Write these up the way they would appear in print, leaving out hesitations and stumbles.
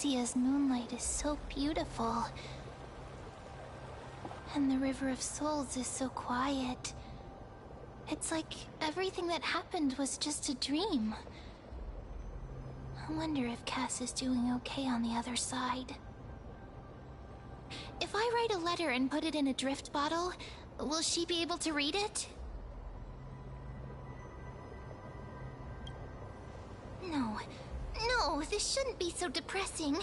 Xia's moonlight is so beautiful. And the River of Souls is so quiet. It's like everything that happened was just a dream. I wonder if Cass is doing okay on the other side. If I write a letter and put it in a drift bottle, will she be able to read it? No, this shouldn't be so depressing.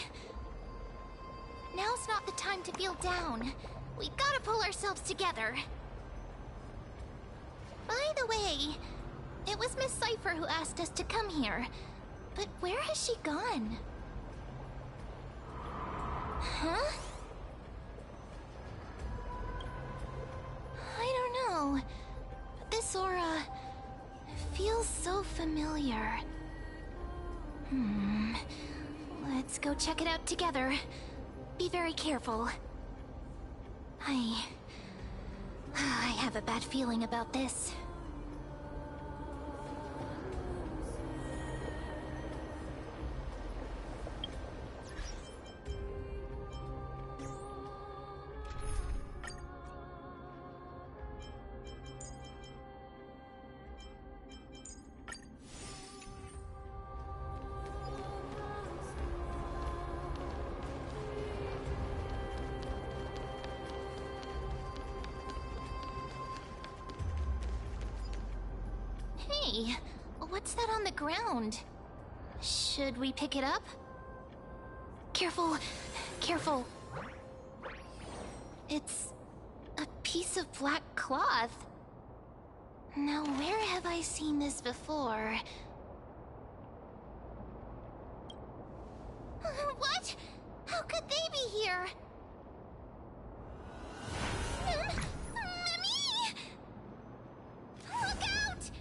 Now's not the time to feel down. We gotta pull ourselves together. By the way, it was Miss Cipher who asked us to come here. But where has she gone? Huh? I don't know. This aura feels so familiar. Let's go check it out together. Be very careful. I have a bad feeling about this. Hey, what's that on the ground? Should we pick it up? Careful, careful. It's a piece of black cloth. Now, where have I seen this before? What? How could they be here? Mummy! Look out!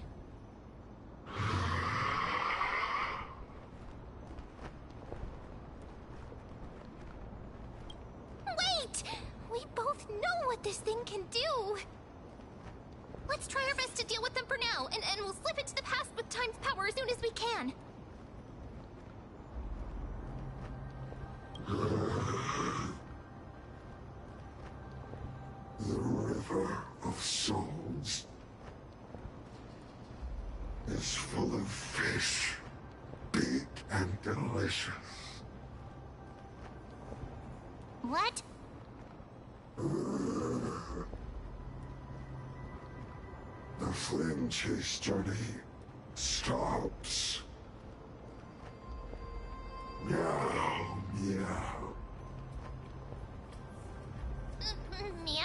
Wait! We both know what this thing can do! Let's try our best to deal with them for now, and we'll slip into the past with Time's power as soon as we can. The River of Souls is full of fish, big and delicious. What? The flame chase journey stops. Meow, meow. Meow?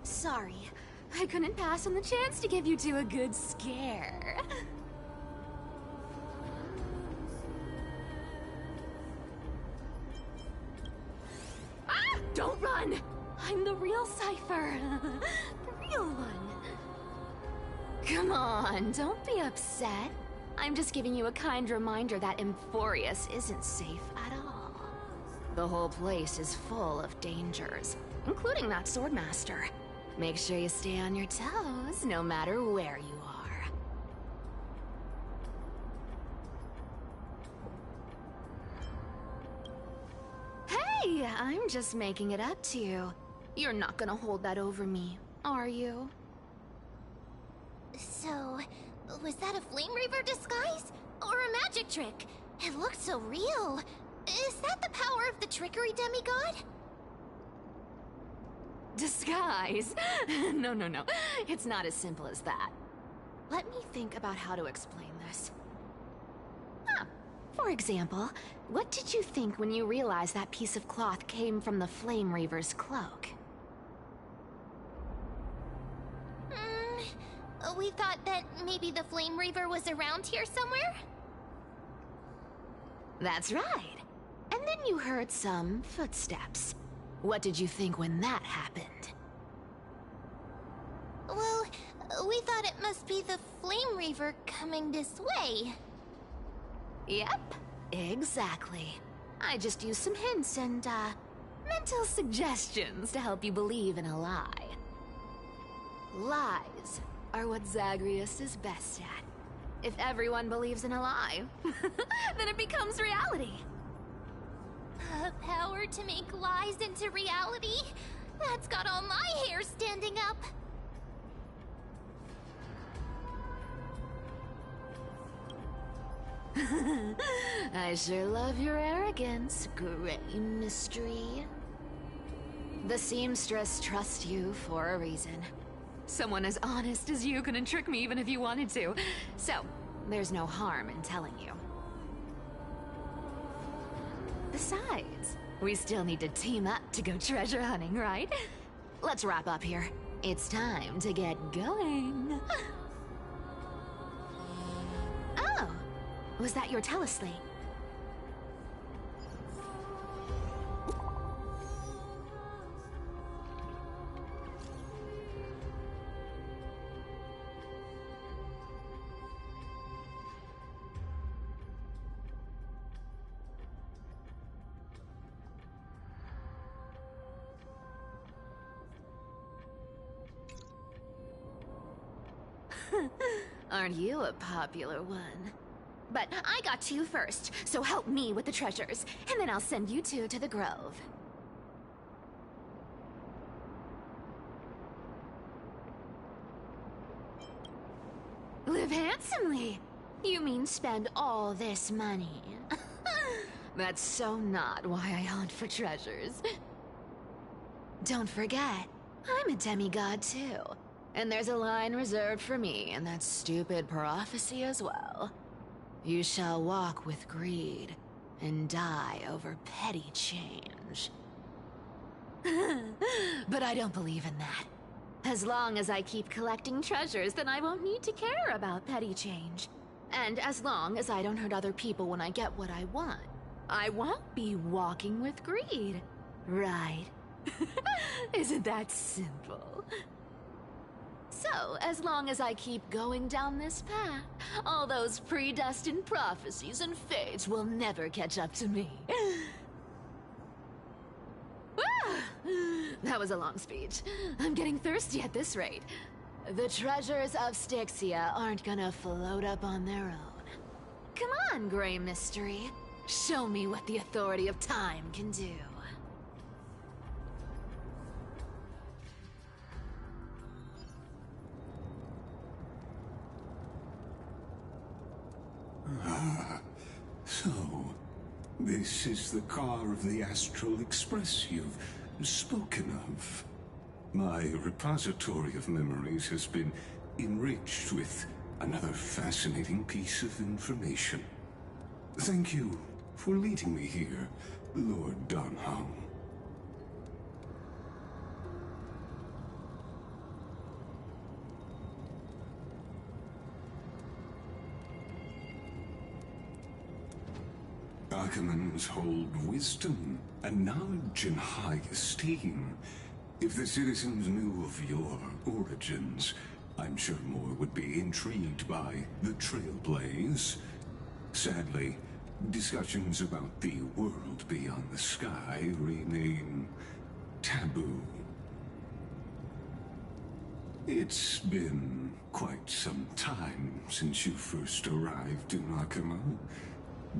Sorry, I couldn't pass on the chance to give you two a good scare. Ah! Don't run! I'm the real Cipher. The real one. Come on, don't be upset. I'm just giving you a kind reminder that Emphorius isn't safe at all. The whole place is full of dangers, including that swordmaster. Make sure you stay on your toes, no matter where you are. Hey, I'm just making it up to you. You're not gonna hold that over me, are you? So, was that a Flame Reaver disguise? Or a magic trick? It looked so real. Is that the power of the trickery demigod? Disguise? No. It's not as simple as that. Let me think about how to explain this. For example, what did you think when you realized that piece of cloth came from the Flame Reaver's cloak? We thought that maybe the Flame Reaver was around here somewhere? That's right. And then you heard some footsteps. What did you think when that happened? Well, we thought it must be the Flame Reaver coming this way. Yep, exactly. I just used some hints and, mental suggestions to help you believe in a lie. Lies are what Zagreus is best at. If everyone believes in a lie, then it becomes reality. Power to make lies into reality? That's got all my hair standing up. I sure love your arrogance, Gray Mystery. The seamstress trusts you for a reason. Someone as honest as you couldn't trick me even if you wanted to. So, there's no harm in telling you. Besides, we still need to team up to go treasure hunting, right? Let's wrap up here. It's time to get going. Oh, was that your teleslate? Aren't you a popular one? But I got to you first, so help me with the treasures, and then I'll send you two to the grove. Live handsomely! You mean spend all this money? That's so not why I hunt for treasures. Don't forget, I'm a demigod too. And there's a line reserved for me in that stupid prophecy as well. You shall walk with greed and die over petty change. But I don't believe in that. As long as I keep collecting treasures, then I won't need to care about petty change. And as long as I don't hurt other people when I get what I want, I won't be walking with greed. Right? Isn't that simple? So, as long as I keep going down this path, all those predestined prophecies and fates will never catch up to me. That was a long speech. I'm getting thirsty at this rate. The treasures of Styxia aren't gonna float up on their own. Come on, Gray Mystery. Show me what the authority of time can do. So, this is the car of the Astral Express you've spoken of. My repository of memories has been enriched with another fascinating piece of information. Thank you for leading me here, Lord Donham. Archimans hold wisdom and knowledge in high esteem. If the citizens knew of your origins, I'm sure more would be intrigued by the Trailblaze. Sadly, discussions about the world beyond the sky remain taboo. It's been quite some time since you first arrived in Arkham.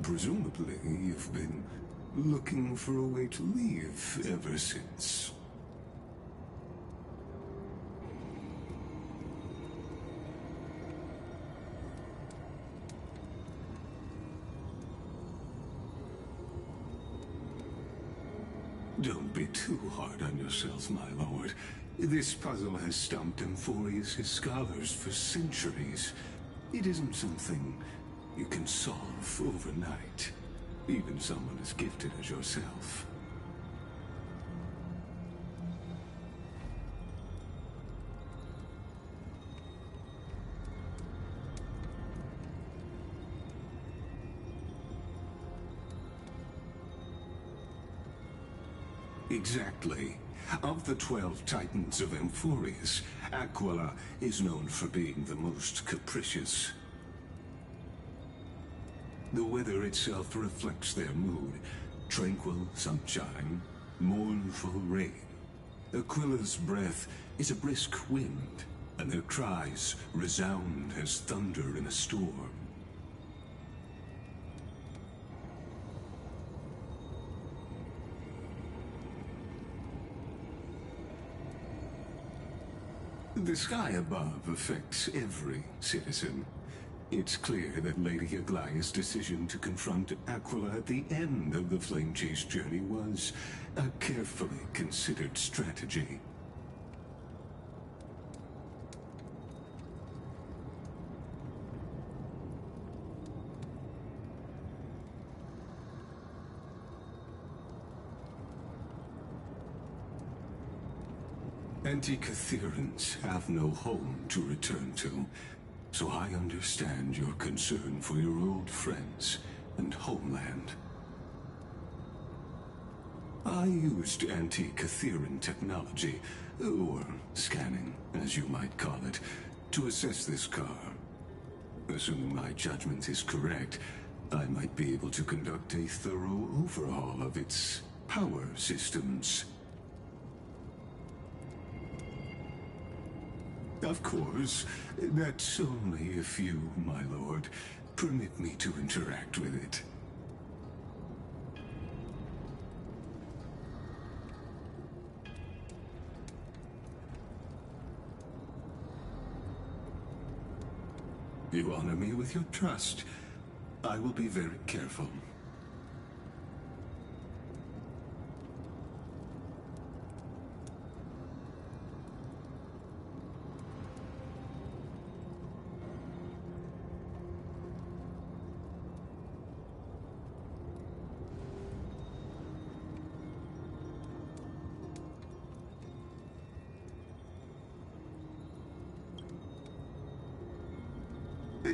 Presumably, you've been looking for a way to leave ever since. Don't be too hard on yourself, my lord. This puzzle has stumped Emphorius' scholars for centuries. It isn't something you can solve overnight, even someone as gifted as yourself. Exactly. Of the 12 Titans of Amphorius, Aquila is known for being the most capricious. The weather itself reflects their mood. Tranquil sunshine, mournful rain. Aquila's breath is a brisk wind, and their cries resound as thunder in a storm. The sky above affects every citizen. It's clear that Lady Aglaya's decision to confront Aquila at the end of the Flame Chase journey was a carefully considered strategy. Antikytherans have no home to return to, so I understand your concern for your old friends and homeland. I used Antikytheran technology, or scanning, as you might call it, to assess this car. Assuming my judgment is correct, I might be able to conduct a thorough overhaul of its power systems. Of course, that's only if you, my lord, permit me to interact with it. You honor me with your trust. I will be very careful.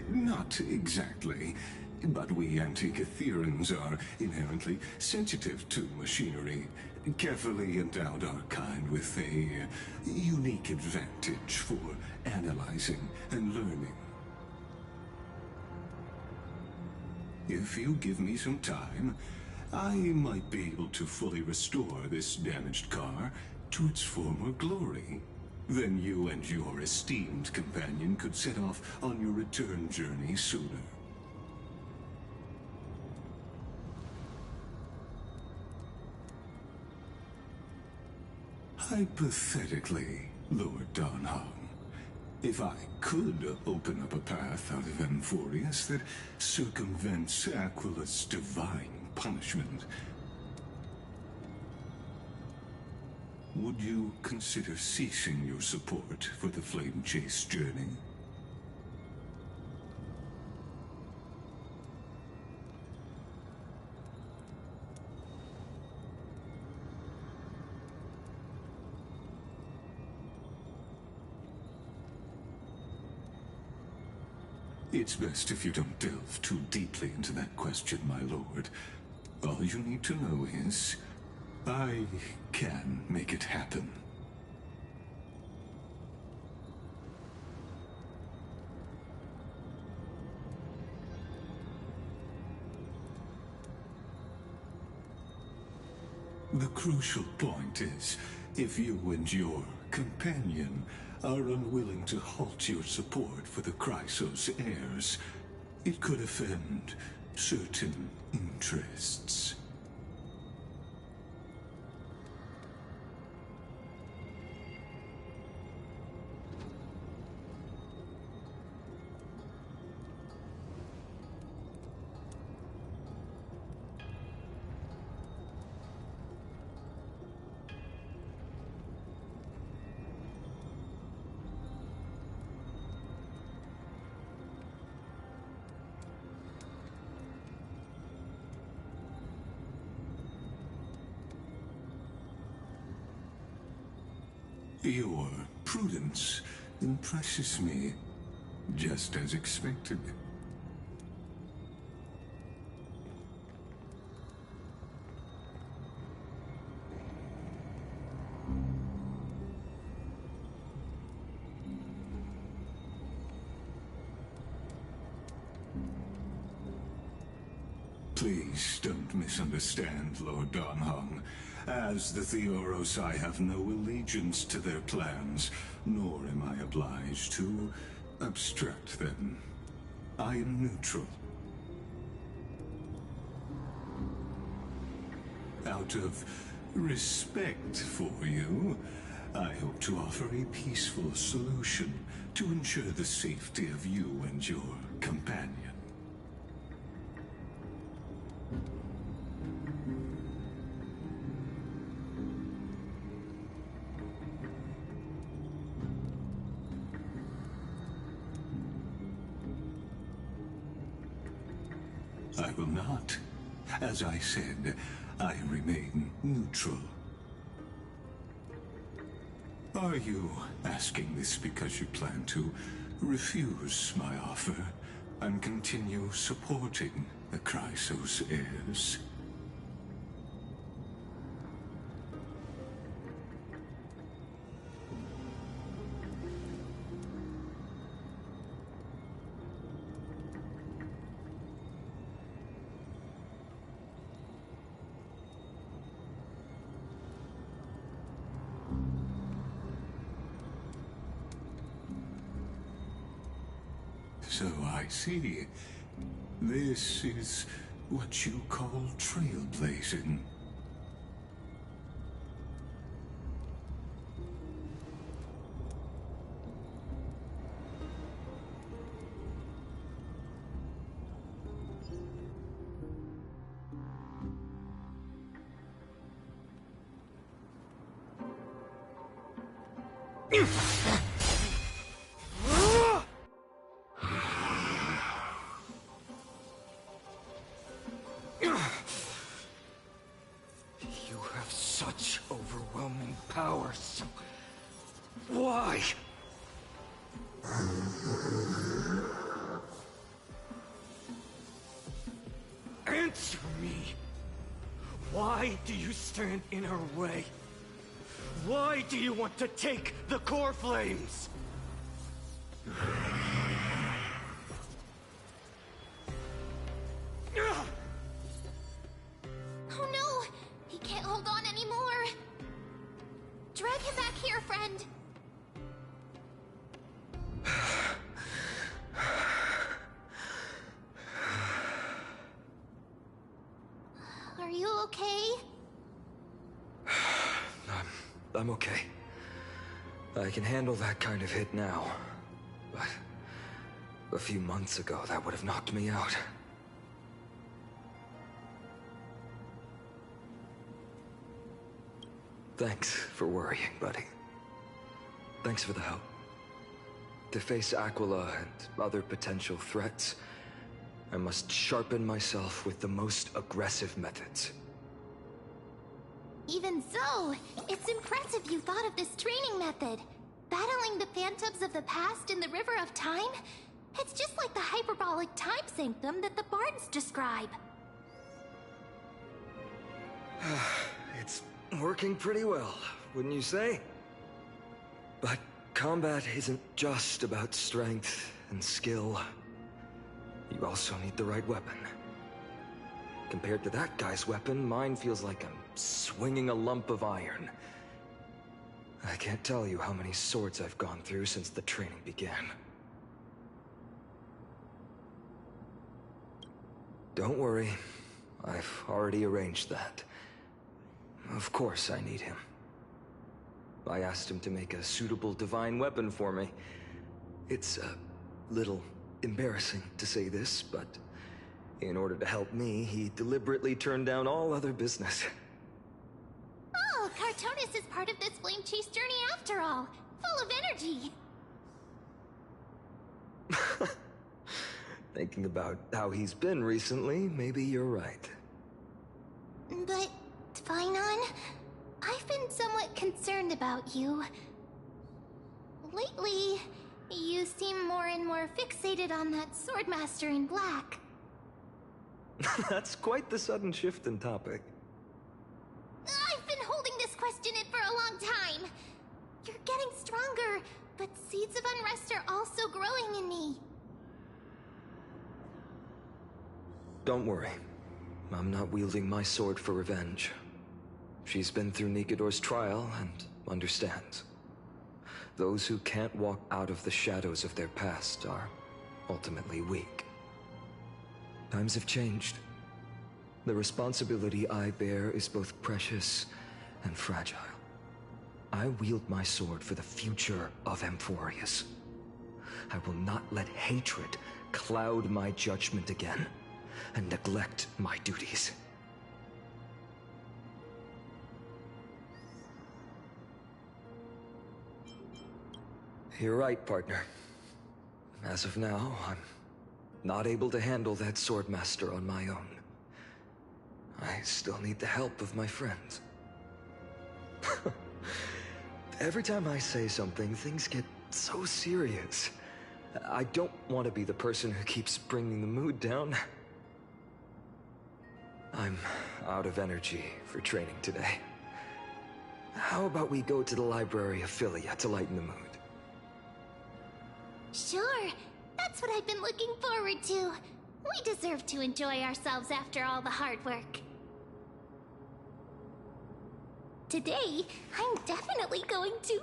Not exactly, but we Antikytherans are inherently sensitive to machinery. Carefully endowed our kind with a unique advantage for analyzing and learning. If you give me some time, I might be able to fully restore this damaged car to its former glory. Then you and your esteemed companion could set off on your return journey sooner. Hypothetically, Lord Donham, if I could open up a path out of Amphorius that circumvents Aquila's divine punishment, would you consider ceasing your support for the Flame Chase journey? It's best if you don't delve too deeply into that question, my lord. All you need to know is, I can make it happen. The crucial point is, if you and your companion are unwilling to halt your support for the Chrysos heirs, it could offend certain interests. Your prudence impresses me, just as expected. Please don't misunderstand, Lord Donhong. As the Theoros, I have no allegiance to their plans, nor am I obliged to obstruct them. I am neutral. Out of respect for you, I hope to offer a peaceful solution to ensure the safety of you and your companion. I will not. As I said, I remain neutral. Are you asking this because you plan to refuse my offer and continue supporting the Chrysos heirs? So I see. This is what you call trailblazing. You have such overwhelming powers. Why? Answer me. Why do you stand in our way? Why do you want to take the core flames? Oh no! He can't hold on anymore! Drag him back here, friend! Are you okay? I'm okay. I can handle that kind of hit now. But a few months ago, that would have knocked me out. Thanks for worrying, buddy. Thanks for the help. To face Aquila and other potential threats, I must sharpen myself with the most aggressive methods. Even so, it's impressive you thought of this training method. Battling the phantoms of the past in the River of Time? It's just like the hyperbolic time sanctum that the bards describe. It's working pretty well, wouldn't you say? But combat isn't just about strength and skill. You also need the right weapon. Compared to that guy's weapon, mine feels like I'm swinging a lump of iron. I can't tell you how many swords I've gone through since the training began. Don't worry, I've already arranged that. Of course I need him. I asked him to make a suitable divine weapon for me. It's a little embarrassing to say this, but in order to help me, he deliberately turned down all other business. Oh, Cartonis is part of this flame chase journey after all. Full of energy. Thinking about how he's been recently, maybe you're right. But, Tvinon, I've been somewhat concerned about you. Lately, you seem more and more fixated on that Swordmaster in black. That's quite the sudden shift in topic. I've been holding this question in for a long time. You're getting stronger, but seeds of unrest are also growing in me. Don't worry. I'm not wielding my sword for revenge. She's been through Nikador's trial and understands. Those who can't walk out of the shadows of their past are ultimately weak. Times have changed. The responsibility I bear is both precious and fragile. I wield my sword for the future of Amphorius. I will not let hatred cloud my judgment again and neglect my duties. You're right, partner. As of now, I'm not able to handle that Swordmaster on my own. I still need the help of my friends. Every time I say something, things get so serious. I don't want to be the person who keeps bringing the mood down. I'm out of energy for training today. How about we go to the library of Philia to lighten the mood? Sure, that's what I've been looking forward to. We deserve to enjoy ourselves after all the hard work. Today, I'm definitely going to...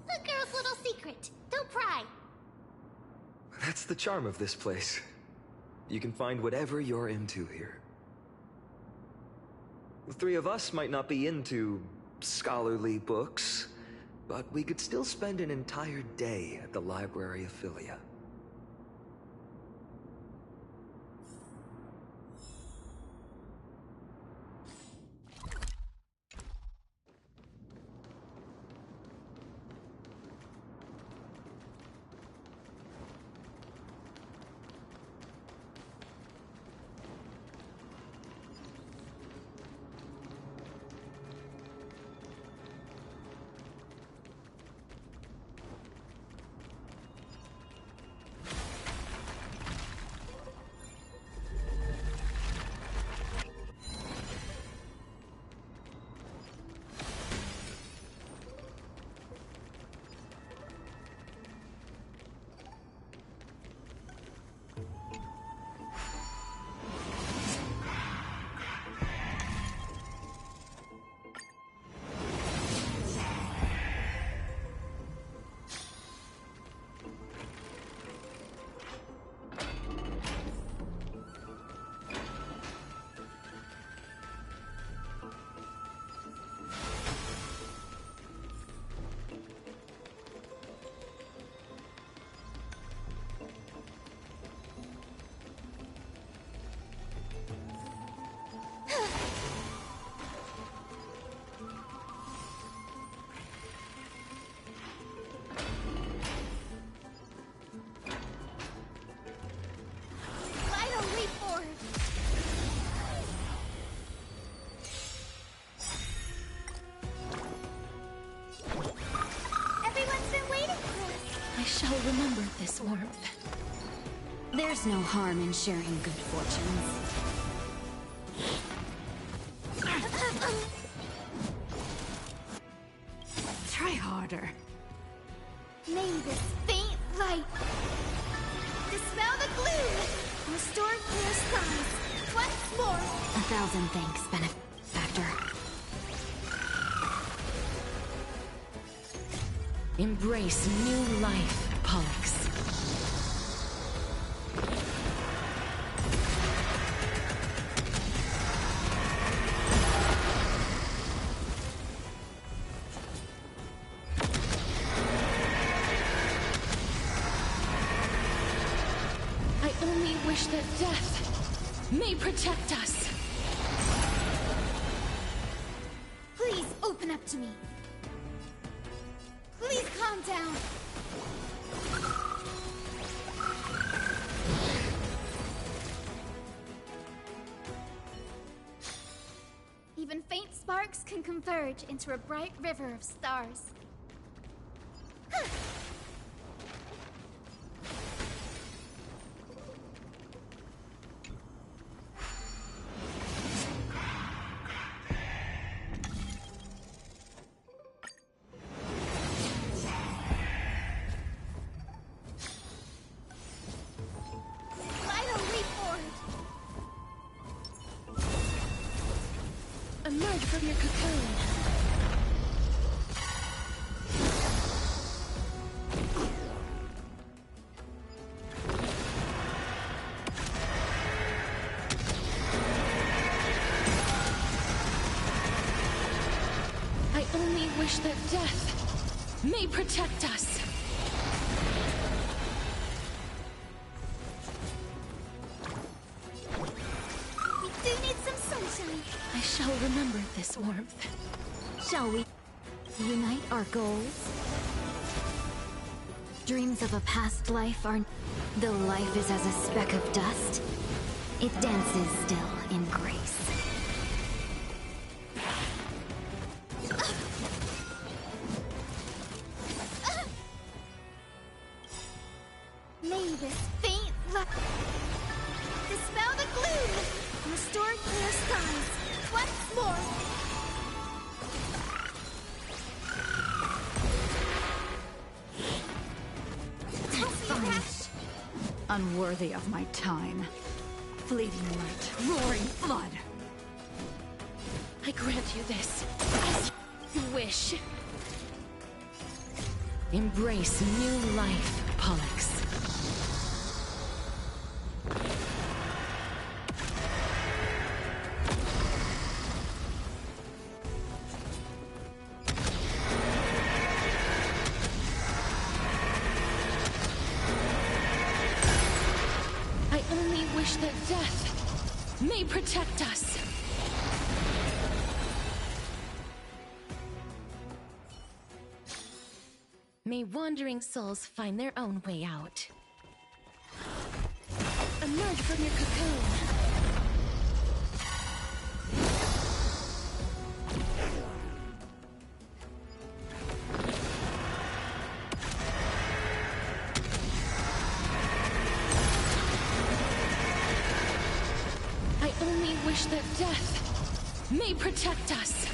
A girl's little secret. Don't pry. That's the charm of this place. You can find whatever you're into here. The three of us might not be into scholarly books, but we could still spend an entire day at the library of Philia. I'll remember this warmth. There's no harm in sharing good fortunes. Try harder. May this faint light dispel the gloom, restore clear skies. Once more. 1,000 thanks, benefactor. Embrace new life, Pollux. I only wish that death may protect us. Please open up to me. Please calm down. Even faint sparks can converge into a bright river of stars. Emerge from your cocoon. I only wish that death may protect us. We do need some sunshine. I shall remember this warmth. Shall we unite our goals? Dreams of a past life are... Though life is as a speck of dust, it dances still in grace. May this faint light dispel the gloom, restore clear skies once more. Unworthy of my time. Fleeting light, roaring flood. I grant you this, as you wish. Embrace new life, Pollux. I only wish that death may protect us. May wandering souls find their own way out. Emerge from your cocoon. I only wish that death may protect us.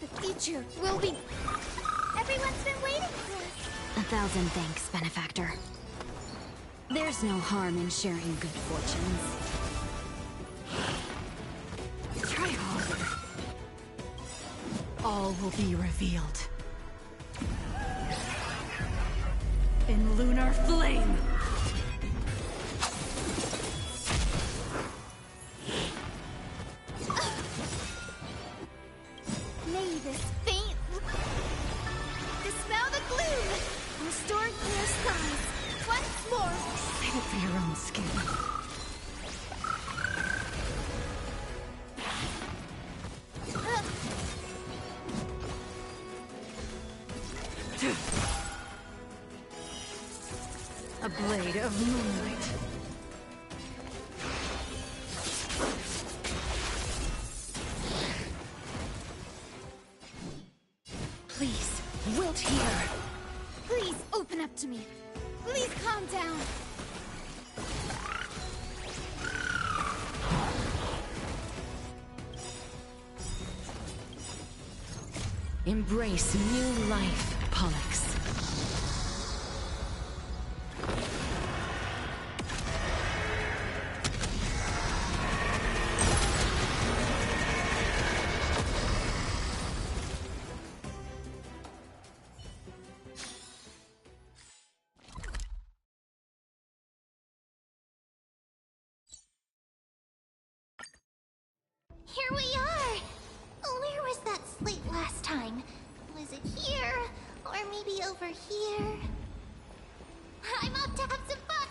The future will be... Everyone's been waiting for us. 1,000 thanks, benefactor. There's no harm in sharing good fortunes. Try harder. All will be revealed. In lunar flame! May this faint dispel the gloom, restore clear skies once more. Save it for your own skin. A blade of moonlight. Please, wilt here. Please open up to me. Please calm down. Embrace new life, Pollux. Here we are! Where was that slate last time? Was it here? Or maybe over here? I'm off to have some fun!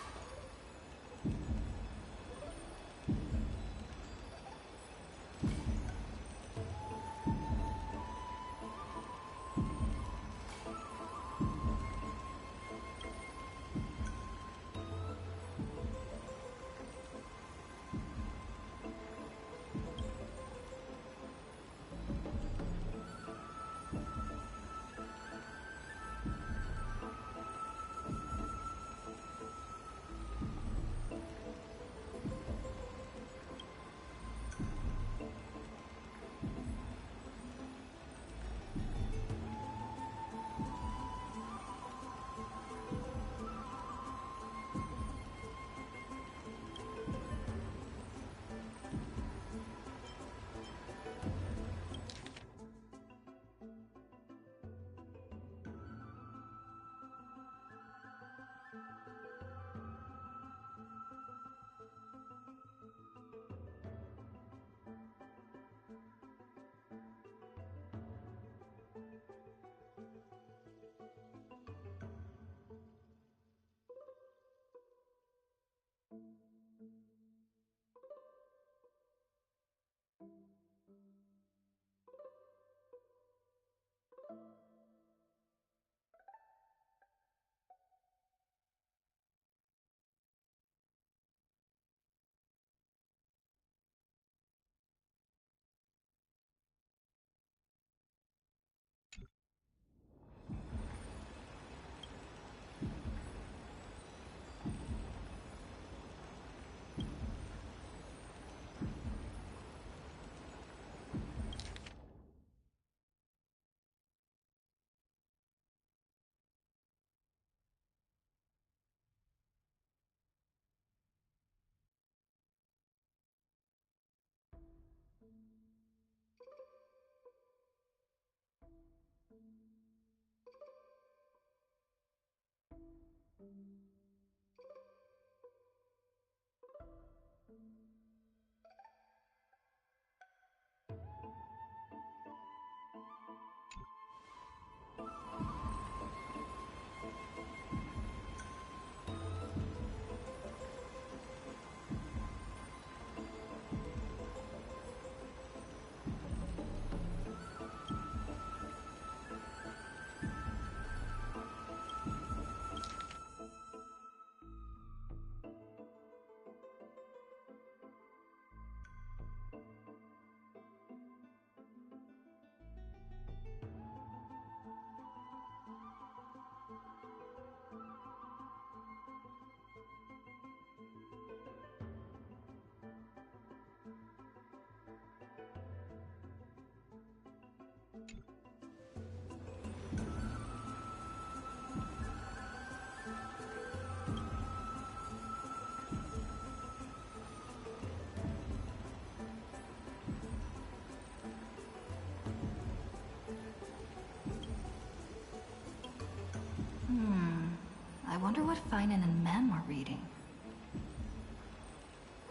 I wonder what Finan and Mem are reading.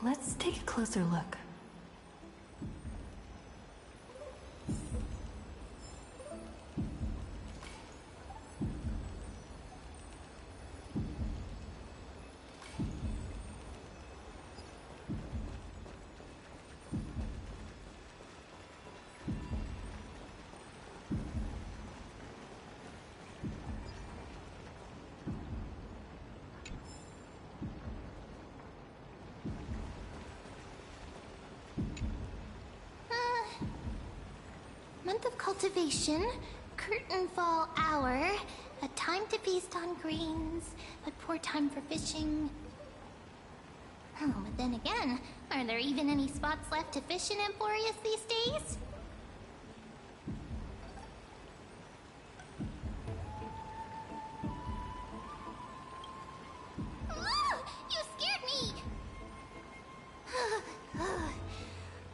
Let's take a closer look. Month of cultivation, curtain fall hour, a time to feast on grains, but poor time for fishing. Oh, but then again, are there even any spots left to fish in Emporius these days? Ah! You scared me!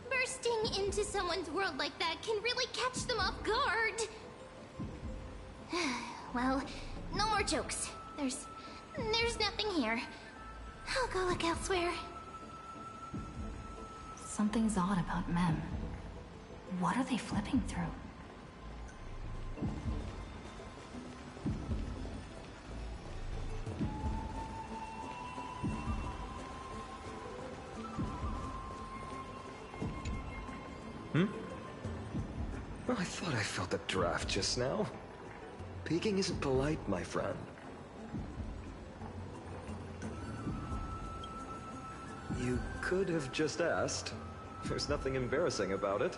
Bursting into someone's world like that can really catch them off guard. Well, no more jokes. There's nothing here. I'll go look elsewhere. Something's odd about Mem. What are they flipping through? Well, I thought I felt a draft just now. Peeking isn't polite, my friend. You could have just asked. There's nothing embarrassing about it.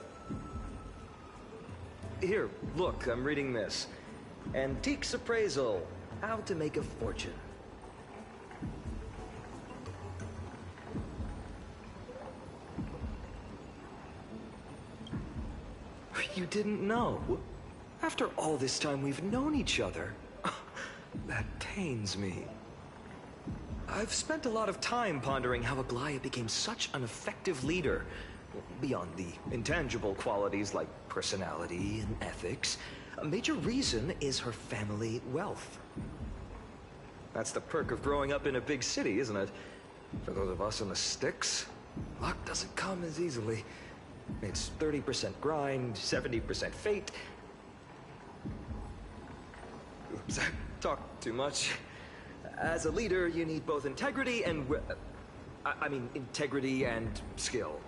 Here, look, I'm reading this. Antiques Appraisal. How to make a fortune. You didn't know? After all this time we've known each other. That pains me. I've spent a lot of time pondering how Aglaya became such an effective leader. Beyond the intangible qualities like personality and ethics, a major reason is her family wealth. That's the perk of growing up in a big city, isn't it? For those of us in the sticks, luck doesn't come as easily. It's 30% grind, 70% fate. Oops, I talked too much. As a leader, you need both integrity and... integrity and skill.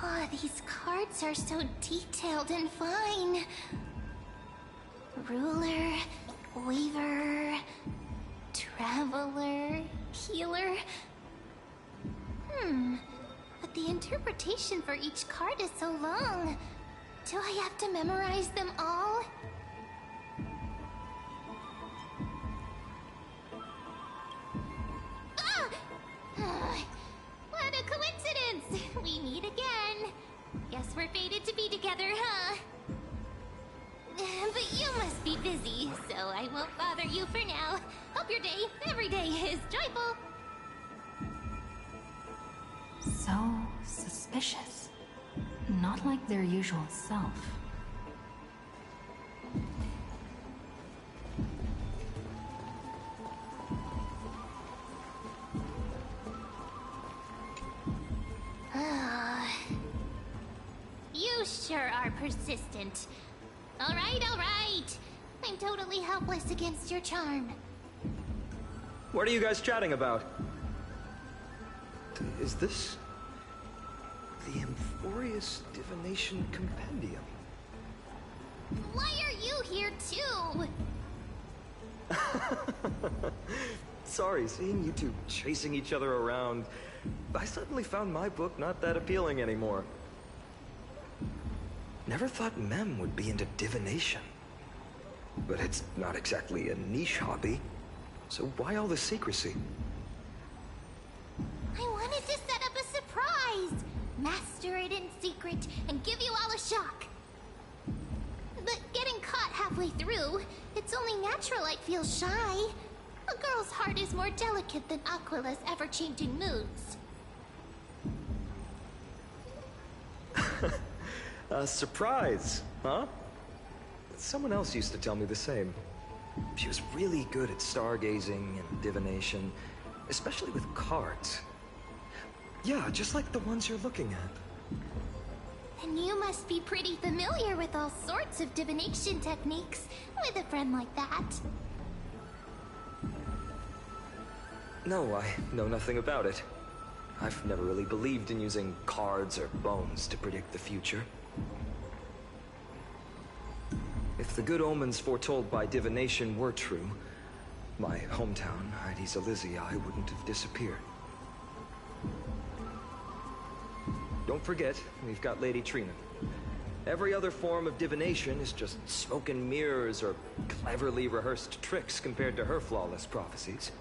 Oh, these cards are so detailed and fine. Ruler, weaver, traveler, healer. But the interpretation for each card is so long. Do I have to memorize them all? Ah! What a coincidence! We meet again. Guess we're fated to be together, huh? But you must be busy, so I won't bother you for now. Hope your day, every day, is joyful. suspicious. Not like their usual self. You sure are persistent. All right, all right. I'm totally helpless against your charm. What are you guys chatting about? Is this the Amphorius Divination Compendium? Why are you here too? Sorry, seeing you two chasing each other around, I suddenly found my book not that appealing anymore. Never thought Mem would be into divination. But it's not exactly a niche hobby, so why all the secrecy? I wanted to set up a surprise! Master it in secret and give you all a shock. But getting caught halfway through, it's only natural I'd feel shy. A girl's heart is more delicate than Aquila's ever-changing moods. A surprise, huh? Someone else used to tell me the same. She was really good at stargazing and divination, especially with cards. Yeah, just like the ones you're looking at. And you must be pretty familiar with all sorts of divination techniques with a friend like that. No, I know nothing about it. I've never really believed in using cards or bones to predict the future. If the good omens foretold by divination were true, my hometown, Hydes Elysiae, wouldn't have disappeared. Don't forget, we've got Lady Trina. Every other form of divination is just smoke and mirrors or cleverly rehearsed tricks compared to her flawless prophecies.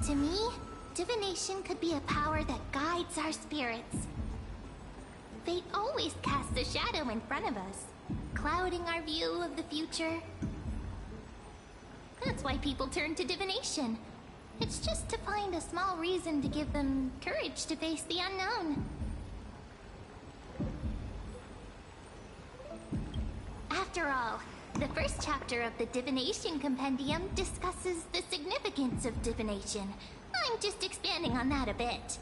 To me, divination could be a power that guides our spirits. Fate always casts a shadow in front of us, clouding our view of the future. That's why people turn to divination. It's just to find a small reason to give them courage to face the unknown. After all, the first chapter of the Divination Compendium discusses the significance of divination. I'm just expanding on that a bit.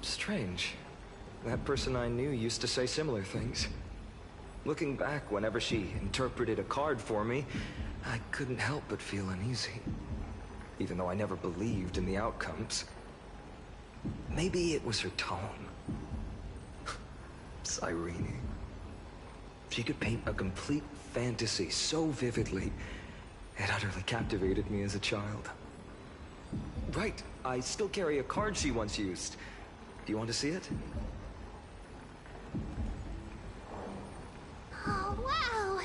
Strange. That person I knew used to say similar things. Looking back, whenever she interpreted a card for me, I couldn't help but feel uneasy. Even though I never believed in the outcomes. Maybe it was her tone. Cyrene. She could paint a complete fantasy so vividly, it utterly captivated me as a child. Right, I still carry a card she once used. Do you want to see it? Oh, wow!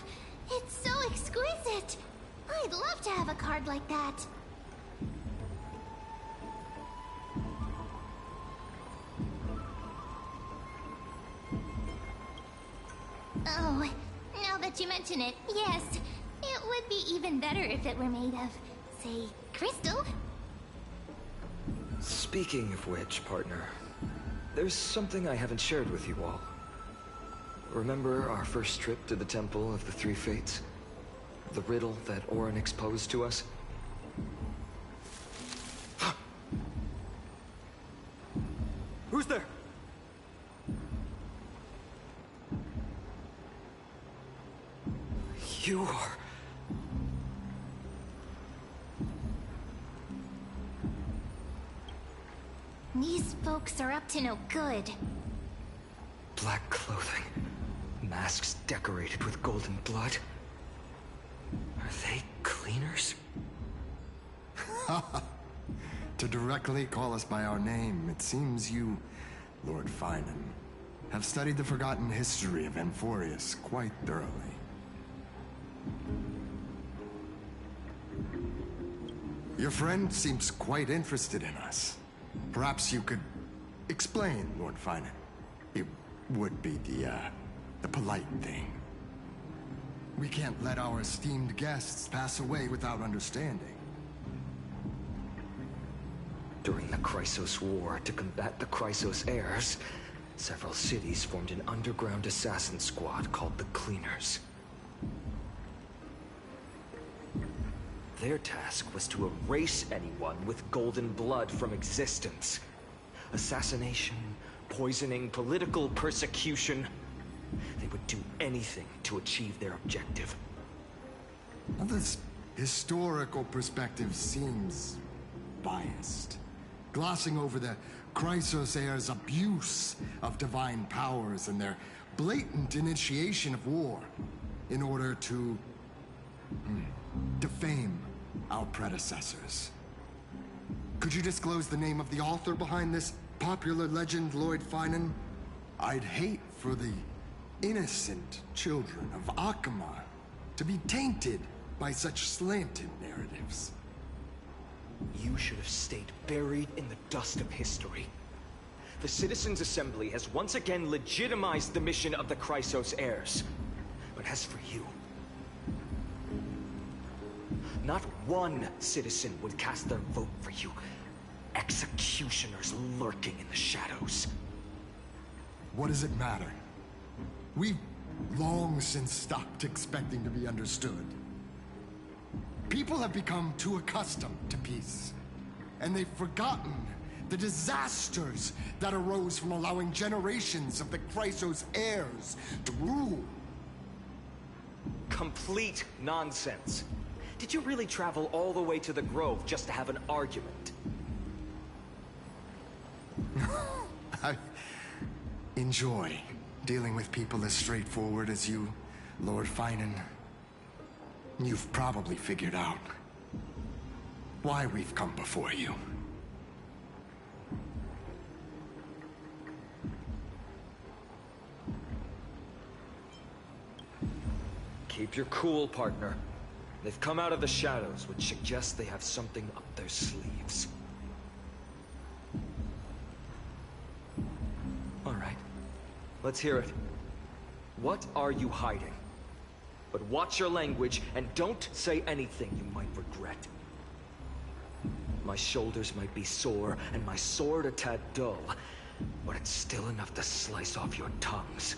It's so exquisite! I'd love to have a card like that. Oh, now that you mention it, yes. It would be even better if it were made of, say, crystal. Speaking of which, partner, there's something I haven't shared with you all. Remember our first trip to the Temple of the Three Fates? The riddle that Orynyx posed to us? Who's there? You are... These folks are up to no good. Black clothing. Masks decorated with golden blood. Are they cleaners? To directly call us by our name, it seems you, Lord Finan, have studied the forgotten history of Amphorius quite thoroughly. Your friend seems quite interested in us. Perhaps you could explain, Lord Finan. It would be the polite thing. We can't let our esteemed guests pass away without understanding. During the Chrysos War, to combat the Chrysos heirs, several cities formed an underground assassin squad called the Cleaners. Their task was to erase anyone with golden blood from existence. Assassination, poisoning, political persecution. They would do anything to achieve their objective. Now, this historical perspective seems biased, glossing over the Chrysos heirs' abuse of divine powers and their blatant initiation of war in order to defame our predecessors. Could you disclose the name of the author behind this popular legend, Lord Finan? I'd hate for the innocent children of Akama to be tainted by such slanted narratives. You should have stayed buried in the dust of history. The Citizens' Assembly has once again legitimized the mission of the Chrysos heirs. But as for you, not one citizen would cast their vote for you. Executioners lurking in the shadows. What does it matter? We've long since stopped expecting to be understood. People have become too accustomed to peace, and they've forgotten the disasters that arose from allowing generations of the Chrysos heirs to rule. Complete nonsense. Did you really travel all the way to the Grove just to have an argument? I enjoy dealing with people as straightforward as you, Lord Finan. You've probably figured out why we've come before you. Keep your cool, partner. They've come out of the shadows, which suggests they have something up their sleeves. All right. Let's hear it. What are you hiding? But watch your language, and don't say anything you might regret. My shoulders might be sore, and my sword a tad dull, but it's still enough to slice off your tongues.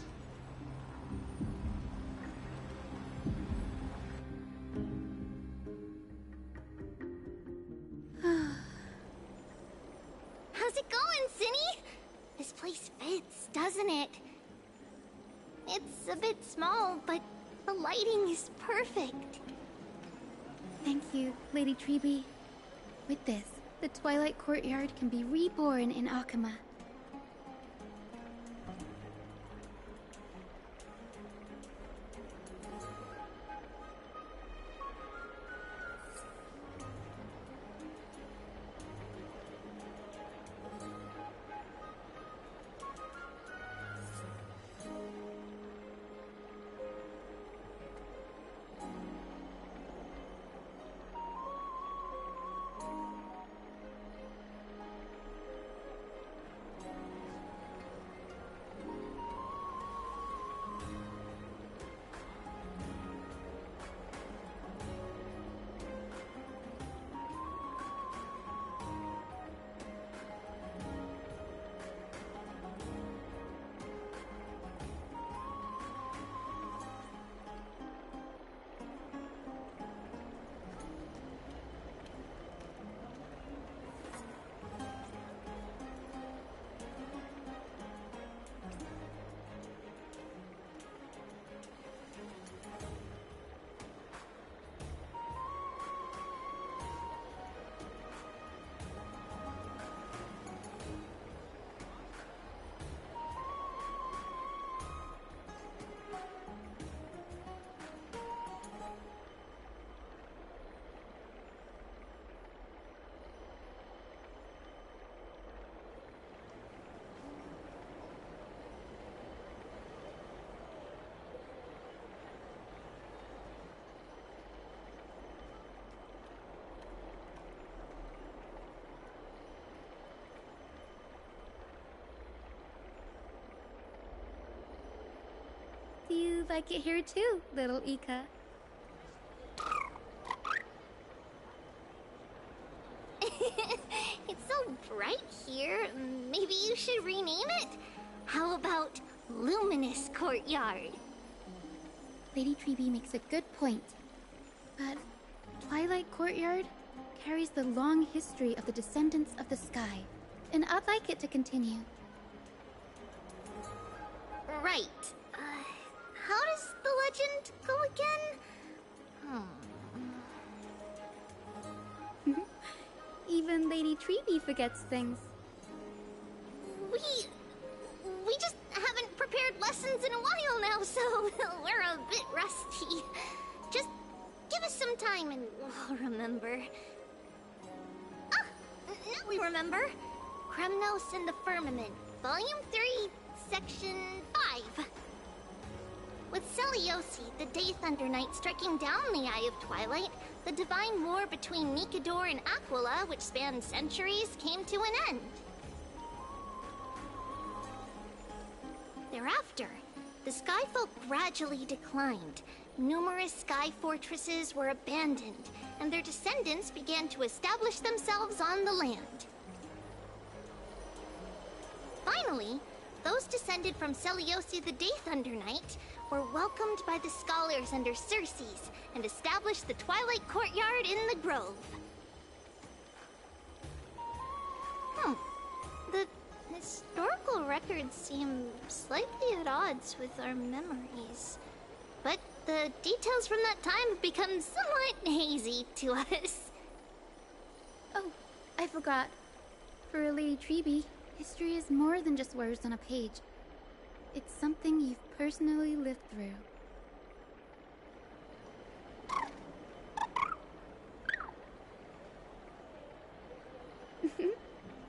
How's it going, Cinny? This place fits, doesn't it? It's a bit small, but the lighting is perfect. Thank you, Lady Treeby. With this, the Twilight Courtyard can be reborn in Akama. you like it here too, little Ika. It's so bright here. Maybe you should rename it? How about Luminous Courtyard? Lady Treby makes a good point. But Twilight Courtyard carries the long history of the descendants of the sky, and I'd like it to continue. Right. How does the legend go again? Even Lady Treby forgets things. We just haven't prepared lessons in a while now, so we're a bit rusty. Just give us some time and we'll remember. Ah! Now we remember. Kremnos and the Firmament, Volume 3, Section 5. With Celiosi, the Day Thunder Knight, striking down the Eye of Twilight, the divine war between Nikador and Aquila, which spanned centuries, came to an end. Thereafter, the Skyfolk gradually declined. Numerous sky fortresses were abandoned, and their descendants began to establish themselves on the land. Finally, those descended from Celiosi the Day Thunder Knight were welcomed by the scholars under Circes and established the Twilight Courtyard in the Grove. The historical records seem slightly at odds with our memories. But the details from that time have become somewhat hazy to us. Oh, I forgot. For Lady Treby, history is more than just words on a page. It's something you've personally lived through.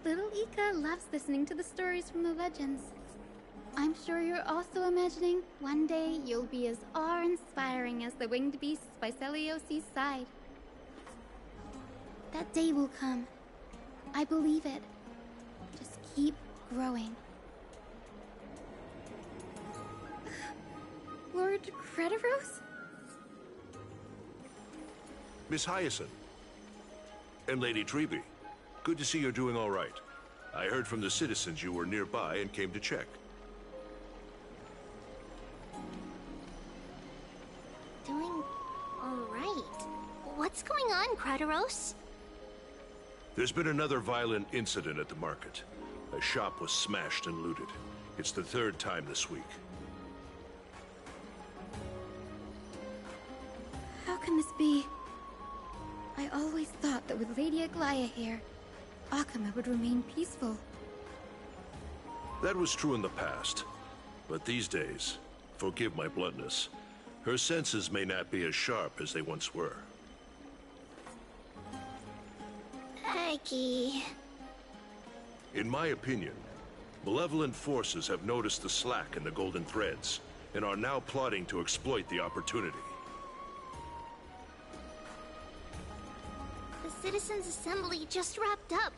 Little Ika loves listening to the stories from the legends. I'm sure you're also imagining one day you'll be as awe-inspiring as the winged beasts by Celiosi's side. That day will come. I believe it. Just keep growing. Lord Crediros? Miss Hyacinth. And Lady Treby. Good to see you're doing all right. I heard from the citizens you were nearby and came to check. Doing all right. What's going on, Crediros? There's been another violent incident at the market. A shop was smashed and looted. It's the third time this week. How can this be? I always thought that with Lady Aglaya here, Akama would remain peaceful. That was true in the past. But these days, forgive my bluntness, her senses may not be as sharp as they once were. Aggie. In my opinion, malevolent forces have noticed the slack in the Golden Threads and are now plotting to exploit the opportunity. The Citizens' Assembly just wrapped up.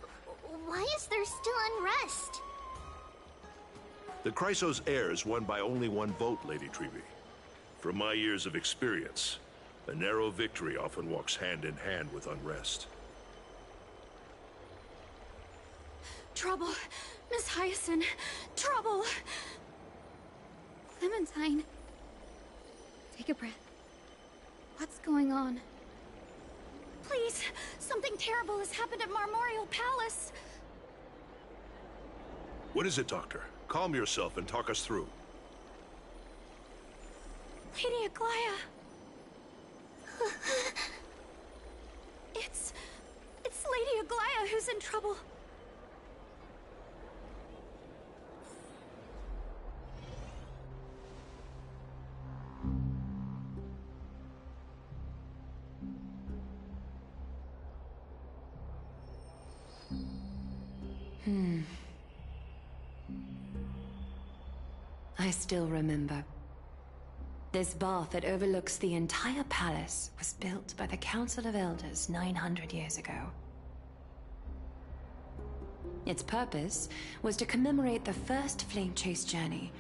Why is there still unrest? The Chrysos heirs won by only one vote, Lady Treby. From my years of experience, a narrow victory often walks hand in hand with unrest. Trouble! Miss Hyacinth! Trouble! Clementine. Take a breath. What's going on? Please! Something terrible has happened at Marmorial Palace! What is it, Doctor? Calm yourself and talk us through. Lady Aglaya! It's Lady Aglaya who's in trouble. I still remember. This bath that overlooks the entire palace was built by the Council of Elders 900 years ago. Its purpose was to commemorate the first flame chase journey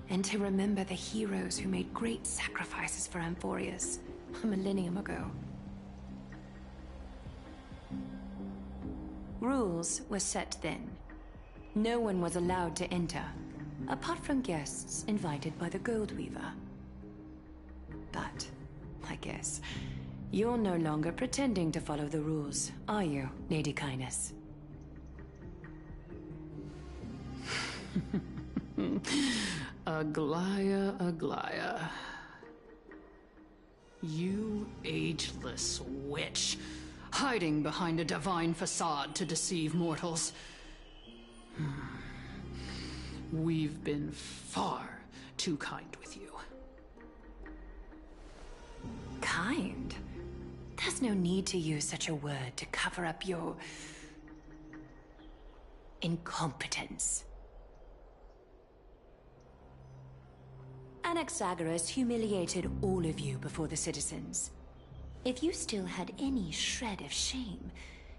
and to remember the heroes who made great sacrifices for Amphorius a millennium ago. Rules were set then. No one was allowed to enter, apart from guests invited by the Goldweaver. But, I guess, you're no longer pretending to follow the rules, are you, Lady Kindness? Aglaya, Aglaya. You ageless witch, hiding behind a divine facade to deceive mortals. We've been far too kind with you. Kind? There's no need to use such a word to cover up your incompetence. Anaxagoras humiliated all of you before the citizens. If you still had any shred of shame,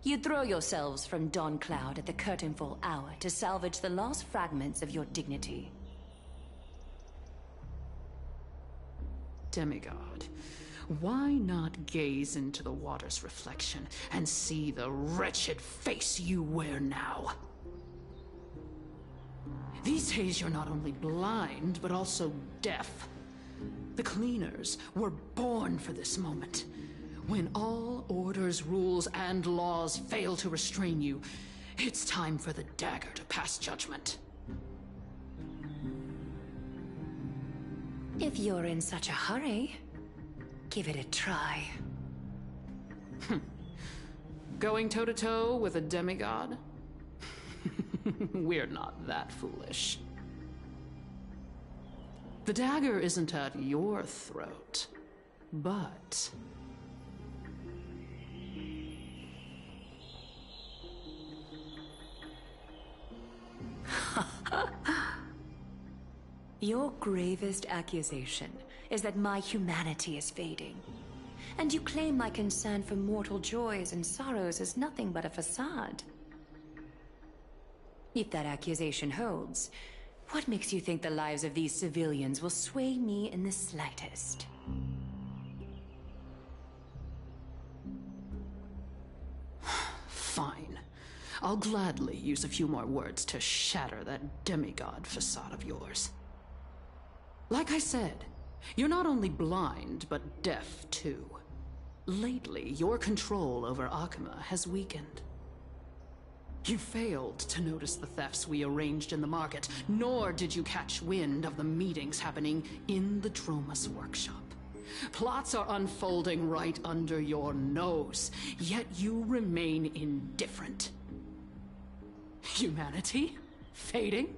you'd throw yourselves from Dawn Cloud at the curtainfall hour to salvage the last fragments of your dignity. Demigod, why not gaze into the water's reflection and see the wretched face you wear now? These days you're not only blind, but also deaf. The cleaners were born for this moment. When all orders, rules, and laws fail to restrain you, it's time for the dagger to pass judgment. If you're in such a hurry, give it a try. Going toe-to-toe with a demigod? We're not that foolish. The dagger isn't at your throat, but... Your gravest accusation is that my humanity is fading. And you claim my concern for mortal joys and sorrows is nothing but a facade. If that accusation holds, what makes you think the lives of these civilians will sway me in the slightest? Fine. I'll gladly use a few more words to shatter that demigod facade of yours. Like I said, you're not only blind, but deaf too. Lately, your control over Akuma has weakened. You failed to notice the thefts we arranged in the market, nor did you catch wind of the meetings happening in the Dromus workshop. Plots are unfolding right under your nose, yet you remain indifferent. Humanity? Fading?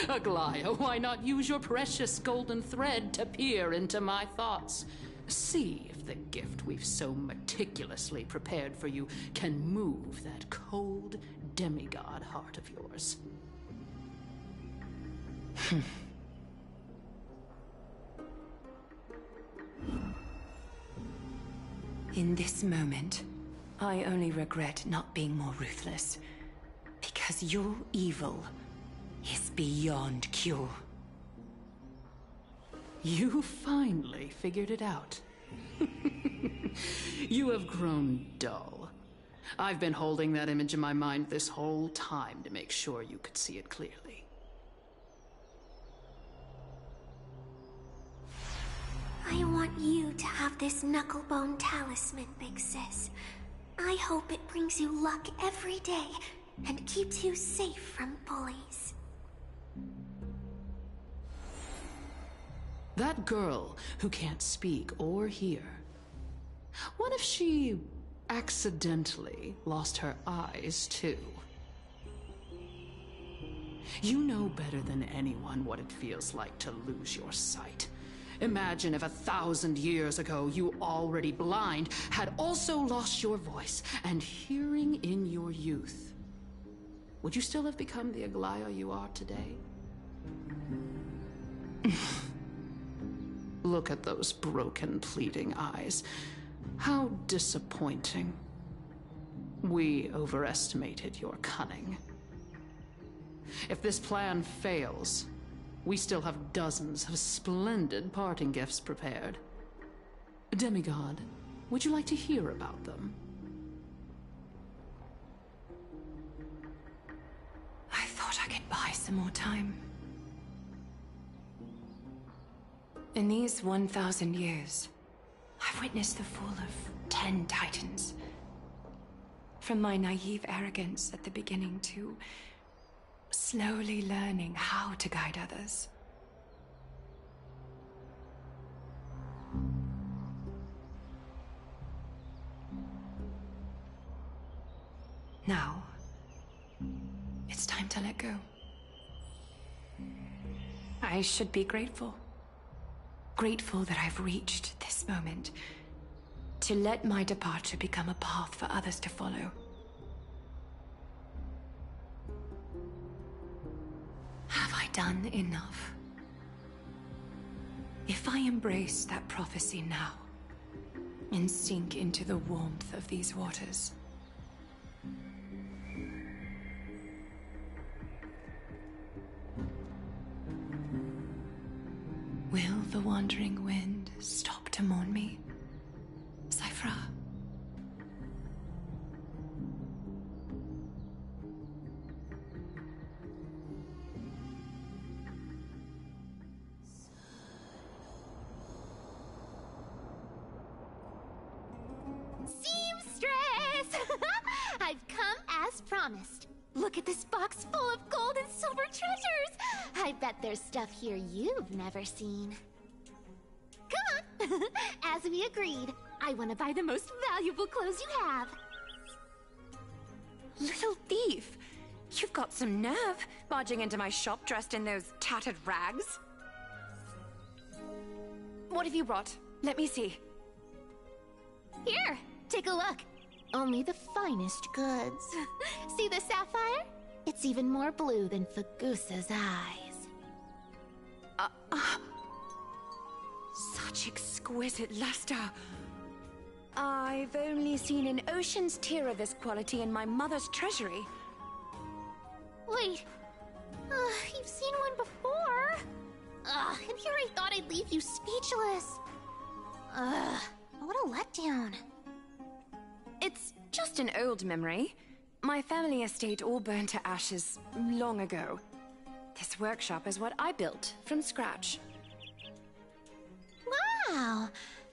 Aglaya, why not use your precious golden thread to peer into my thoughts? See if the gift we've so meticulously prepared for you can move that cold demigod heart of yours. In this moment, I only regret not being more ruthless. Because your evil is beyond cure. You finally figured it out. You have grown dull. I've been holding that image in my mind this whole time to make sure you could see it clearly. I want you to have this knucklebone talisman, Big Sis. I hope it brings you luck every day and keeps you safe from bullies. That girl who can't speak or hear. What if she accidentally lost her eyes too? You know better than anyone what it feels like to lose your sight. Imagine if 1,000 years ago you, already blind, had also lost your voice and hearing in your youth. Would you still have become the Aglaya you are today? Look at those broken, pleading eyes. How disappointing. We overestimated your cunning. If this plan fails, we still have dozens of splendid parting gifts prepared. Demigod, would you like to hear about them? I thought I could buy some more time. In these 1,000 years, I've witnessed the fall of 10 titans. From my naive arrogance at the beginning to slowly learning how to guide others. Now, it's time to let go. I should be grateful. Grateful that I've reached this moment. To let my departure become a path for others to follow. Have I done enough? If I embrace that prophecy now, and sink into the warmth of these waters, will the wandering wind stop to mourn me, Cyphra? Seamstress! I've come as promised. Look at this box full of gold and silver treasures! I bet there's stuff here you've never seen. Come on! As we agreed, I want to buy the most valuable clothes you have. Little thief! You've got some nerve, barging into my shop dressed in those tattered rags. What have you brought? Let me see. Here, take a look. Only the finest goods. See the sapphire? It's even more blue than Fagusa's eyes. Such exquisite luster. I've only seen an ocean's tier of this quality in my mother's treasury. Wait. You've seen one before. And here I thought I'd leave you speechless. What a letdown. It's just an old memory. My family estate all burned to ashes long ago. This workshop is what I built from scratch. Wow!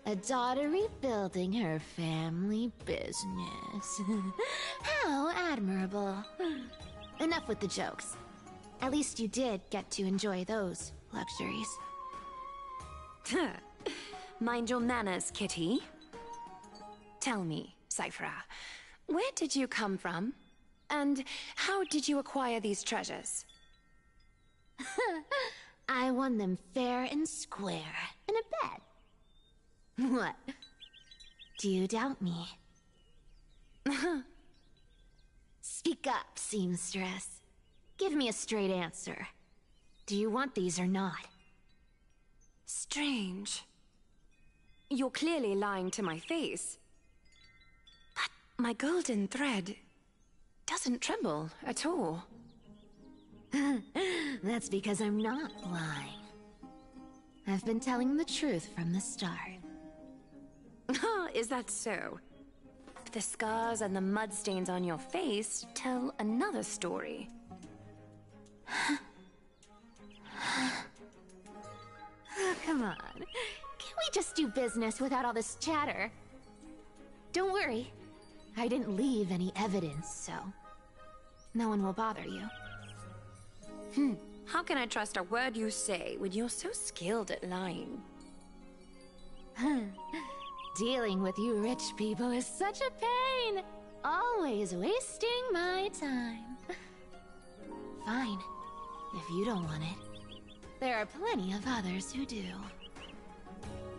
A daughter rebuilding her family business. How admirable. Enough with the jokes. At least you did get to enjoy those luxuries. Mind your manners, kitty. Tell me, Cyphra, where did you come from? And how did you acquire these treasures? I won them fair and square in a bet. What? Do you doubt me? Speak up, seamstress. Give me a straight answer. Do you want these or not? Strange. You're clearly lying to my face. But my golden thread doesn't tremble at all. That's because I'm not lying. I've been telling the truth from the start. Is that so? The scars and the mud stains on your face tell another story. Oh, come on. Can't we just do business without all this chatter? Don't worry. I didn't leave any evidence, so no one will bother you. How can I trust a word you say when you're so skilled at lying? Dealing with you rich people is such a pain. Always wasting my time. Fine. If you don't want it. There are plenty of others who do.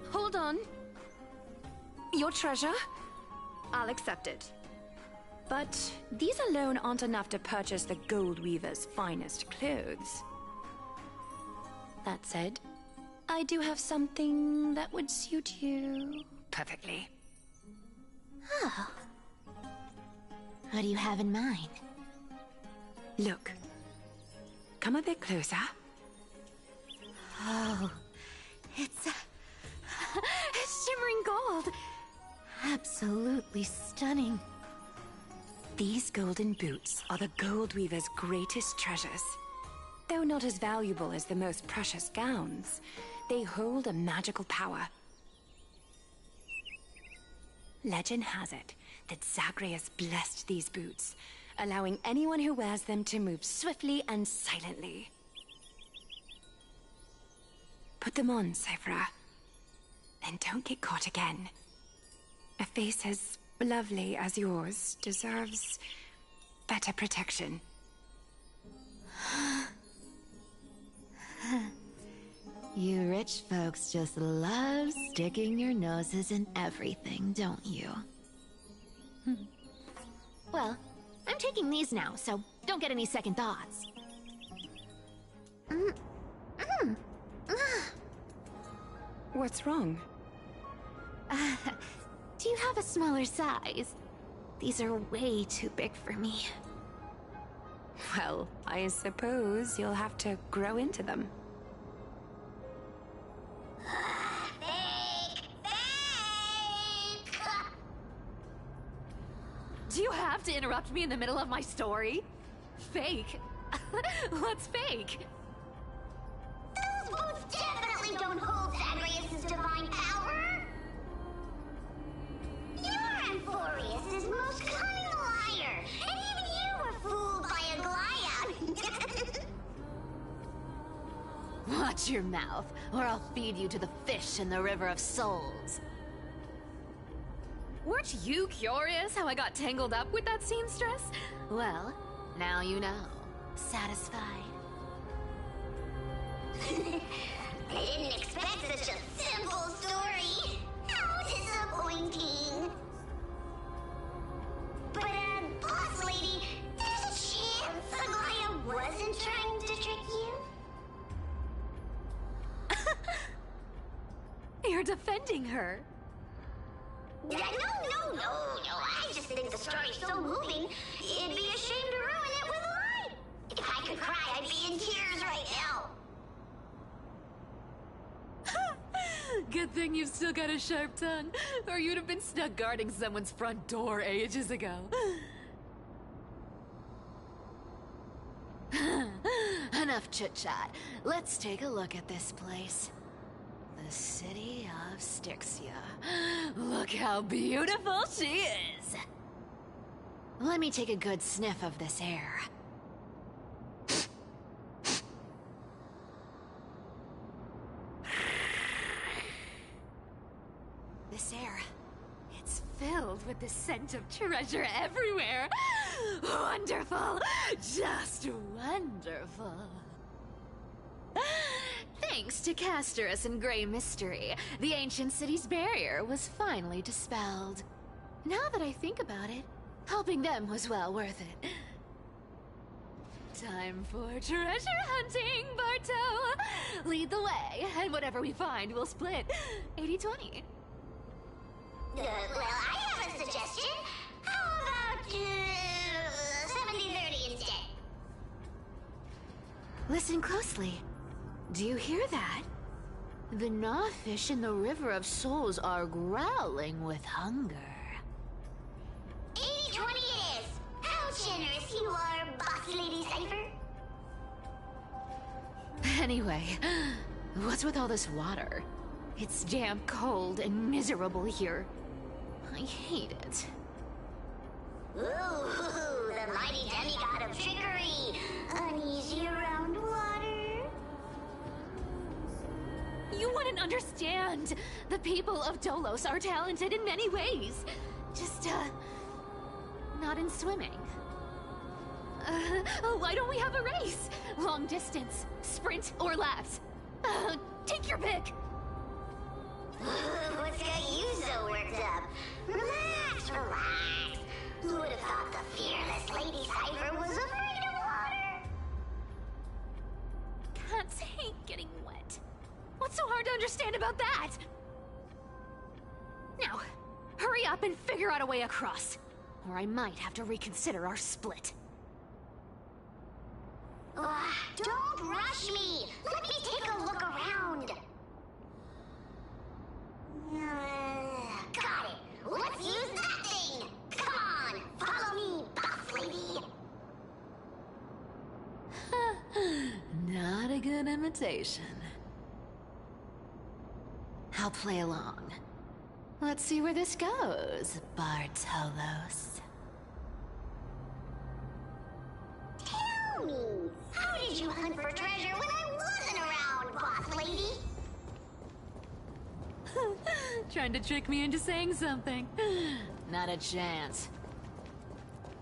Hold on. Your treasure? I'll accept it. But these alone aren't enough to purchase the Gold Weaver's finest clothes. That said, I do have something that would suit you perfectly. Oh. What do you have in mind? Look. Come a bit closer. Oh, it's shimmering gold. Absolutely stunning. These golden boots are the Gold Weaver's greatest treasures. Though not as valuable as the most precious gowns, they hold a magical power. Legend has it that Zagreus blessed these boots, allowing anyone who wears them to move swiftly and silently. Put them on, Cyphra. Then don't get caught again. A face as lovely as yours deserves better protection. You rich folks just love sticking your noses in everything, don't you? Well, I'm taking these now, so don't get any second thoughts. What's wrong? Do you have a smaller size? These are way too big for me. Well, I suppose you'll have to grow into them. Do you have to interrupt me in the middle of my story? Fake? What's fake? Those boots definitely don't hold Zagreus' divine power! You're Amphorius' most cunning liar, and even you were fooled by a Glyad! Watch your mouth, or I'll feed you to the fish in the River of Souls. Weren't you curious how I got tangled up with that seamstress? Well, now you know. Satisfied? I didn't expect such a simple story. How disappointing. But, boss lady, there's a chance Aglaya wasn't trying to trick you? You're defending her. No. I just think the story's so moving, it'd be a shame to ruin it with a lie. If I could cry, I'd be in tears right now. Good thing you've still got a sharp tongue, or you'd have been stuck guarding someone's front door ages ago. Enough chit-chat. Let's take a look at this place. The city of Styxia. Look how beautiful she is! Let me take a good sniff of this air. This air, it's filled with the scent of treasure everywhere. Wonderful! Just wonderful. Thanks to Castorus and Grey Mystery, the ancient city's barrier was finally dispelled. Now that I think about it, helping them was well worth it. Time for treasure hunting, Barto! Lead the way, and whatever we find, we'll split 80-20. Well, I have a suggestion. How about 70-30 instead? Listen closely. Do you hear that? The gnawfish in the River of Souls are growling with hunger. 80-20 it is. How generous you are, Boss Lady Cypher. Anyway, what's with all this water? It's damp, cold, and miserable here. I hate it. Ooh, the mighty demigod of trickery. Uneasy around water. You wouldn't understand. The people of Dolos are talented in many ways. Just, not in swimming. Why don't we have a race? Long distance, sprint, or laps? Take your pick. What's got you so worked up? Relax. Who would have thought the fearless Lady Cypher was afraid of water? Cats hate getting wet. What's so hard to understand about that? Now, hurry up and figure out a way across, or I might have to reconsider our split. Don't rush me! Let me take a look around! Got it! Let's use that thing! Come on! Follow me, boss lady! Not a good imitation. I'll play along. Let's see where this goes, Bartolos. Tell me, how did you hunt for treasure when I wasn't around, boss lady? Trying to trick me into saying something. Not a chance.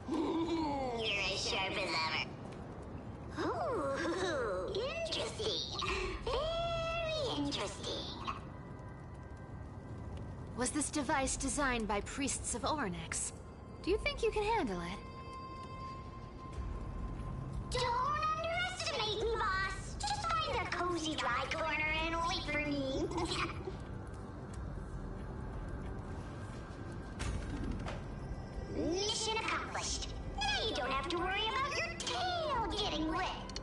You're as sharp as ever. Ooh, interesting. Very interesting. Was this device designed by priests of Ornyx? Do you think you can handle it? Don't underestimate me, boss. Just find a cozy dry corner and wait for me. Mission accomplished. Now you don't have to worry about your tail getting wet.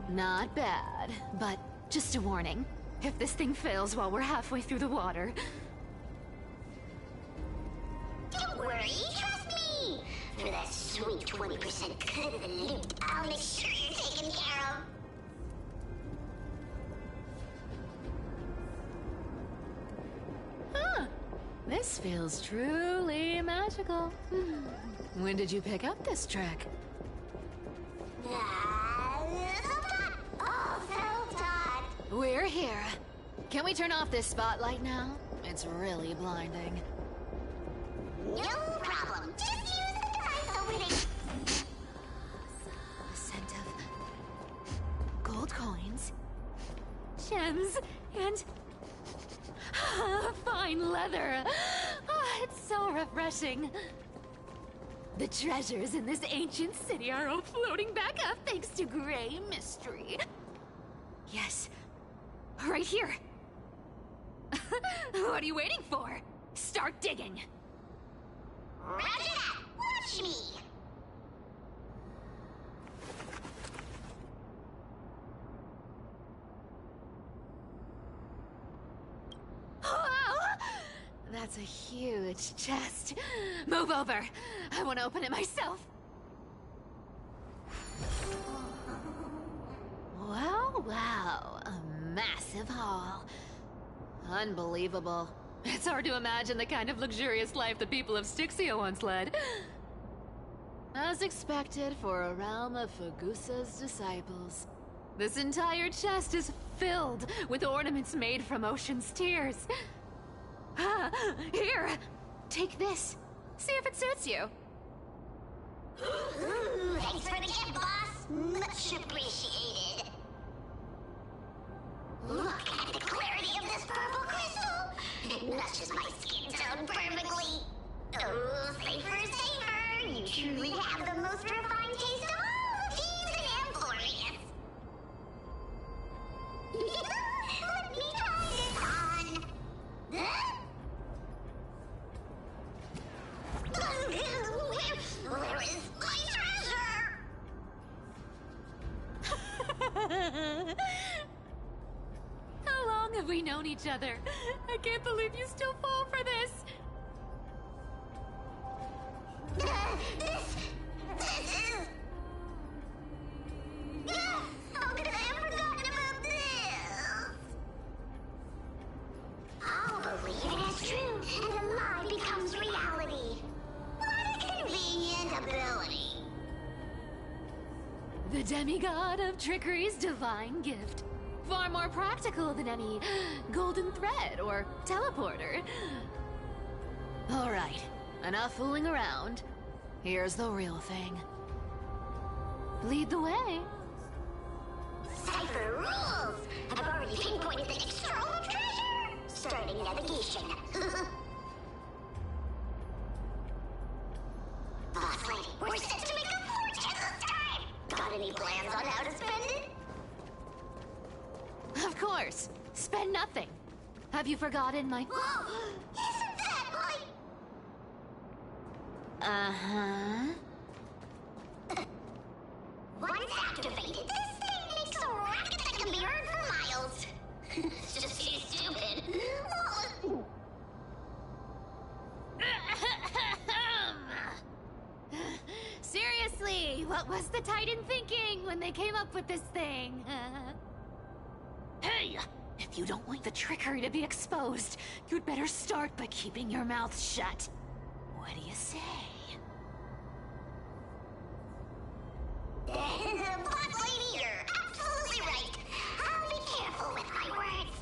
Not bad, but just a warning. If this thing fails while we're halfway through the water... Don't worry, trust me. For that sweet 20% cut of the loot, I'll make sure you're taken care of. Huh. This feels truly magical. When did you pick up this trick? We're here. Can we turn off this spotlight now? It's really blinding. No problem. Just use the device over there. The scent of gold coins. Gems and fine leather. It's so refreshing. The treasures in this ancient city are all floating back up thanks to Grey Mystery. Yes. Right here. What are you waiting for? Start digging. Roger that. Watch me. That's a huge chest. Move over. I want to open it myself. Wow, wow. A massive haul. Unbelievable. It's hard to imagine the kind of luxurious life the people of Styxia once led. As expected for a realm of Fagusa's disciples. This entire chest is filled with ornaments made from ocean's tears. Here, take this. See if it suits you. Ooh, thanks for the gift, boss. Much appreciated. Look at the clarity of this purple crystal. It matches my skin tone perfectly. Oh, safer, safer. You truly have the most refined taste of all the thieves in Amphorius. Let me try this on. Huh? Where is my treasure? How long have we known each other? I can't believe you still fall for this. This is... How could I have forgotten about this? I'll believe it is true, and a lie becomes reality. What a convenient ability. The demigod of trickery's divine gift. Far more practical than any golden thread or teleporter. All right, enough fooling around. Here's the real thing. Lead the way. Cipher rules! I've already pinpointed the next trove of treasure! Starting navigation. Boss lady, we're set to make a fortune this time! Got any plans on how to spend it? Of course. Spend nothing. Have you forgotten my... Whoa! Isn't that like... activated. This thing makes a racket that can be heard for miles. It's just too stupid. Seriously, what was the Titan thinking when they came up with this thing? Hey! If you don't want the trickery to be exposed, you'd better start by keeping your mouth shut. What do you say? Black Lady, you're absolutely right. I'll be careful with my words.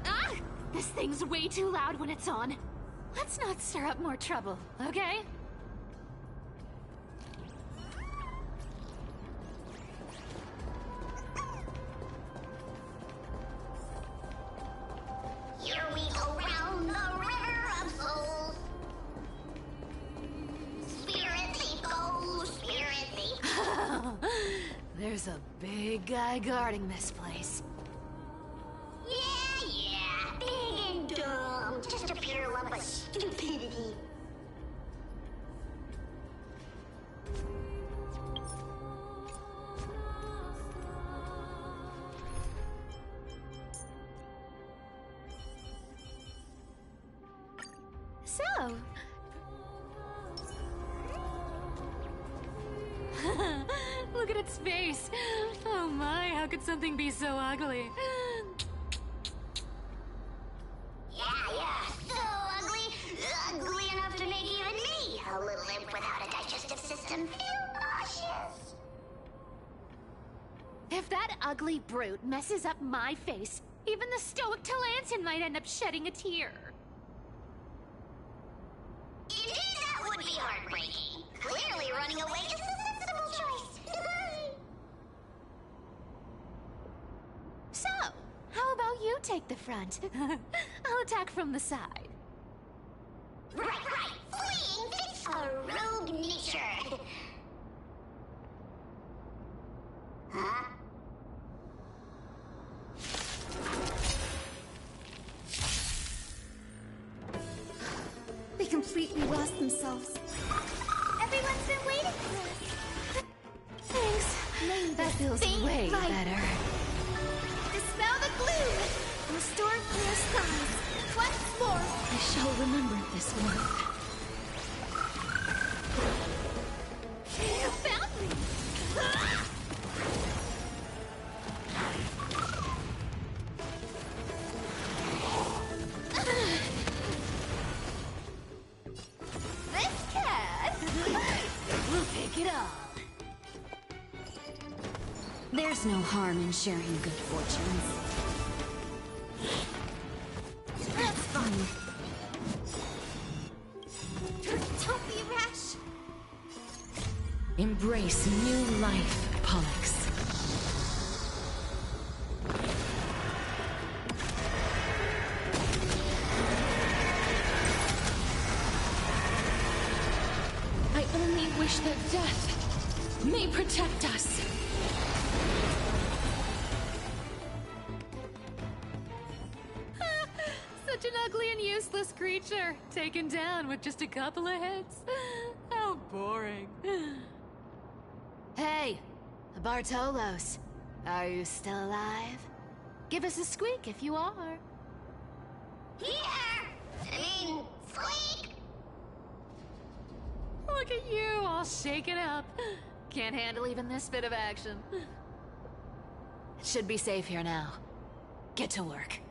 Ah! This thing's way too loud when it's on. Let's not stir up more trouble, okay? Here we go round the river of souls. Spirit thief go, spirit thief. There's a big guy guarding this place. Yeah, big and dumb. Just a pure lump of stupidity. So... Look at its face. Oh my, how could something be so ugly? Yeah, so ugly. Ugly enough to make even me, a little imp without a digestive system, feel nauseous. If that ugly brute messes up my face, even the stoic Talantin might end up shedding a tear. Indeed, that would be heartbreaking. Clearly running away is the sensible choice. So, how about you take the front? I'll attack from the side. Right. Fleeing fits a rogue nature. Huh? They completely lost themselves. Everyone's been waiting for us. Thanks. That feels way better. Dispel the gloom! Restore clear skies. Once more! I shall remember this one. You found me! This cat will pick it up. There's no harm in sharing good fortunes. That's fun. Don't be rash. Embrace new life, Pollux. I only wish that death may protect us. Such an ugly and useless creature, taken down with just a couple of hits. How boring. Hey, Bartolos, are you still alive? Give us a squeak if you are. Squeak! Look at you, all shaken up. Can't handle even this bit of action. It should be safe here now. Get to work.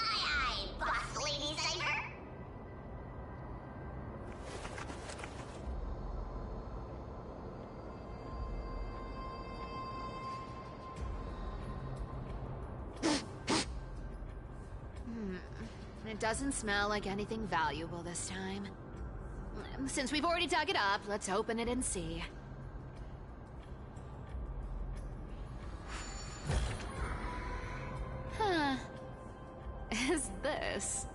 Aye, Boss Lady Cypher. It doesn't smell like anything valuable this time. Since we've already dug it up, let's open it and see. Huh. Is this?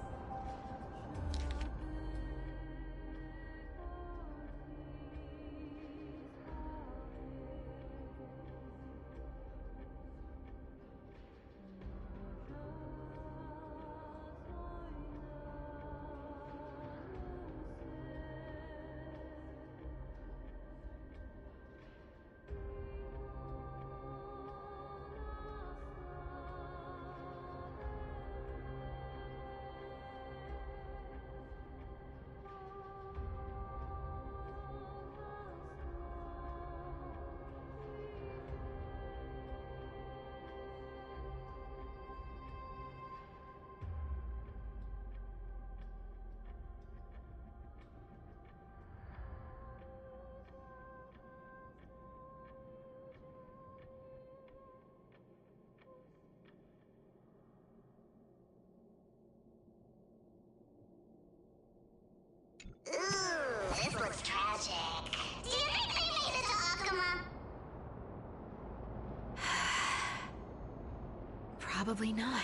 Probably not.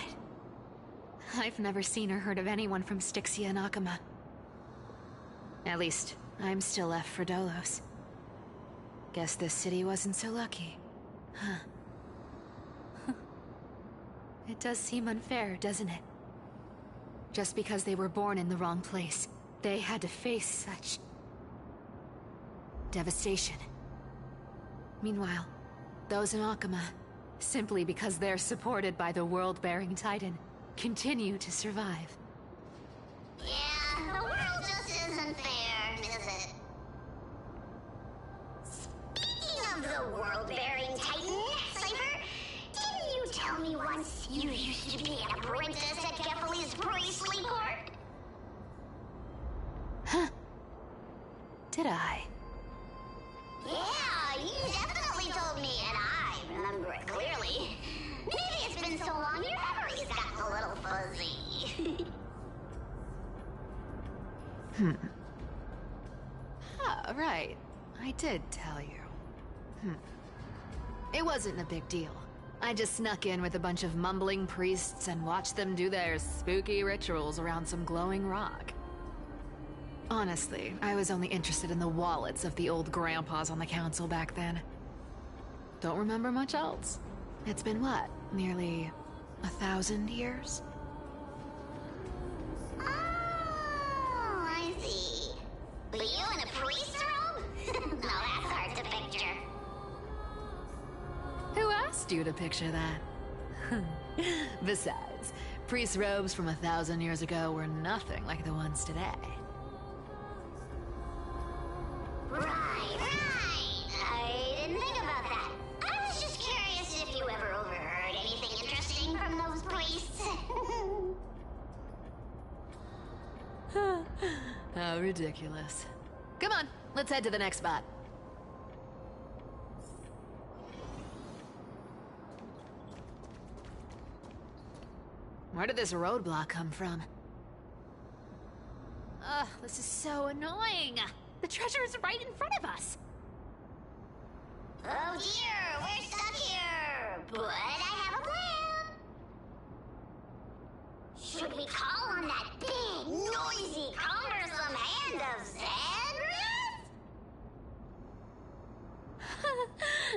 I've never seen or heard of anyone from Styxia and Akama. At least, I'm still left for Dolos. Guess this city wasn't so lucky. Huh. It does seem unfair, doesn't it? Just because they were born in the wrong place, they had to face such devastation. Meanwhile, those in Akama, simply because they're supported by the world-bearing Titan, continue to survive. Yeah, the world just isn't fair, is it? Speaking of the world-bearing Titan, Cypher, didn't you tell me once you used to be an apprentice at Kefali's priestly court? Huh. Did I? Yeah, you definitely told me, and I remember it clearly. Maybe it's been so long your memory's gotten a little fuzzy. Ah, right. I did tell you. It wasn't a big deal. I just snuck in with a bunch of mumbling priests and watched them do their spooky rituals around some glowing rock. Honestly, I was only interested in the wallets of the old grandpas on the council back then. Don't remember much else. It's been what, nearly 1,000 years? Oh, I see. But you in a priest robe? No, that's hard to picture. Who asked you to picture that? Besides, priest robes from 1,000 years ago were nothing like the ones today. Right. I didn't think about that. I was just curious if you ever overheard anything interesting from those priests. How ridiculous. Come on, let's head to the next spot. Where did this roadblock come from? Ugh, this is so annoying. The treasure is right in front of us. Oh dear, we're stuck here. But I have a plan. Should we call on that big, noisy, cumbersome hand of Xandrith?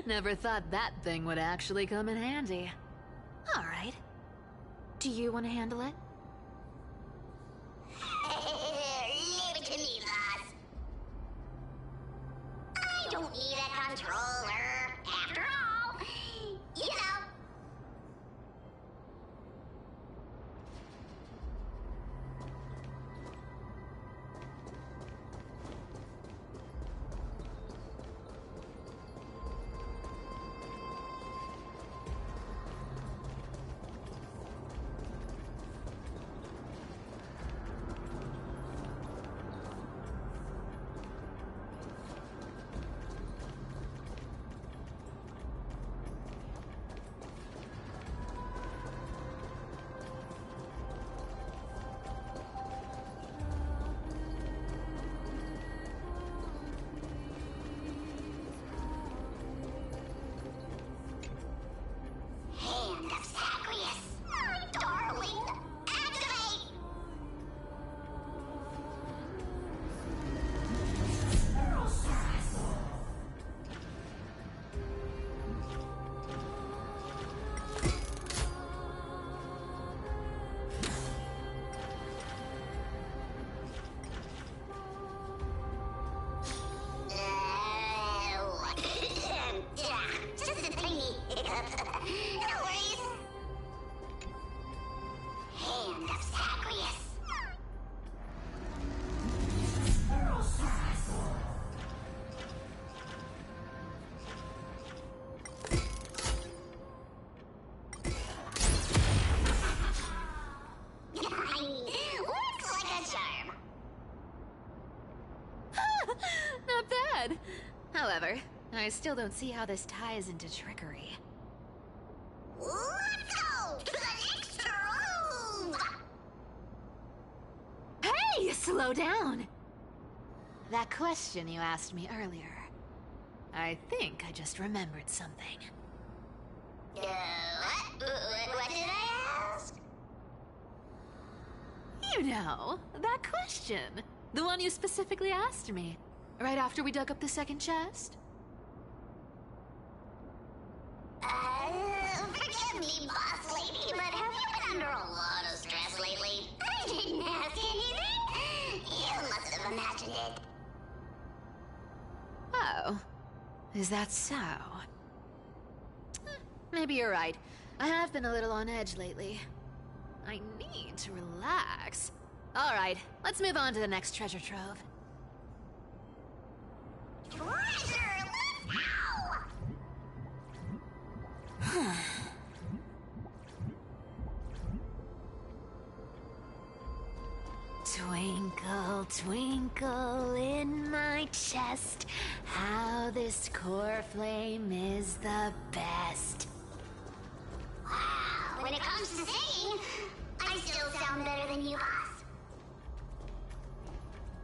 Never thought that thing would actually come in handy. All right. Do you want to handle it? Leave it to me, boss. I don't need a controller. After all, you know. Hand of Zagreus. My darling. Activate! Just a tiny hiccup. No worries. Hand of Zagreus. Looks like a charm. Not bad. However, I still don't see how this ties into trickery. Let's go to the next room. Hey, slow down! That question you asked me earlier. I think I just remembered something. What did I You know, that question. The one you specifically asked me. Right after we dug up the second chest. Forgive me, boss lady, but have you been under a lot of stress lately? I didn't ask anything. You must have imagined it. Oh. Is that so? Maybe you're right. I have been a little on edge lately. I need to relax. Alright, let's move on to the next treasure trove. Treasure, let's go! Twinkle, twinkle in my chest, how this core flame is the best. Wow, when it comes to singing, I still sound better than you, boss.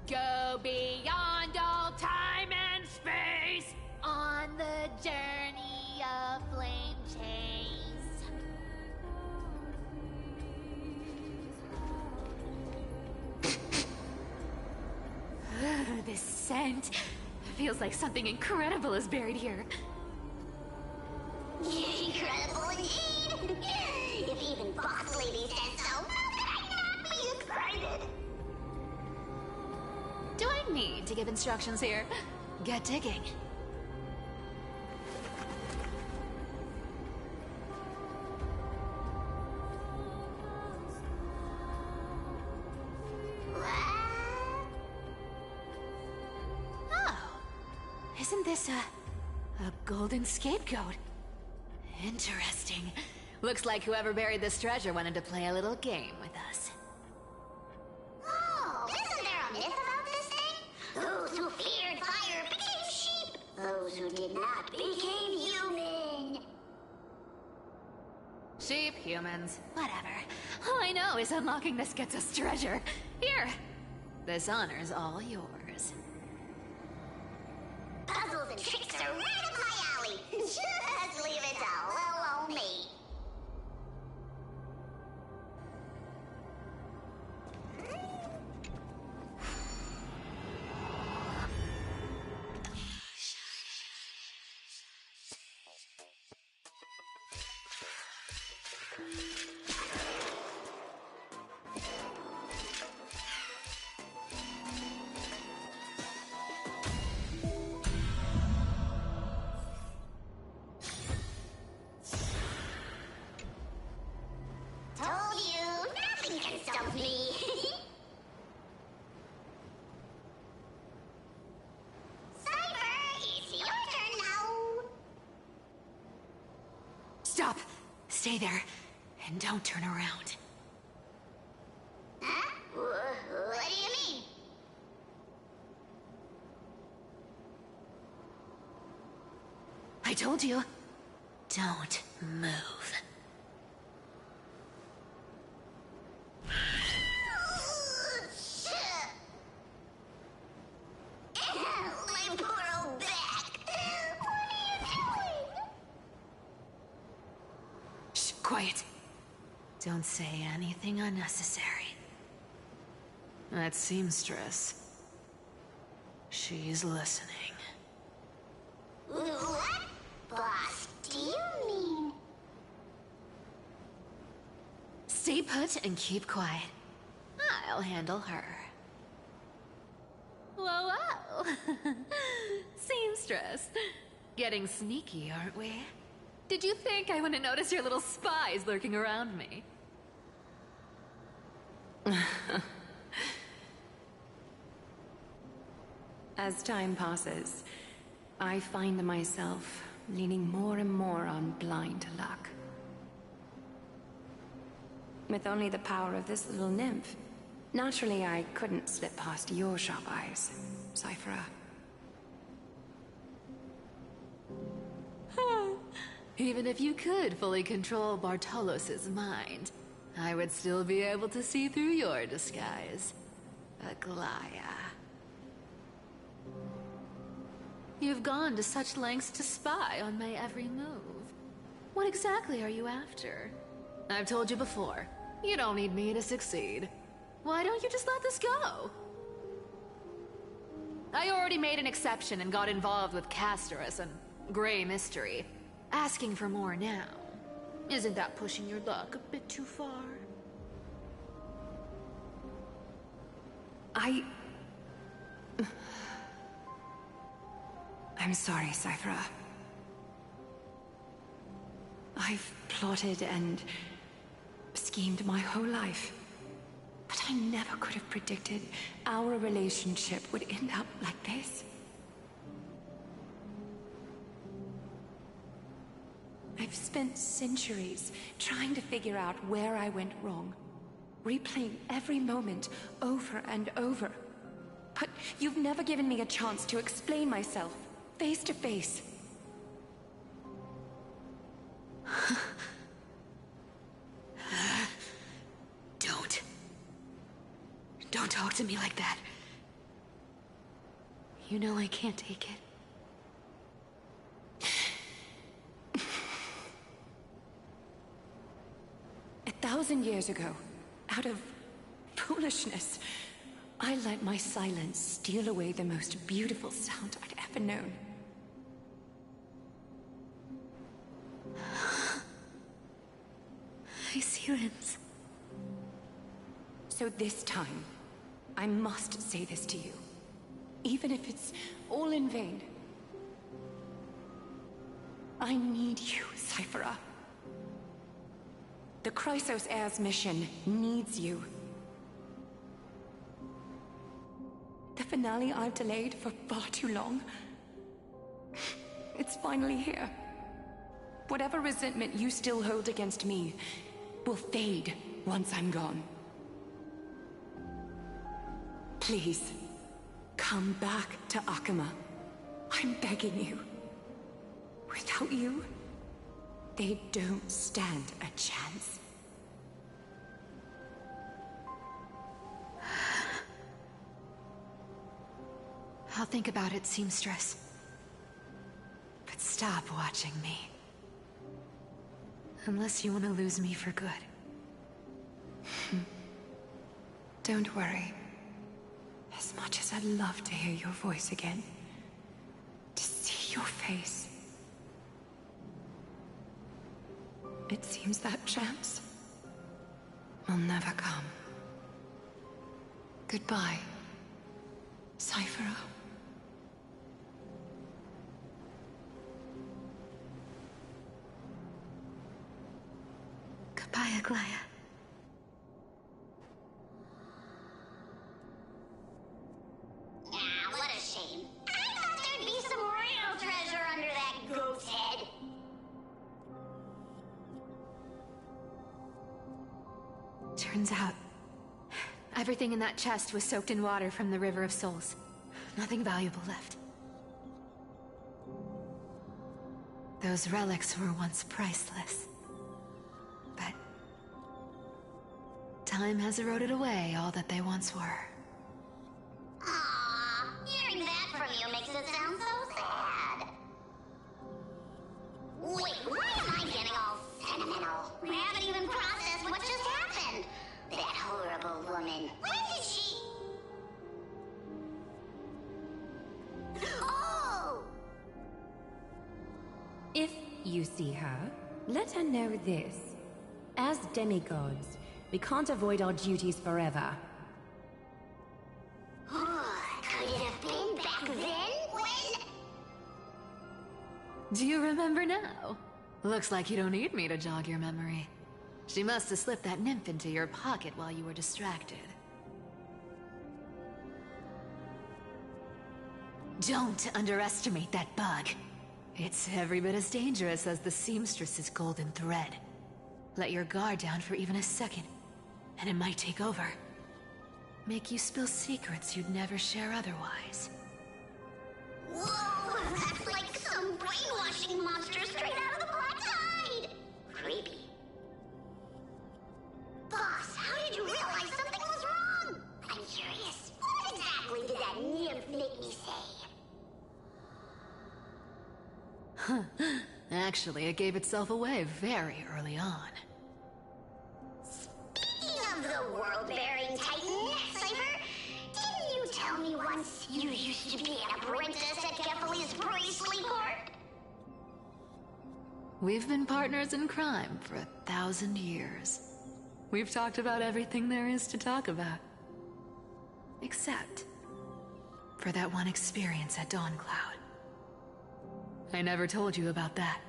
Go beyond all time and space on the journey of flame chase. This scent feels like something incredible is buried here. Incredible indeed! If even boss lady says so, how could I not be excited? Do I need to give instructions here? Get digging. Oh, isn't this a golden scapegoat? Interesting. Looks like whoever buried this treasure wanted to play a little game with us. Oh, isn't there a myth about this thing? Those who feared fire became sheep. Those who did not became human. Sheep, humans, whatever. All I know is unlocking this gets us treasure. Here, this honor's all yours. Puzzles and tricks are right up my alley. Just leave it to little old me. Told you, nothing can stop me. Cypher, it's your turn now. Stop! Stay there, and don't turn around. Huh? What do you mean? I told you, don't move. My poor old back. What are you doing? Shh, quiet. Don't say anything unnecessary. That seamstress. She's listening. What? Boss, do you mean? Stay put and keep quiet. I'll handle her. Whoa, whoa. Seamstress. Getting sneaky, aren't we? Did you think I wouldn't notice your little spies lurking around me? As time passes, I find myself leaning more and more on blind luck. With only the power of this little nymph, naturally I couldn't slip past your sharp eyes, Cyphera. Even if you could fully control Bartolos's mind, I would still be able to see through your disguise. Aglaya. You've gone to such lengths to spy on my every move. What exactly are you after? I've told you before, you don't need me to succeed. Why don't you just let this go? I already made an exception and got involved with Castorus and Grey Mystery. Asking for more now. Isn't that pushing your luck a bit too far? I'm sorry, Cyphera. I've plotted and schemed my whole life. But I never could have predicted our relationship would end up like this. I've spent centuries trying to figure out where I went wrong, replaying every moment over and over. But you've never given me a chance to explain myself, face to face. Don't talk to me like that. You know I can't take it. 1,000 years ago, out of foolishness, I let my silence steal away the most beautiful sound I'd ever known. My silence. So this time, I must say this to you, even if it's all in vain. I need you, Cyphera. The Chrysos Heir's mission needs you. The finale I've delayed for far too long. It's finally here. Whatever resentment you still hold against me will fade once I'm gone. Please, come back to Akama. I'm begging you. Without you, they don't stand a chance. I'll think about it, seamstress. But stop watching me. Unless you want to lose me for good. Don't worry. As much as I'd love to hear your voice again, to see your face, it seems that chance will never come. Goodbye, Cyphera. Goodbye, Aglaya. What a shame. I thought there'd be some real treasure under that goat's head. Turns out, everything in that chest was soaked in water from the River of Souls. Nothing valuable left. Those relics were once priceless. But time has eroded away all that they once were. Aww, hearing that from you makes it sound so sad. Wait, why am I getting all sentimental? I haven't even processed what just happened. That horrible woman. When did she... Oh! If you see her, let her know this. As demigods, we can't avoid our duties forever. Could it have been back then when... Do you remember now? Looks like you don't need me to jog your memory. She must have slipped that nymph into your pocket while you were distracted. Don't underestimate that bug. It's every bit as dangerous as the seamstress's golden thread. Let your guard down for even a second, and it might take over. Make you spill secrets you'd never share otherwise. Whoa, that's like some brainwashing monster straight out of the Black Tide! Creepy. Boss, how did you realize something was wrong? I'm curious. What exactly did that nymph make me say? Actually, it gave itself away very early on. Speaking of the world-bearing titan, once you used to be an apprentice at Kefali's priestly court? We've been partners in crime for 1,000 years. We've talked about everything there is to talk about. Except for that one experience at Dawncloud. I never told you about that.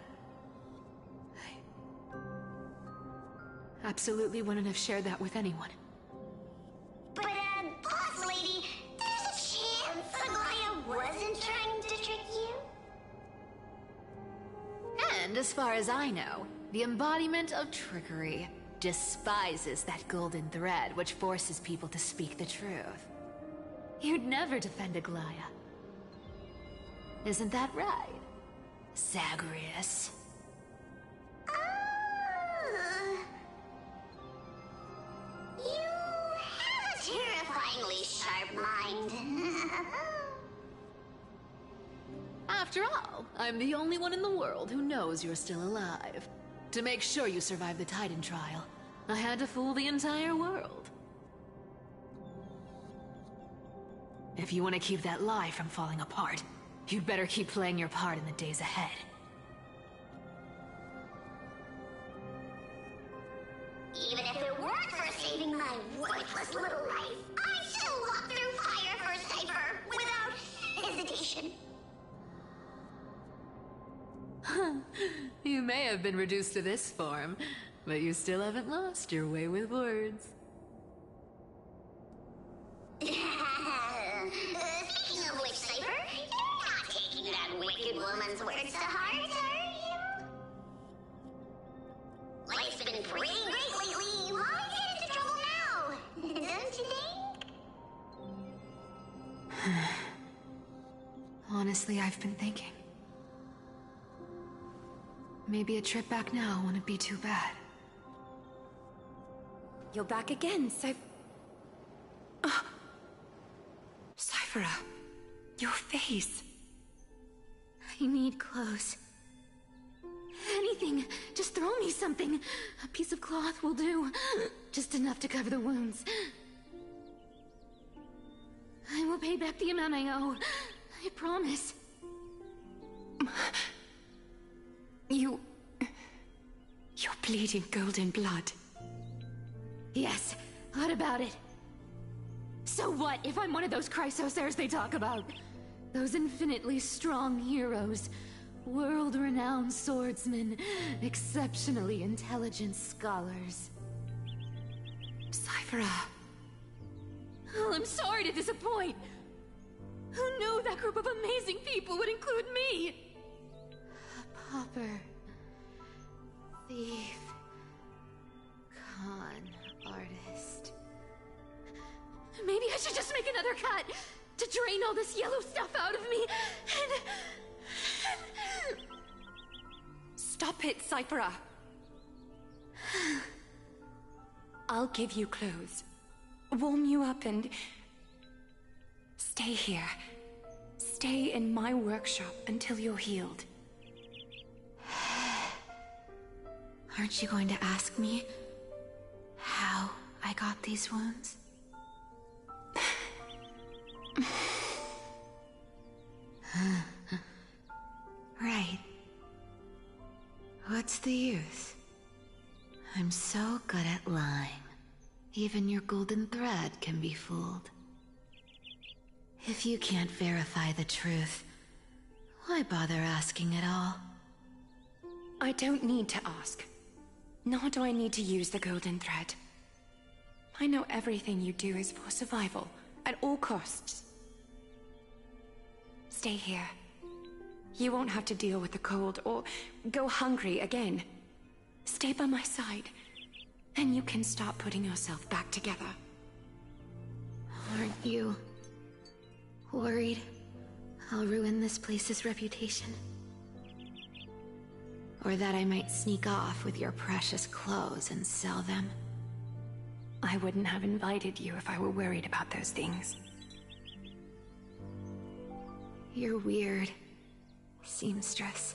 I absolutely wouldn't have shared that with anyone. But, boss lady, there's a chance Aglaya wasn't trying to trick you? And as far as I know, the embodiment of trickery despises that golden thread which forces people to speak the truth. You'd never defend Aglaya. Isn't that right, Zagreus? You have a terrifyingly sharp mind. After all, I'm the only one in the world who knows you're still alive. To make sure you survive the Titan trial, I had to fool the entire world. If you want to keep that lie from falling apart, you'd better keep playing your part in the days ahead. Even if it weren't for saving my worthless little life, I'd still walk through fire for Cypher without hesitation. You may have been reduced to this form, but you still haven't lost your way with words. Speaking of which, Cypher, you're not taking that wicked woman's words to heart, are you? Life's been pretty great lately. Why get into trouble now? Don't you think? Honestly, I've been thinking. Maybe a trip back now wouldn't be too bad. You're back again, Cyphera, your face. I need clothes. Anything. Just throw me something. A piece of cloth will do. Just enough to cover the wounds. I will pay back the amount I owe. I promise. You're bleeding golden blood. Yes, what about it? So what if I'm one of those Chrysosairs they talk about? Those infinitely strong heroes, world-renowned swordsmen, exceptionally intelligent scholars. Cyphera. Oh, I'm sorry to disappoint. Who knew that group of amazing people would include me? A pauper. Thief. Con artist. Maybe I should just make another cut to drain all this yellow stuff out of me and... Stop it, Cyphera. I'll give you clothes, warm you up, and stay here. Stay in my workshop until you're healed. Aren't you going to ask me how I got these wounds? Right. What's the use? I'm so good at lying. Even your golden thread can be fooled. If you can't verify the truth, why bother asking at all? I don't need to ask. Nor do I need to use the golden thread. I know everything you do is for survival, at all costs. Stay here. You won't have to deal with the cold or go hungry again. Stay by my side, and you can start putting yourself back together. Aren't you worried I'll ruin this place's reputation? Or that I might sneak off with your precious clothes and sell them? I wouldn't have invited you if I were worried about those things. You're weird, seamstress.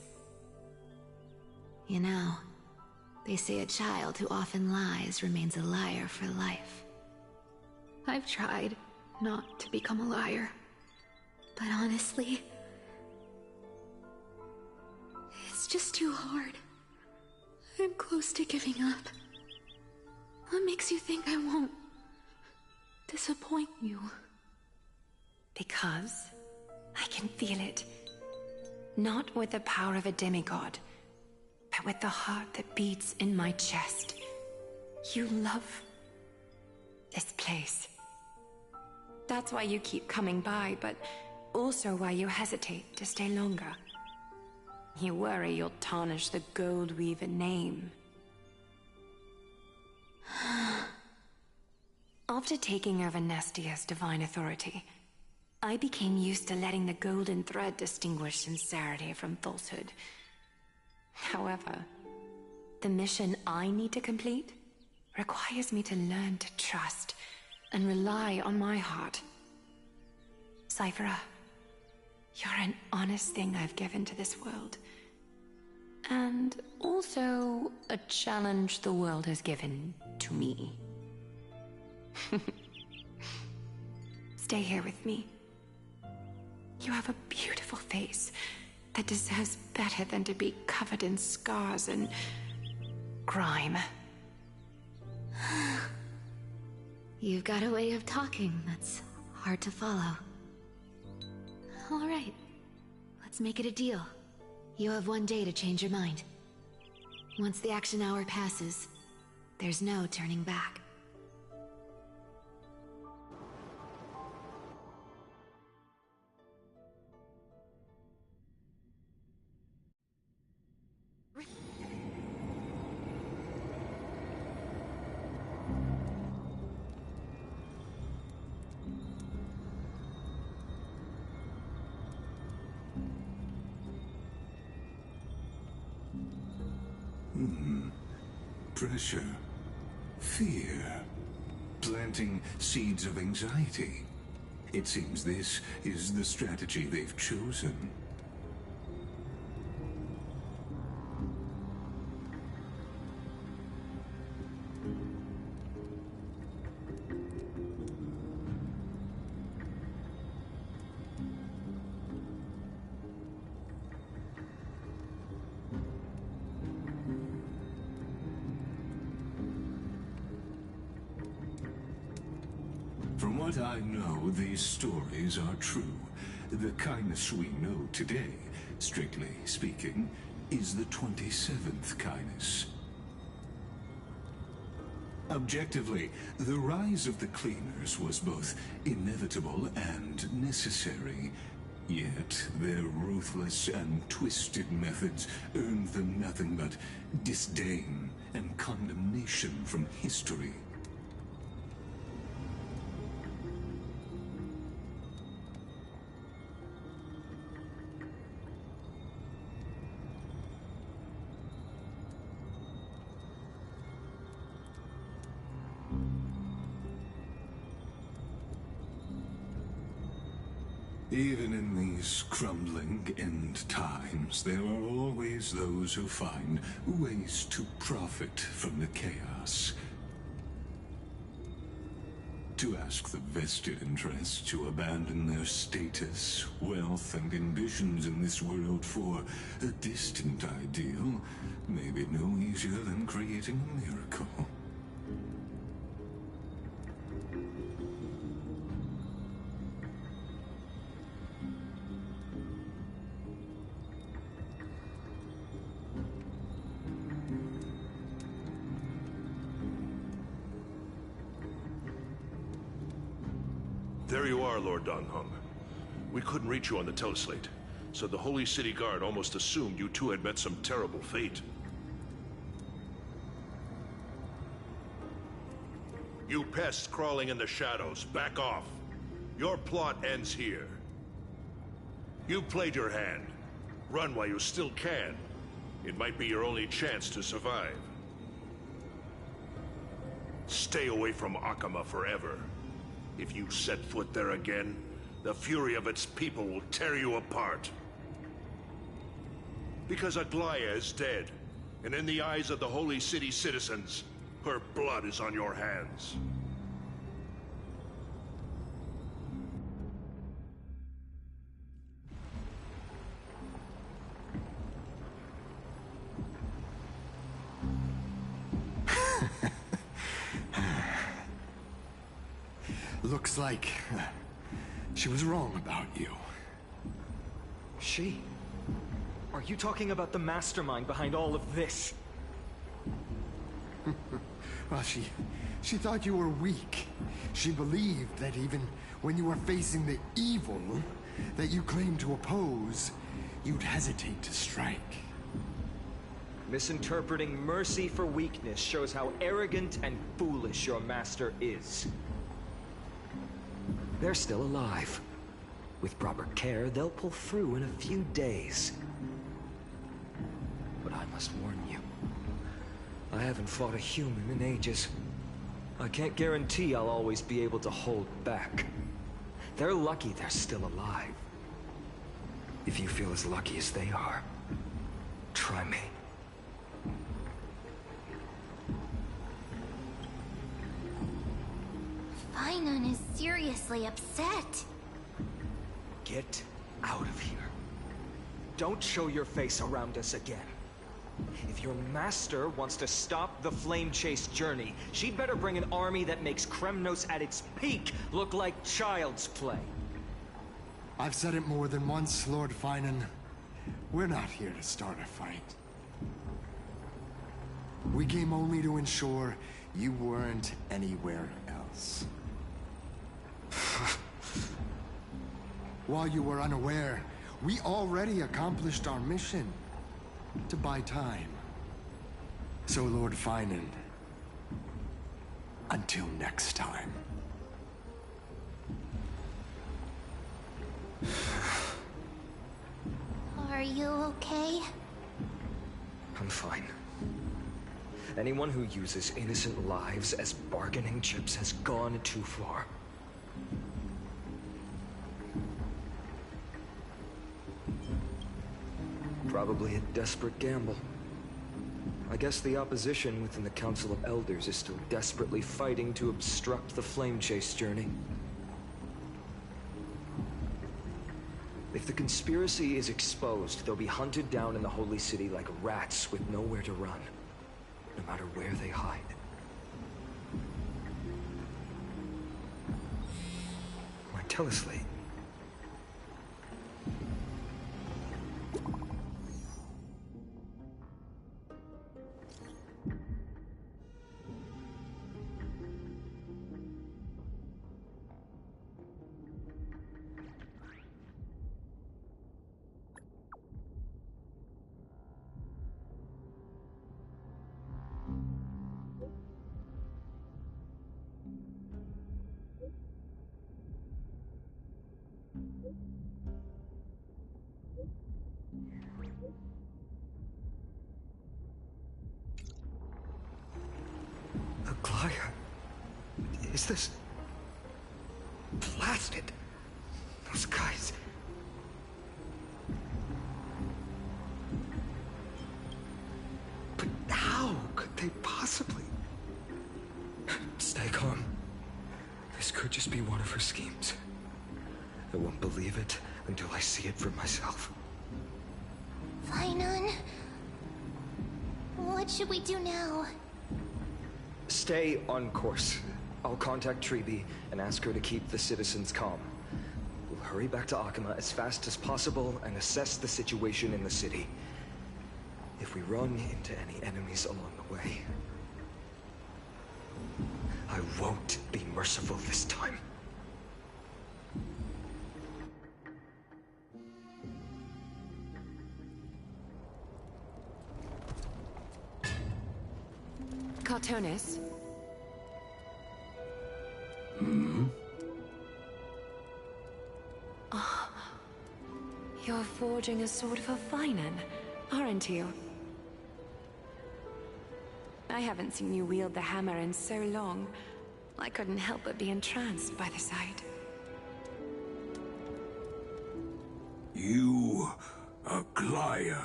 You know, they say a child who often lies remains a liar for life. I've tried not to become a liar. But honestly, it's just too hard. I'm close to giving up. What makes you think I won't disappoint you? Because I can feel it. Not with the power of a demigod, but with the heart that beats in my chest. You love this place. That's why you keep coming by, but also why you hesitate to stay longer. You worry you'll tarnish the Goldweaver name. After taking over Nestia's divine authority, I became used to letting the golden thread distinguish sincerity from falsehood. However, the mission I need to complete requires me to learn to trust and rely on my heart. Cyphera, you're an honest thing I've given to this world. And also a challenge the world has given to me. Stay here with me. You have a beautiful face that deserves better than to be covered in scars and grime. You've got a way of talking that's hard to follow. All right, let's make it a deal. You have 1 day to change your mind. Once the action hour passes, there's no turning back. Pressure. Fear. Planting seeds of anxiety. It seems this is the strategy they've chosen. From what I know, these stories are true. The kindness we know today, strictly speaking, is the 27th kindness. Objectively, the rise of the Cleaners was both inevitable and necessary. Yet, their ruthless and twisted methods earned them nothing but disdain and condemnation from history. Even in these crumbling end times, there are always those who find ways to profit from the chaos. To ask the vested interests to abandon their status, wealth, and ambitions in this world for a distant ideal may be no easier than creating a miracle. There you are, Lord Donghung. We couldn't reach you on the teleslate, so the Holy City Guard almost assumed you two had met some terrible fate. You pests crawling in the shadows, back off. Your plot ends here. You played your hand. Run while you still can. It might be your only chance to survive. Stay away from Akama forever. If you set foot there again, the fury of its people will tear you apart. Because Aglaya is dead, and in the eyes of the Holy City citizens, her blood is on your hands. — Looks like she was wrong about you. She? Are you talking about the mastermind behind all of this? Well, she thought you were weak. She believed that even when you were facing the evil that you claimed to oppose, you'd hesitate to strike. Misinterpreting mercy for weakness shows how arrogant and foolish your master is. They're still alive. With proper care, they'll pull through in a few days. But I must warn you, I haven't fought a human in ages. I can't guarantee I'll always be able to hold back. They're lucky they're still alive. If you feel as lucky as they are, try me. Finon is seriously upset. Get out of here. Don't show your face around us again. If your master wants to stop the Flame Chase journey, she'd better bring an army that makes Kremnos at its peak look like child's play. I've said it more than once, Lord Finon. We're not here to start a fight. We came only to ensure you weren't anywhere else. While you were unaware, we already accomplished our mission to buy time. So, Lord Finon, until next time. Are you okay? I'm fine. Anyone who uses innocent lives as bargaining chips has gone too far. Probably a desperate gamble. I guess the opposition within the Council of Elders is still desperately fighting to obstruct the Flame Chase journey. If the conspiracy is exposed, they'll be hunted down in the Holy City like rats with nowhere to run, no matter where they hide. My teleslate. Aglaya, is this blasted? Those guys. But how could they possibly? Stay calm. This could just be one of her schemes. I won't believe it until I see it for myself. Finon? What should we do now? Stay on course. I'll contact Treeby and ask her to keep the citizens calm. We'll hurry back to Akama as fast as possible and assess the situation in the city. If we run into any enemies along the way, I won't be merciful this time. Cartonis? Oh, you're forging a sword for Finon, aren't you? I haven't seen you wield the hammer in so long. I couldn't help but be entranced by the sight. You, Aglaya.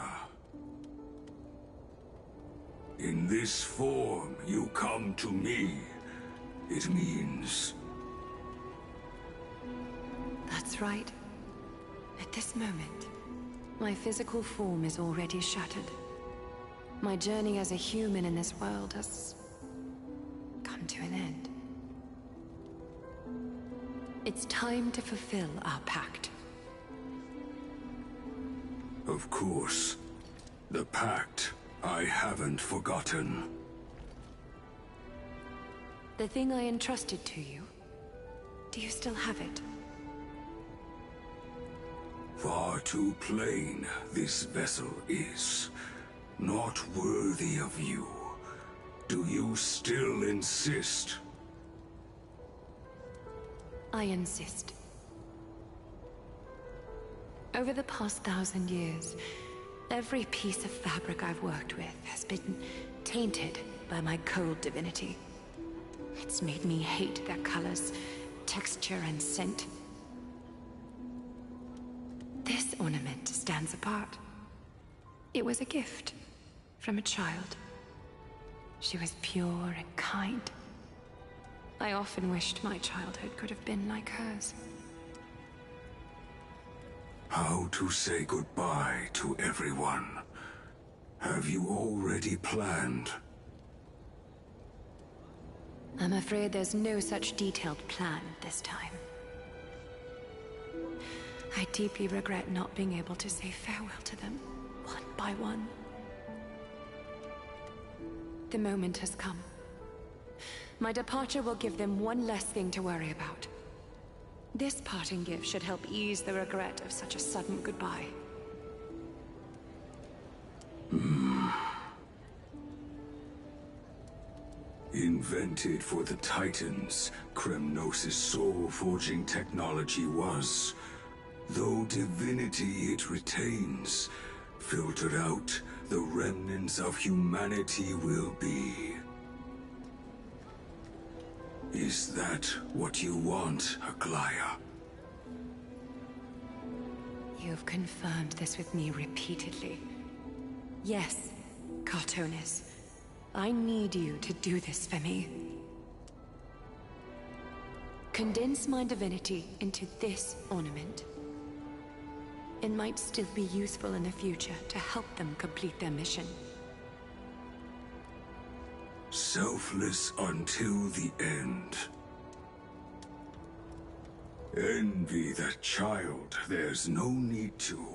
In this form, you come to me. It means... That's right. At this moment, my physical form is already shattered. My journey as a human in this world has come to an end. It's time to fulfill our pact. Of course. The pact. I haven't forgotten. The thing I entrusted to you. Do you still have it? Far too plain this vessel is. Not worthy of you. Do you still insist? I insist. Over the past 1,000 years, every piece of fabric I've worked with has been tainted by my cold divinity. It's made me hate their colors, texture, and scent. This ornament stands apart. It was a gift from a child. She was pure and kind. I often wished my childhood could have been like hers. How to say goodbye to everyone? Have you already planned? I'm afraid there's no such detailed plan this time. I deeply regret not being able to say farewell to them, one by one. The moment has come. My departure will give them one less thing to worry about. This parting gift should help ease the regret of such a sudden goodbye. Invented for the Titans, Kremnos' soul-forging technology was. Though divinity it retains, filtered out, the remnants of humanity will be. Is that what you want, Aglaya? You've confirmed this with me repeatedly. Yes, Cartonis. I need you to do this for me. Condense my divinity into this ornament. It might still be useful in the future to help them complete their mission. Selfless until the end. Envy that child, there's no need to.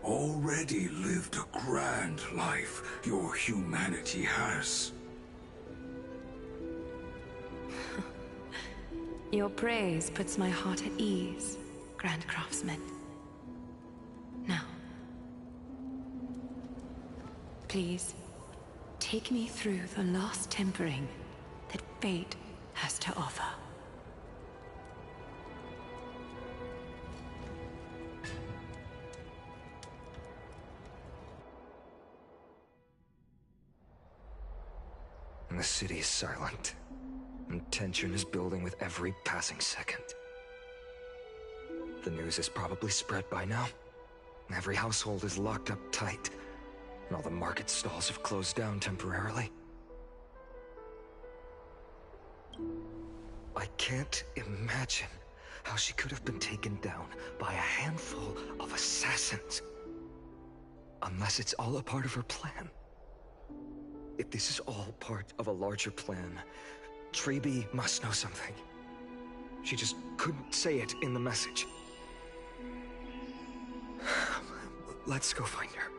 Already lived a grand life your humanity has. Your praise puts my heart at ease, Grand Craftsman. Now, please, take me through the last tempering that fate has to offer. The city is silent, and tension is building with every passing second. The news is probably spread by now. Every household is locked up tight, and all the market stalls have closed down temporarily. I can't imagine how she could have been taken down by a handful of assassins. Unless it's all a part of her plan. If this is all part of a larger plan, Treeby must know something. She just couldn't say it in the message. Let's go find her.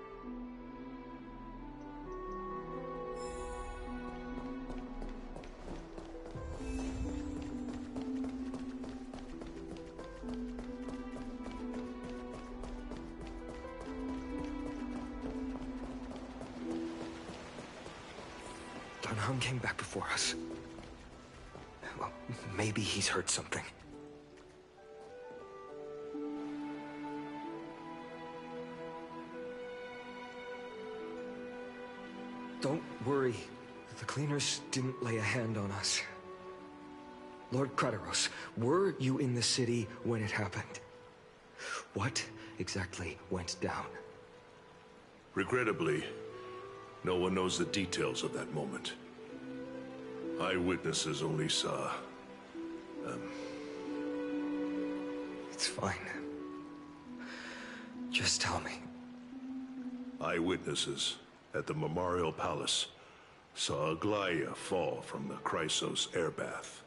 Dunham came back before us. Well, maybe he's heard something. Don't worry. The cleaners didn't lay a hand on us. Lord Krateros, were you in the city when it happened? What exactly went down? Regrettably, no one knows the details of that moment. Eyewitnesses only saw... It's fine. Just tell me. Eyewitnesses at the Memorial Palace saw Aglaya fall from the Chrysos airbath.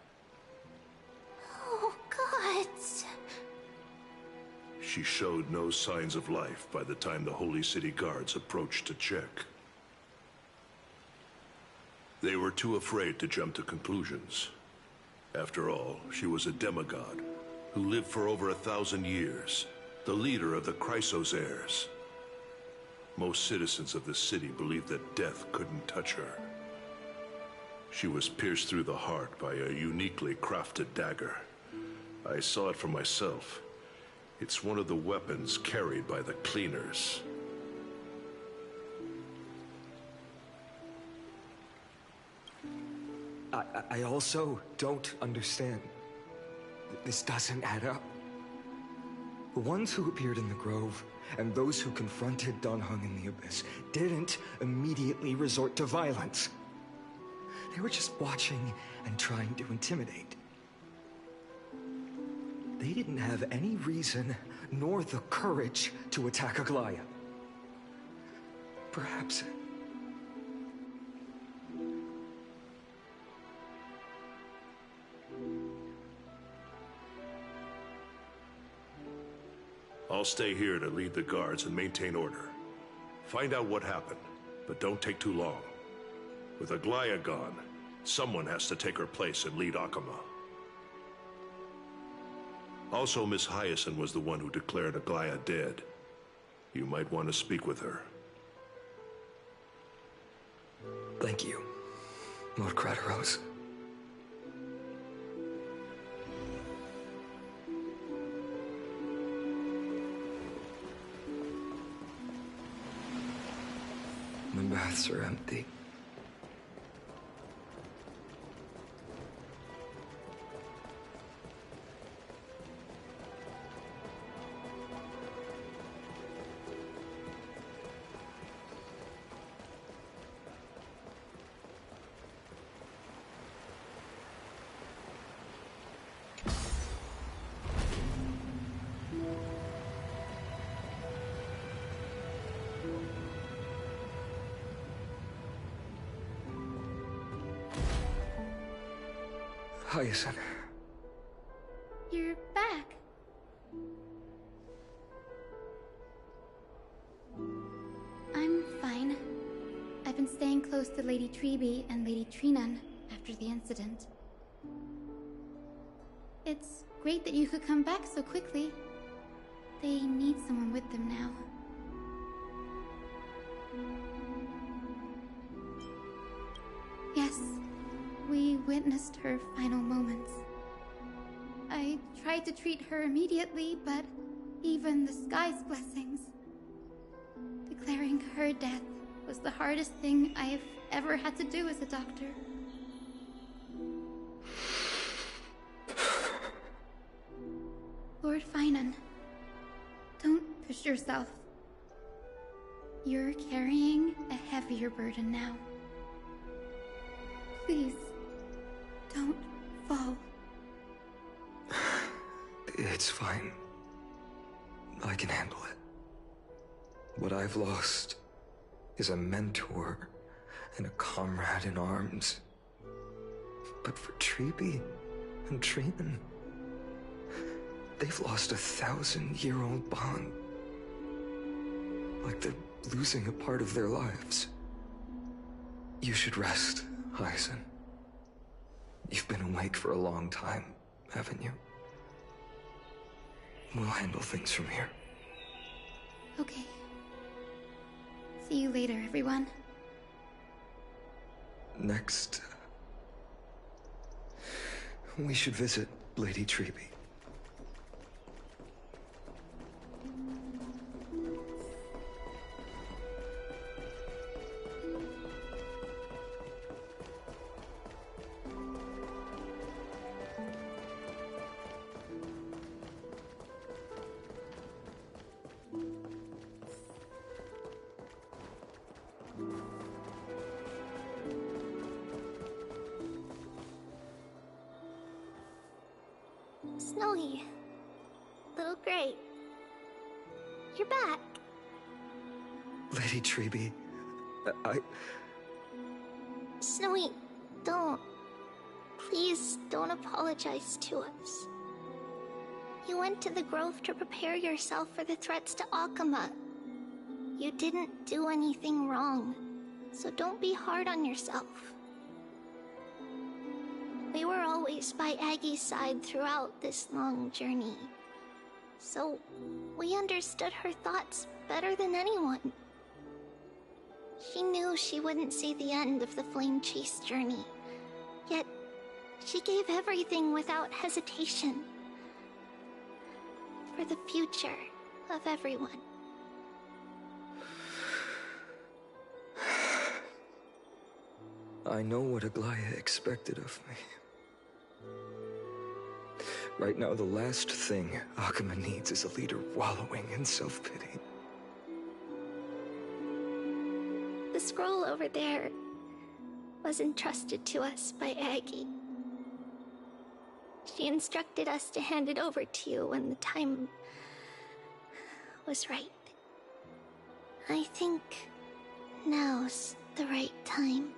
Oh, God. she showed no signs of life by the time the Holy City guards approached to check. They were too afraid to jump to conclusions. After all, she was a demigod who lived for over 1,000 years, the leader of the Chrysos heirs. Most citizens of the city believed that death couldn't touch her. She was pierced through the heart by a uniquely crafted dagger. I saw it for myself. It's one of the weapons carried by the cleaners. I also don't understand. This doesn't add up. The ones who appeared in the Grove and those who confronted Don Hung in the Abyss didn't immediately resort to violence. They were just watching and trying to intimidate. They didn't have any reason nor the courage to attack Aglaya. Perhaps... I'll stay here to lead the guards and maintain order. Find out what happened, but don't take too long. With Aglaya gone, someone has to take her place and lead Akama. Also, Miss Hyacinth was the one who declared Aglaya dead. You might want to speak with her. Thank you, Lord Crateros. The baths are empty. Hyacinth. You're back. I'm fine. I've been staying close to Lady Treby and Lady Trinan after the incident. It's great that you could come back so quickly. They need someone with them now. Yes. We witnessed her final moments. I tried to treat her immediately, but even the sky's blessings. Declaring her death was the hardest thing I've ever had to do as a doctor. Lord Finan, don't push yourself. You're carrying a heavier burden now. Please. Don't fall. It's fine. I can handle it. What I've lost is a mentor and a comrade in arms. But for Treby and Trinan, they've lost 1,000-year-old bond. Like they're losing a part of their lives. You should rest, Hyacinth. You've been awake for a long time, haven't you? We'll handle things from here. Okay. See you later, everyone. Next, we should visit Lady Treby. Snowy. Little Gray. You're back. Lady Treby, Snowy, don't. Please don't apologize to us. You went to the grove to prepare yourself for the threats to Akama. You didn't do anything wrong, so don't be hard on yourself. We were always by Aggie's side throughout this long journey, so we understood her thoughts better than anyone. She knew she wouldn't see the end of the Flame Chase journey, yet she gave everything without hesitation. For the future of everyone. I know what Aglaya expected of me. Right now, the last thing Akama needs is a leader wallowing in self-pity. The scroll over there was entrusted to us by Aggie. She instructed us to hand it over to you when the time was right. I think now's the right time.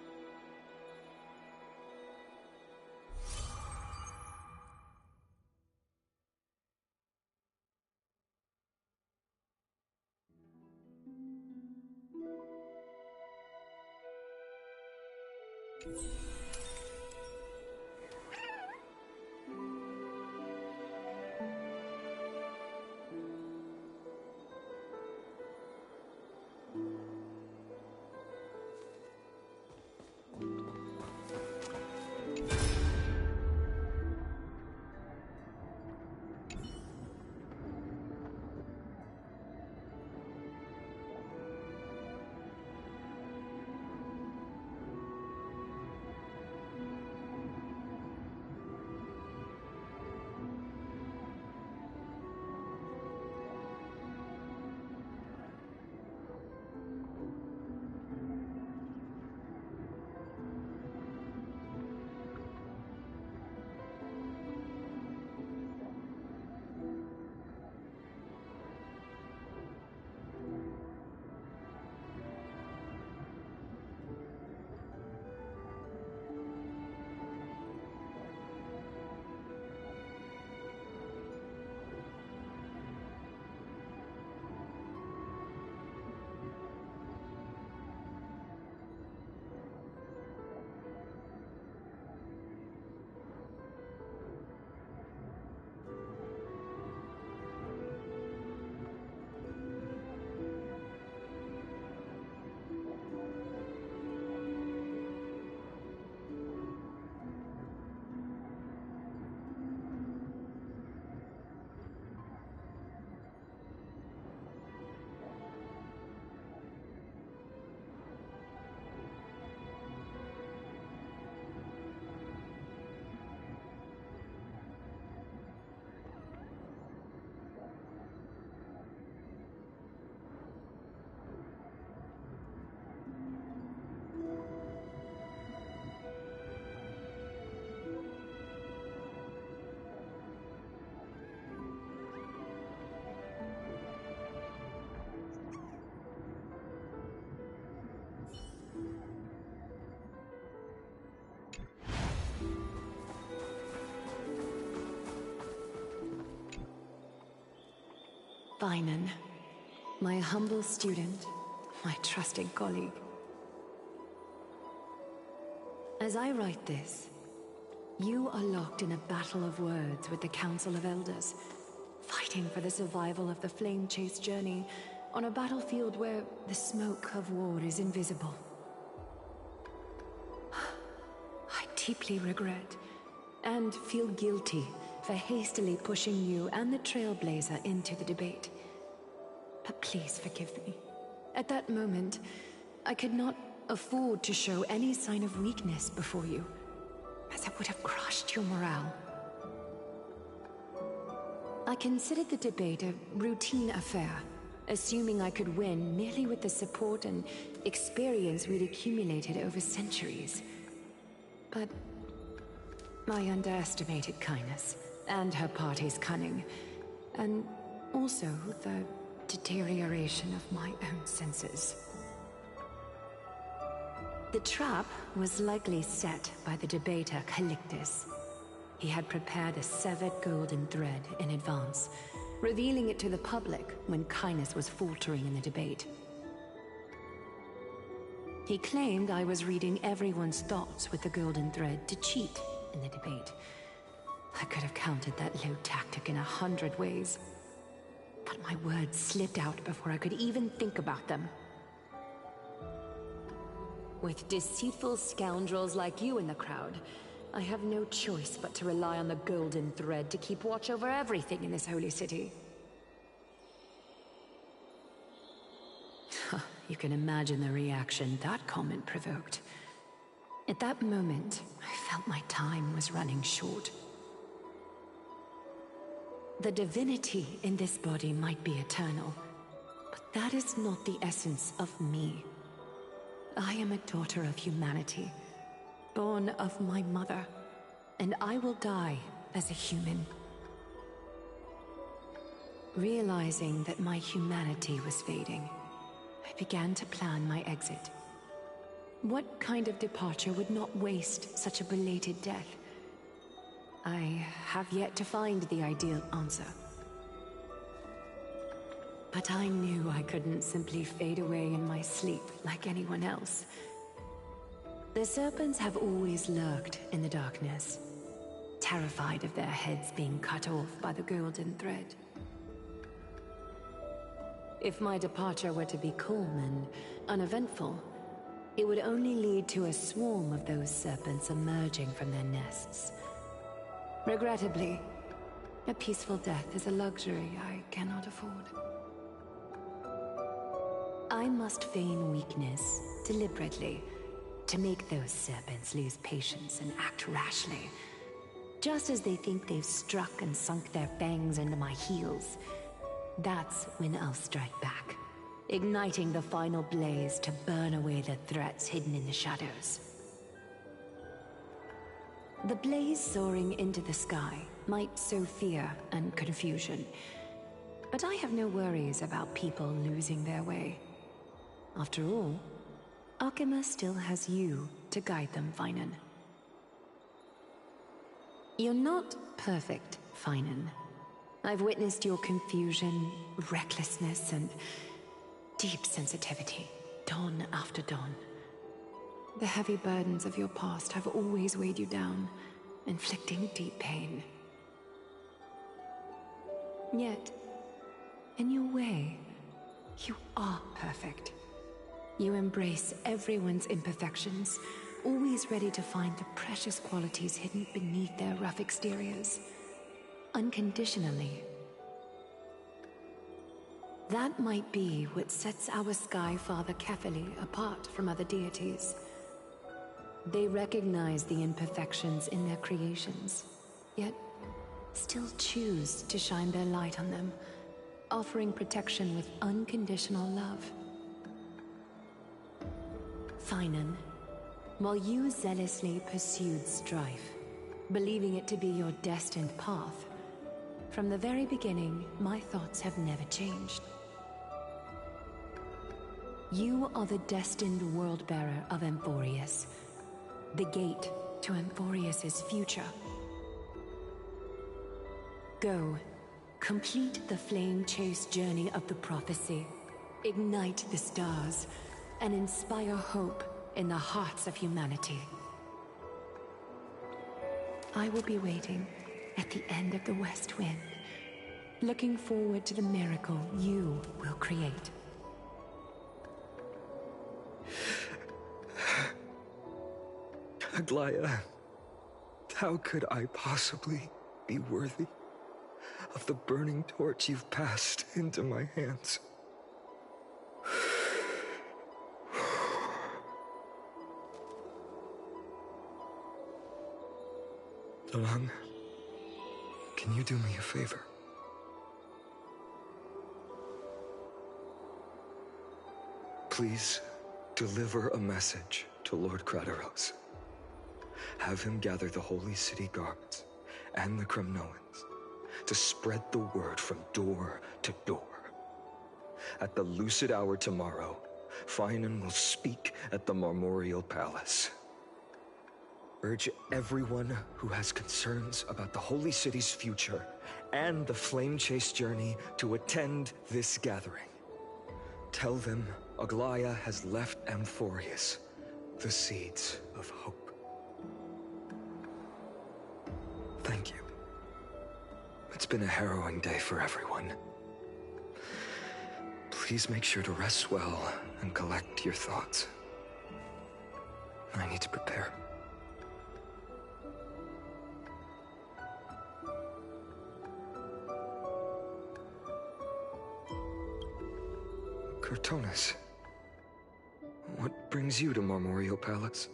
Bainan, my humble student, my trusted colleague. As I write this, you are locked in a battle of words with the Council of Elders, fighting for the survival of the Flame Chase journey on a battlefield where the smoke of war is invisible. I deeply regret and feel guilty for hastily pushing you and the Trailblazer into the debate. But please forgive me. At that moment, I could not afford to show any sign of weakness before you, as it would have crushed your morale. I considered the debate a routine affair, assuming I could win merely with the support and experience we'd accumulated over centuries. But I underestimated Kindness and her party's cunning, and also the deterioration of my own senses. The trap was likely set by the debater Calictus. he had prepared a severed golden thread in advance, revealing it to the public when Kindness was faltering in the debate. He claimed I was reading everyone's thoughts with the golden thread to cheat in the debate. I could have countered that low tactic in 100 ways, but my words slipped out before I could even think about them. With deceitful scoundrels like you in the crowd, I have no choice but to rely on the golden thread to keep watch over everything in this holy city. You can imagine the reaction that comment provoked. At that moment, I felt my time was running short. The divinity in this body might be eternal, but that is not the essence of me. I am a daughter of humanity, born of my mother, and I will die as a human. Realizing that my humanity was fading, I began to plan my exit. What kind of departure would not waste such a belated death? I have yet to find the ideal answer. But I knew I couldn't simply fade away in my sleep like anyone else. The serpents have always lurked in the darkness, terrified of their heads being cut off by the golden thread. If my departure were to be calm and uneventful, it would only lead to a swarm of those serpents emerging from their nests. Regrettably, a peaceful death is a luxury I cannot afford. I must feign weakness deliberately to make those serpents lose patience and act rashly. Just as they think they've struck and sunk their fangs into my heels, that's when I'll strike back, igniting the final blaze to burn away the threats hidden in the shadows. The blaze soaring into the sky might sow fear and confusion, but I have no worries about people losing their way. After all, Arkema still has you to guide them, Finan. You're not perfect, Finan. I've witnessed your confusion, recklessness, and deep sensitivity, dawn after dawn. The heavy burdens of your past have always weighed you down, inflicting deep pain. Yet, in your way, you are perfect. You embrace everyone's imperfections, always ready to find the precious qualities hidden beneath their rough exteriors. Unconditionally. That might be what sets our Sky Father Kefili apart from other deities. They recognize the imperfections in their creations, yet still choose to shine their light on them, offering protection with unconditional love. Finan, while you zealously pursued strife, believing it to be your destined path, from the very beginning, my thoughts have never changed. You are the destined world-bearer of Amphorius, the gate to Amphorius's future. Go, complete the flame-chase journey of the prophecy, ignite the stars, and inspire hope in the hearts of humanity. I will be waiting at the end of the West Wind, looking forward to the miracle you will create. Aglaya, how could I possibly be worthy of the burning torch you've passed into my hands? Dalang, can you do me a favor? Please deliver a message to Lord Krateros. Have him gather the Holy City guards and the Kremnoans to spread the word from door to door. At the lucid hour tomorrow, Finan will speak at the Marmorial Palace. urge everyone who has concerns about the Holy City's future and the Flame Chase journey to attend this gathering. Tell them Aglaya has left Amphorius the seeds of hope. Thank you. It's been a harrowing day for everyone. Please make sure to rest well and collect your thoughts. I need to prepare. Cortonis, what brings you to Marmorio Palace?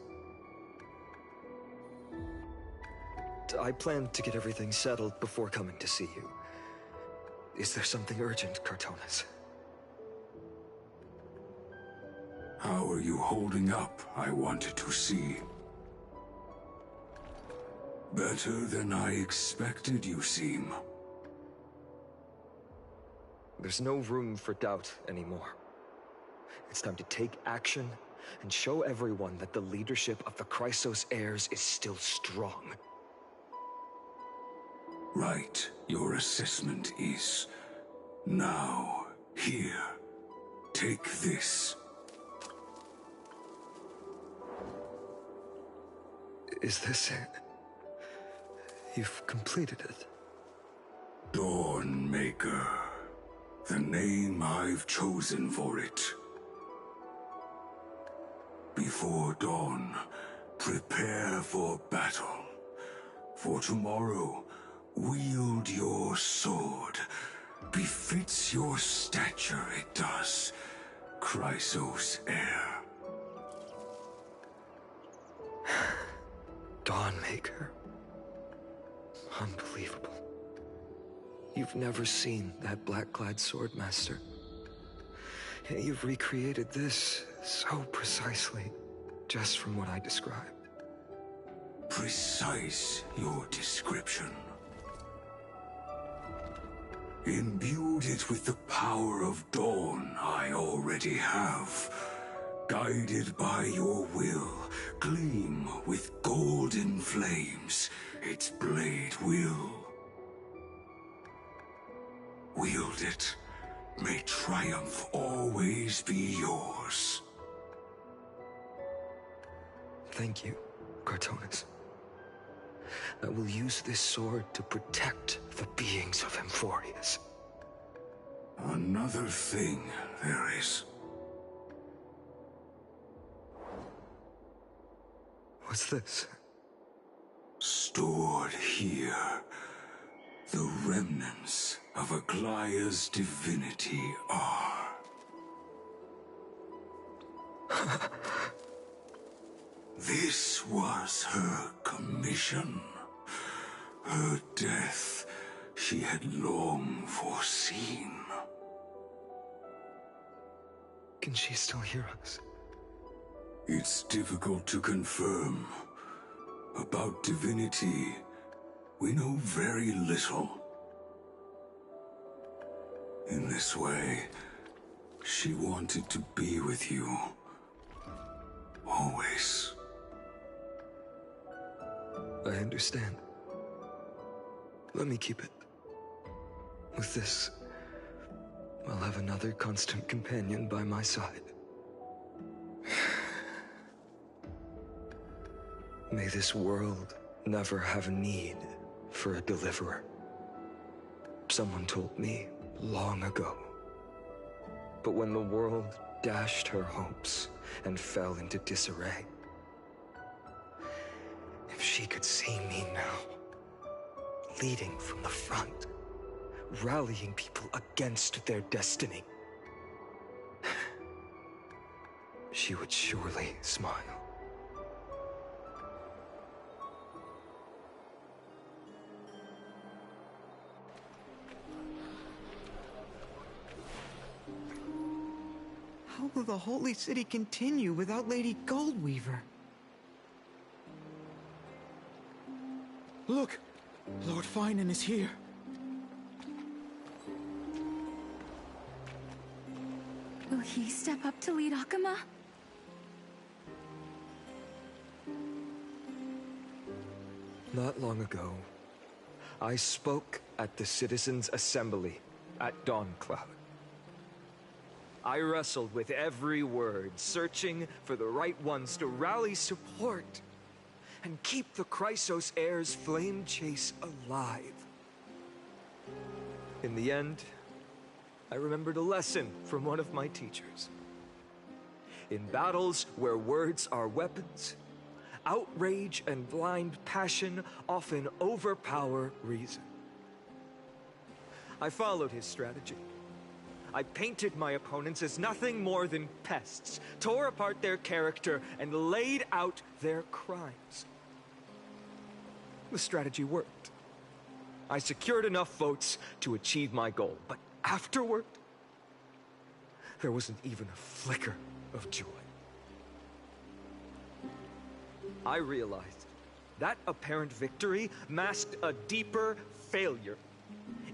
I planned to get everything settled before coming to see you. Is there something urgent, Cortonis? How are you holding up, I wanted to see. Better than I expected, you seem. There's no room for doubt anymore. It's time to take action and show everyone that the leadership of the Chrysos heirs is still strong. Right, your assessment is. Now, here. Take this. Is this it? You've completed it. Dawnmaker. The name I've chosen for it. Before dawn, prepare for battle. For tomorrow, wield your sword. Befits your stature, it does. Chrysos heir. Dawnmaker. Unbelievable. You've never seen that black-clad swordmaster. Yet you've recreated this so precisely, just from what I described. Precise, your description. Imbued it with the power of dawn I already have. Guided by your will, gleam with golden flames, its blade will. Wield it, may triumph always be yours. Thank you, Cortonis. I will use this sword to protect the beings of Amphorius. Another thing there is. What's this? Stored here, the remnants of Aglaya's divinity are. This was her commission. Her death she had long foreseen. Can she still hear us? It's difficult to confirm. About divinity, we know very little. In this way, she wanted to be with you. Always. I understand. Let me keep it. With this, I'll have another constant companion by my side. May this world never have need for a deliverer. Someone told me long ago. But when the world dashed her hopes and fell into disarray, if she could see me now, leading from the front, rallying people against their destiny, she would surely smile. How will the Holy City continue without Lady Goldweaver? Look! Lord Finan is here. Will he step up to lead Akama? Not long ago, I spoke at the Citizens' Assembly at Dawncloud. I wrestled with every word, searching for the right ones to rally support and keep the Chrysos Heir's flame chase alive. In the end, I remembered a lesson from one of my teachers. In battles where words are weapons, outrage and blind passion often overpower reason. I followed his strategy. I painted my opponents as nothing more than pests, tore apart their character, and laid out their crimes. The strategy worked. I secured enough votes to achieve my goal, but afterward, there wasn't even a flicker of joy. I realized that apparent victory masked a deeper failure.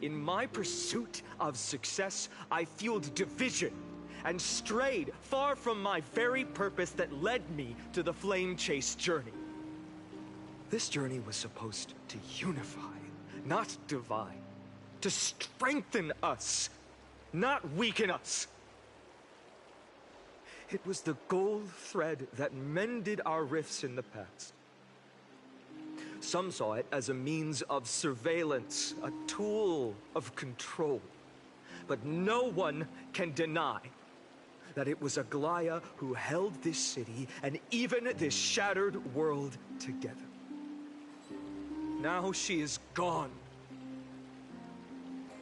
In my pursuit of success, I fueled division and strayed far from my very purpose that led me to the flame chase journey. This journey was supposed to unify, not divide, to strengthen us, not weaken us. It was the gold thread that mended our rifts in the past. Some saw it as a means of surveillance, a tool of control. But no one can deny that it was Aglaya who held this city and even this shattered world together. Now she is gone.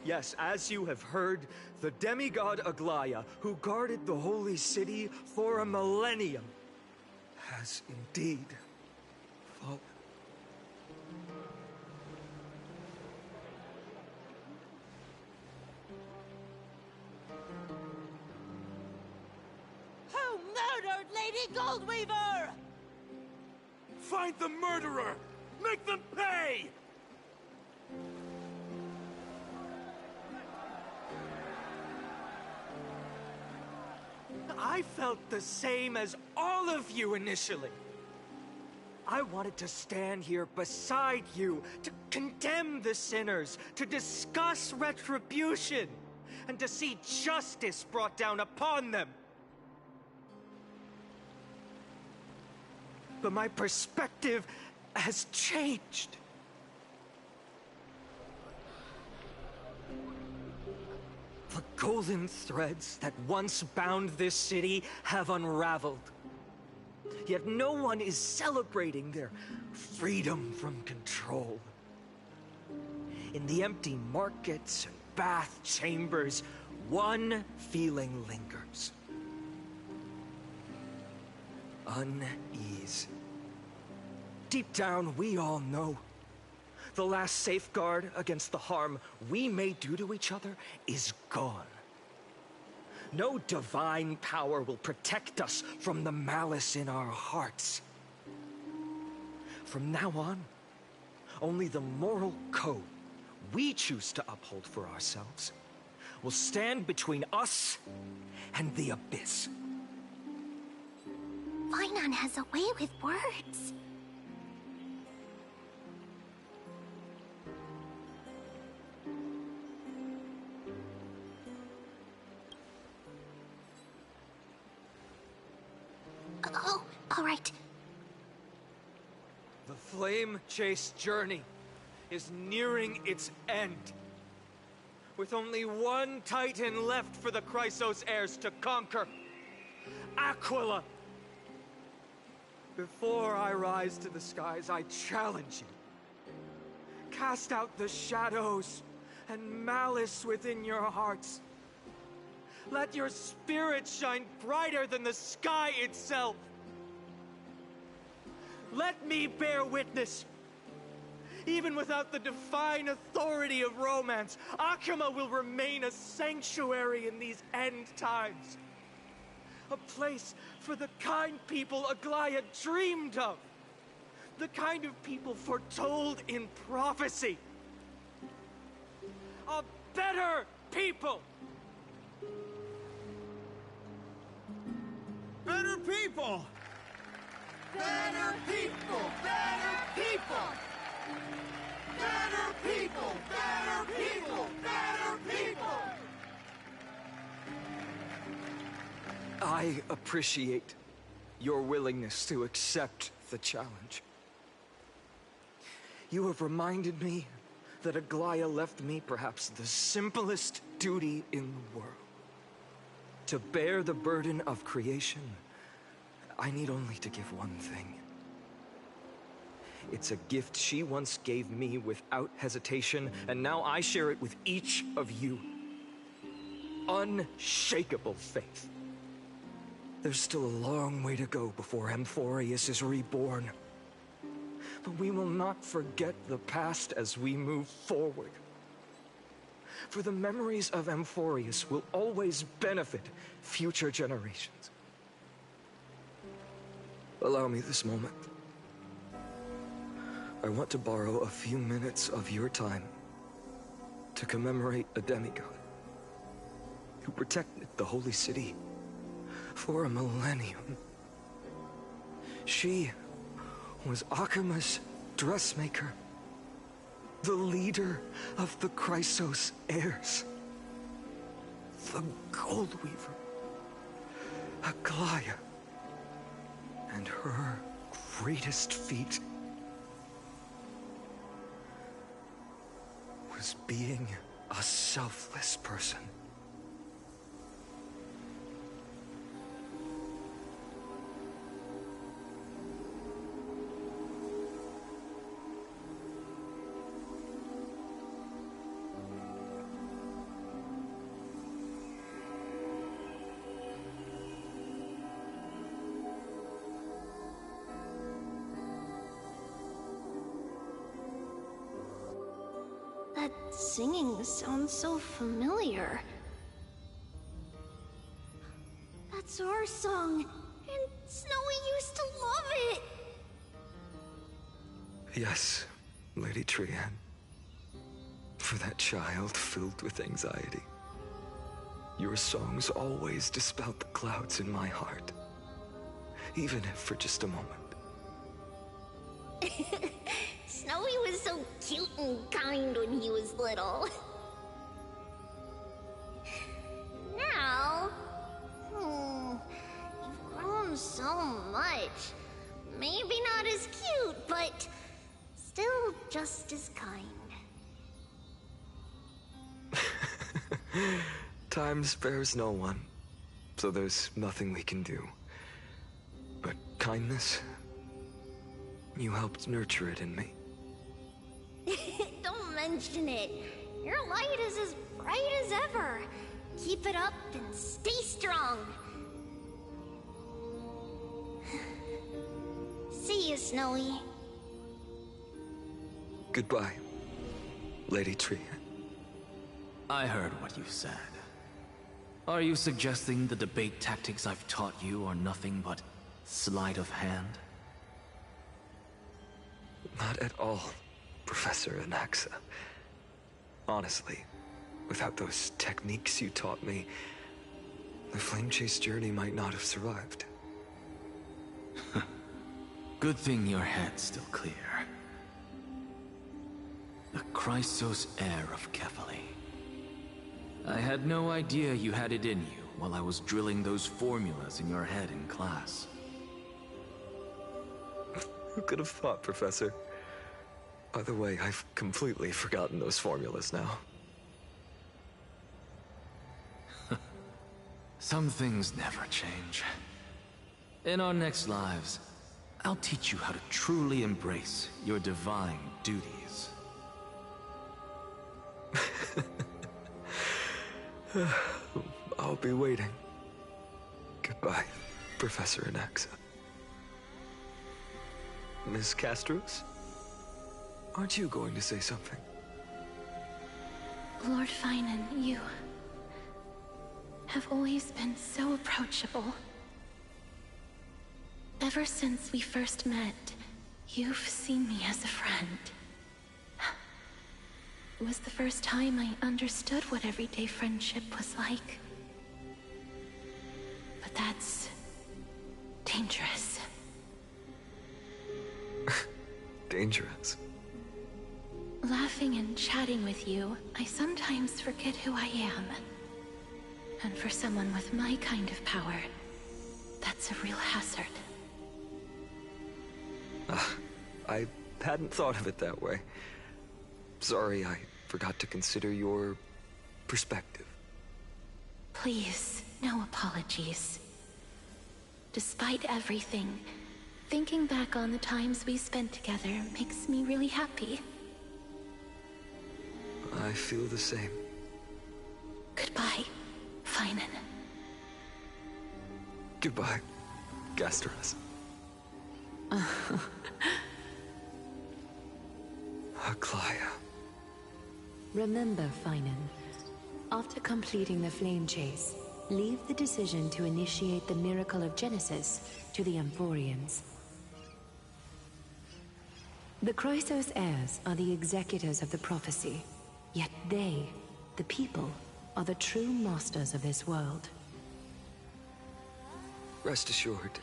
Yes, as you have heard, the demigod Aglaya, who guarded the holy city for a millennium, has indeed fallen. Who murdered Lady Goldweaver? Find the murderer! Make them pay! I felt the same as all of you initially. I wanted to stand here beside you, to condemn the sinners, to discuss retribution, and to see justice brought down upon them. But my perspective has changed. The golden threads that once bound this city have unraveled. Yet no one is celebrating their freedom from control. In the empty markets and bath chambers, one feeling lingers. Unease. Deep down, we all know the last safeguard against the harm we may do to each other is gone. No divine power will protect us from the malice in our hearts. From now on, only the moral code we choose to uphold for ourselves will stand between us and the abyss. Vainon has a way with words. Oh, all right. The flame chase journey is nearing its end. With only one Titan left for the Chrysos heirs to conquer. Aquila! Before I rise to the skies, I challenge you. Cast out the shadows and malice within your hearts. Let your spirit shine brighter than the sky itself. Let me bear witness. Even without the divine authority of romance, Akima will remain a sanctuary in these end times. A place for the kind people Aglaya dreamed of. The kind of people foretold in prophecy. A better people! Better people! Better people! Better people! Better people! Better people! Better people! I appreciate your willingness to accept the challenge. You have reminded me that Aglaya left me perhaps the simplest duty in the world. To bear the burden of creation, I need only to give one thing. It's a gift she once gave me without hesitation, and now I share it with each of you. Unshakable faith. There's still a long way to go before Amphorius is reborn. But we will not forget the past as we move forward. For the memories of Amphorius will always benefit future generations. Allow me this moment. I want to borrow a few minutes of your time to commemorate a demigod who protected the Holy City for a millennium. She was Akima's dressmaker, the leader of the Chrysos heirs, the Gold Weaver, Aglaya, and her greatest feat was being a selfless person. That singing sounds so familiar. That's our song, and Snowy used to love it! Yes, Lady Trian. For that child filled with anxiety. Your songs always dispelled the clouds in my heart. Even if for just a moment. Snowy was so cute and kind when he was little. Now... you've grown so much. Maybe not as cute, but still just as kind. Time spares no one, so there's nothing we can do. But kindness, you helped nurture it in me. Don't mention it. Your light is as bright as ever. Keep it up and stay strong. See you, Snowy. Goodbye, Lady Trian. I heard what you said. Are you suggesting the debate tactics I've taught you are nothing but sleight of hand? Not at all, Professor Anaxa. Honestly, without those techniques you taught me, the Flame Chase journey might not have survived. Good thing your head's still clear. The Chrysos heir of Kefali. I had no idea you had it in you while I was drilling those formulas in your head in class. Who could have thought, Professor? By the way, I've completely forgotten those formulas now. Some things never change. In our next lives, I'll teach you how to truly embrace your divine duties. I'll be waiting. Goodbye, Professor Anaxa. Miss Castros? Aren't you going to say something? Lord Finan, you have always been so approachable. Ever since we first met, you've seen me as a friend. It was the first time I understood what everyday friendship was like. But that's dangerous. Dangerous? Laughing and chatting with you, I sometimes forget who I am. And for someone with my kind of power, that's a real hazard. I hadn't thought of it that way. Sorry, I forgot to consider your perspective. Please, no apologies. Despite everything, thinking back on the times we spent together makes me really happy. I feel the same. Goodbye, Finan. Goodbye, Gasteras. Aglaya. Remember, Finan, after completing the flame chase, leave the decision to initiate the miracle of Genesis to the Amphorians. The Chrysos heirs are the executors of the prophecy, yet they, the people, are the true masters of this world. Rest assured,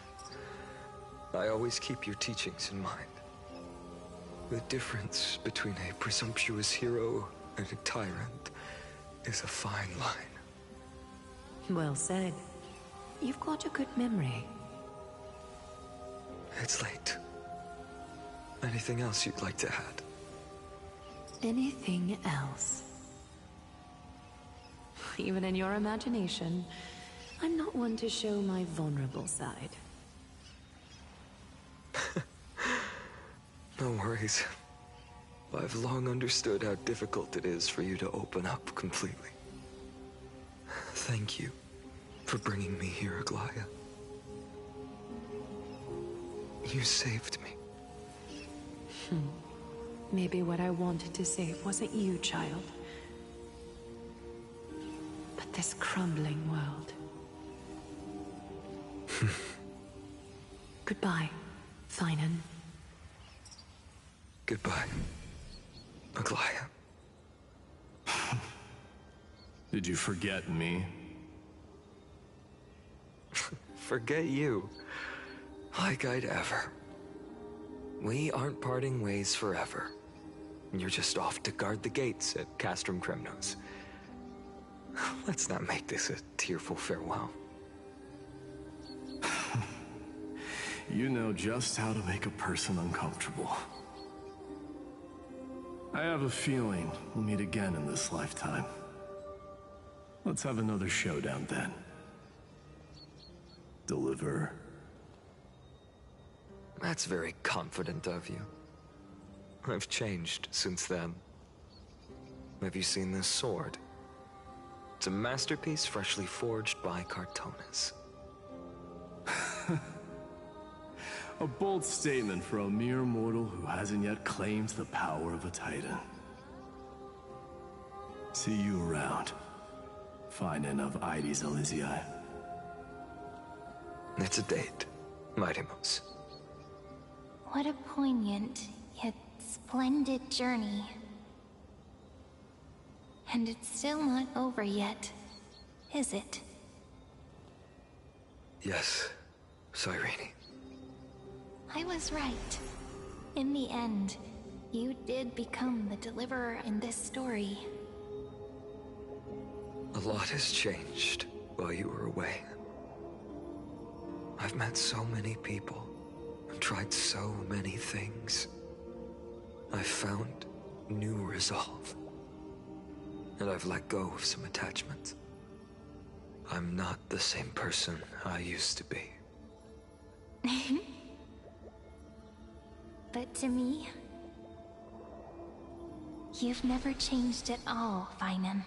I always keep your teachings in mind. The difference between a presumptuous hero and a tyrant is a fine line. Well said. You've got a good memory. It's late. Anything else you'd like to add? Anything else? Even in your imagination, I'm not one to show my vulnerable side. No worries. I've long understood how difficult it is for you to open up completely. Thank you for bringing me here, Aglaya. You saved me. Maybe what I wanted to save wasn't you, child, but this crumbling world. Goodbye, Finan. Goodbye, Aglaya. Did you forget me? Forget you? Like I'd ever. We aren't parting ways forever. You're just off to guard the gates at Castrum Kremnos. Let's not make this a tearful farewell. You know just how to make a person uncomfortable. I have a feeling we'll meet again in this lifetime. Let's have another showdown then. Deliver. That's very confident of you. I've changed since then. Have you seen this sword? It's a masterpiece freshly forged by Cartonis. A bold statement for a mere mortal who hasn't yet claimed the power of a titan. See you around. Finan of Ides Elysiae. It's a date, Mightimos. What a poignant, yet splendid journey. And it's still not over yet, is it? Yes, Cyrene. I was right. In the end, you did become the deliverer in this story. A lot has changed while you were away. I've met so many people and tried so many things. I've found new resolve. And I've let go of some attachments. I'm not the same person I used to be. But to me, you've never changed at all, Finan.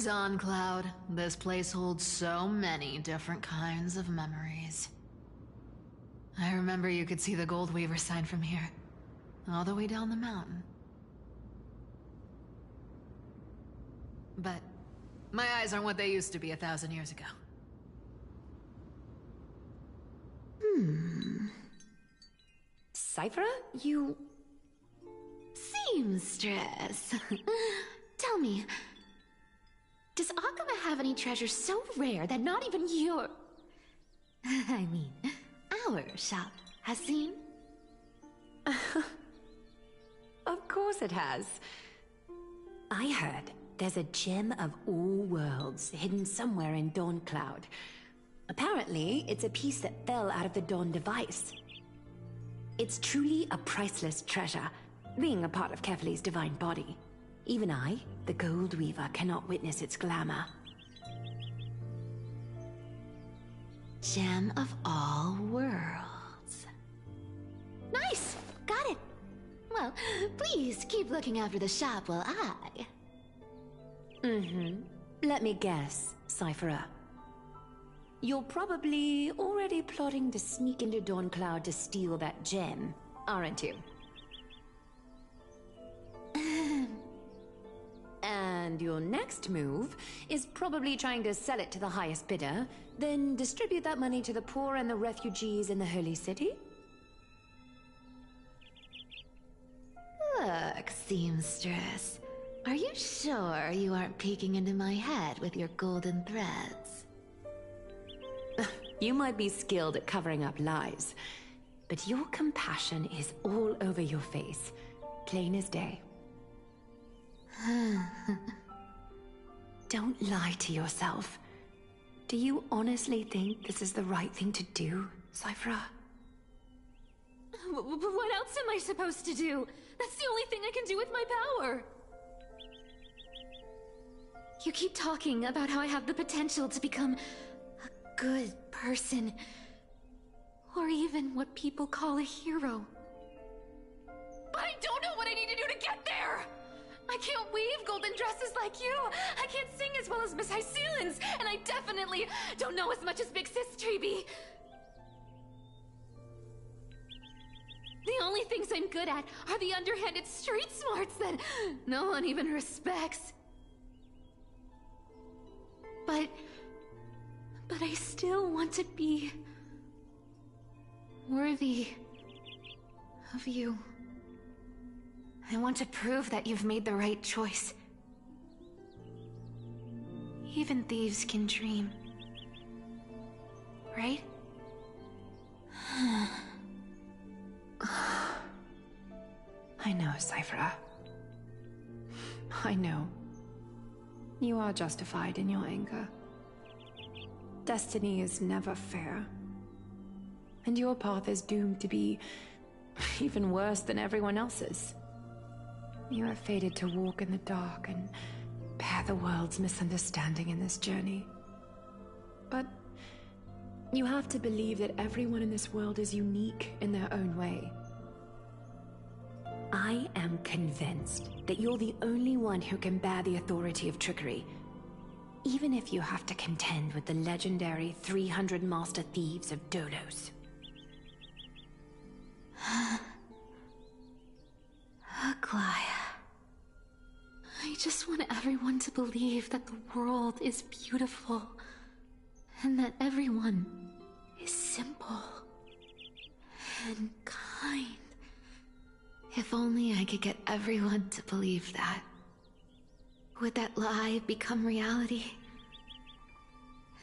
Dawn Cloud. This place holds so many different kinds of memories. I remember you could see the Gold Weaver sign from here, all the way down the mountain. But my eyes aren't what they used to be 1,000 years ago. Cyphera, you... Seamstress. Tell me, Does Akama have any treasures so rare that not even your... I mean, our shop has seen? Of course it has. I heard there's a gem of all worlds hidden somewhere in Dawn Cloud. Apparently, it's a piece that fell out of the Dawn device. It's truly a priceless treasure, being a part of Kefali's divine body. Even I, the Gold Weaver, cannot witness its glamour. Gem of all worlds. Nice! Got it! Well, please keep looking after the shop while I... Let me guess, Cypherer. You're probably already plotting to sneak into Dawn Cloud to steal that gem, aren't you? And your next move is probably trying to sell it to the highest bidder, then distribute that money to the poor and the refugees in the Holy City? Look, seamstress. Are you sure you aren't peeking into my head with your golden threads? You might be skilled at covering up lies, but your compassion is all over your face, plain as day. Don't lie to yourself. Do you honestly think this is the right thing to do, Cypherer? What else am I supposed to do? That's the only thing I can do with my power. You keep talking about how I have the potential to become a good person. Or even what people call a hero. But I don't know what I need to do to get there! I can't weave golden dresses like you! I can't sing as well as Miss Hyceelens! And I definitely don't know as much as Big Sis Treeby! The only things I'm good at are the underhanded street smarts that no one even respects. But I still want to be worthy of you. I want to prove that you've made the right choice. Even thieves can dream. Right? I know, Cypherer. I know. You are justified in your anger. Destiny is never fair. And your path is doomed to be even worse than everyone else's. You are fated to walk in the dark and bear the world's misunderstanding in this journey. But you have to believe that everyone in this world is unique in their own way. I am convinced that you're the only one who can bear the authority of trickery, even if you have to contend with the legendary 300 master thieves of Dolos. Aglaya. I just want everyone to believe that the world is beautiful, and that everyone is simple and kind. If only I could get everyone to believe that. Would that lie become reality?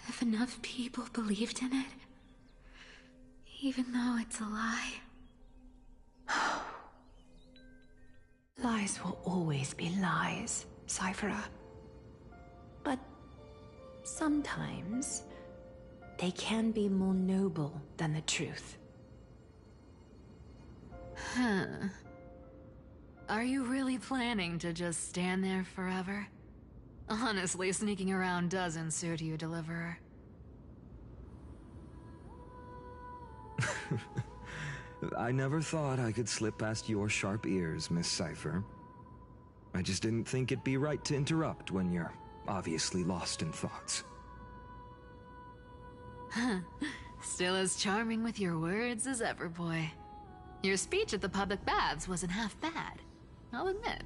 If enough people believed in it, even though it's a lie. Lies will always be lies, Cypherer. But sometimes they can be more noble than the truth. Huh. Are you really planning to just stand there forever? Honestly, sneaking around doesn't suit you, Deliverer. I never thought I could slip past your sharp ears, Miss Cypher. I just didn't think it'd be right to interrupt when you're obviously lost in thoughts. Huh. Still as charming with your words as ever, boy. Your speech at the public baths wasn't half bad. I'll admit.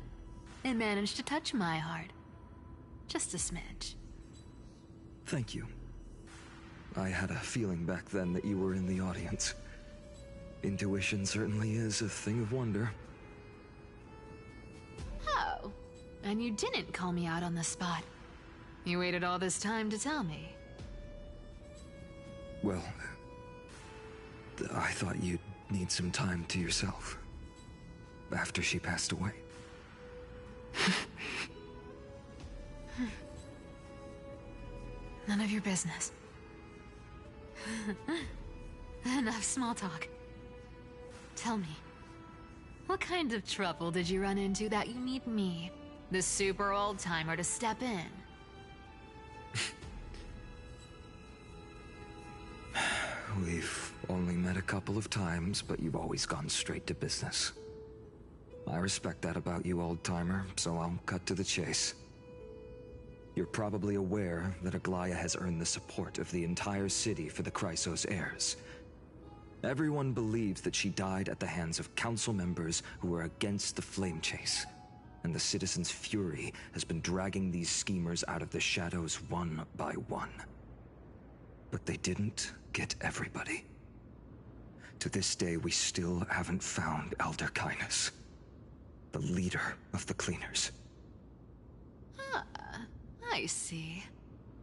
It managed to touch my heart. Just a smidge. Thank you. I had a feeling back then that you were in the audience. Intuition certainly is a thing of wonder. Oh, and you didn't call me out on the spot. You waited all this time to tell me. Well, I thought you'd need some time to yourself. After she passed away. None of your business. Enough small talk. Tell me, what kind of trouble did you run into that you need me, the super old-timer, to step in? We've only met a couple of times, but you've always gone straight to business. I respect that about you, old-timer, so I'll cut to the chase. You're probably aware that Aglaya has earned the support of the entire city for the Chrysos heirs. Everyone believes that she died at the hands of council members who were against the flame chase, and the citizens' fury has been dragging these schemers out of the shadows one by one. But they didn't get everybody. To this day, we still haven't found Elder Kynus, the leader of the Cleaners. I see.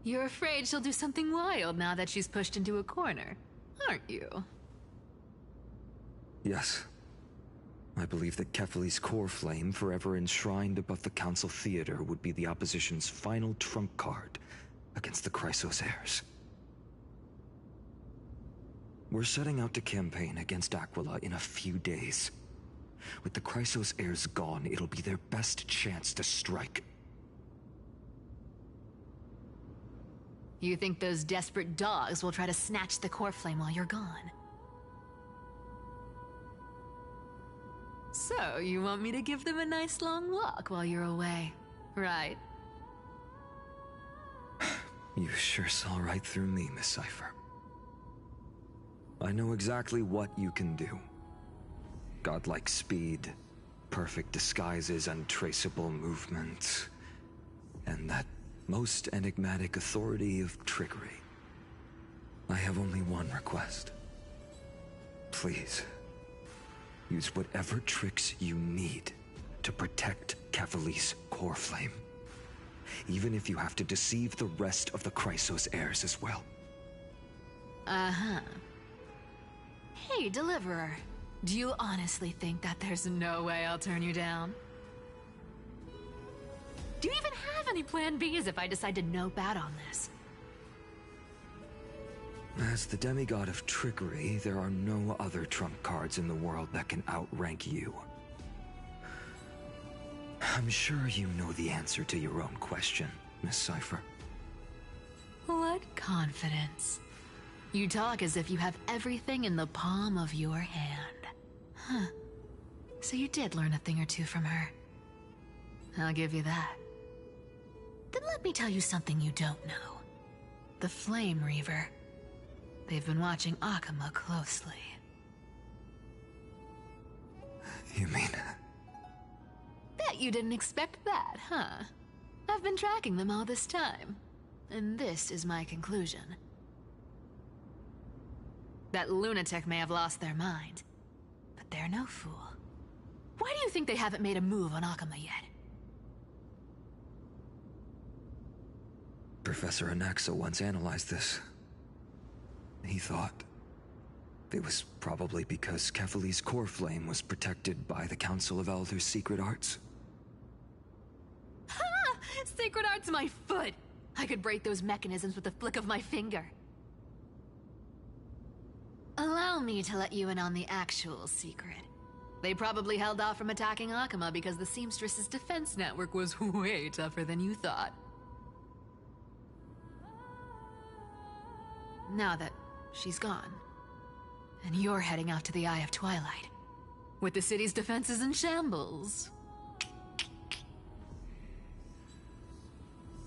You're afraid she'll do something wild now that she's pushed into a corner, aren't you? Yes. I believe that Kefali's core flame, forever enshrined above the council theater, would be the opposition's final trump card against the Chrysos heirs. We're setting out to campaign against Aquila in a few days. With the Chrysos heirs gone, it'll be their best chance to strike. You think those desperate dogs will try to snatch the core flame while you're gone? So, you want me to give them a nice long walk while you're away, right? You sure saw right through me, Miss Cypher. I know exactly what you can do. Godlike speed, perfect disguises, untraceable movement, and that most enigmatic authority of trickery. I have only one request. Please, use whatever tricks you need to protect Kefali's core flame. Even if you have to deceive the rest of the Chrysos heirs as well. Uh-huh. Hey, Deliverer. Do you honestly think that there's no way I'll turn you down? Do you even have any plan Bs if I decide to nope out on this? As the demigod of trickery, there are no other trump cards in the world that can outrank you. I'm sure you know the answer to your own question, Miss Cypher. What confidence. You talk as if you have everything in the palm of your hand. Huh. So you did learn a thing or two from her. I'll give you that. Then let me tell you something you don't know. The Flame Reaver. They've been watching Akama closely. You mean... Bet you didn't expect that, huh? I've been tracking them all this time. And this is my conclusion. That lunatic may have lost their mind, but they're no fool. Why do you think they haven't made a move on Akama yet? Professor Anaxa once analyzed this. He thought it was probably because Kefali's core flame was protected by the Council of Elders' secret arts. Ha! Secret arts my foot! I could break those mechanisms with a flick of my finger. Allow me to let you in on the actual secret. They probably held off from attacking Akama because the Seamstress's defense network was way tougher than you thought. Now that she's gone, and you're heading out to the Eye of Twilight, with the city's defenses in shambles.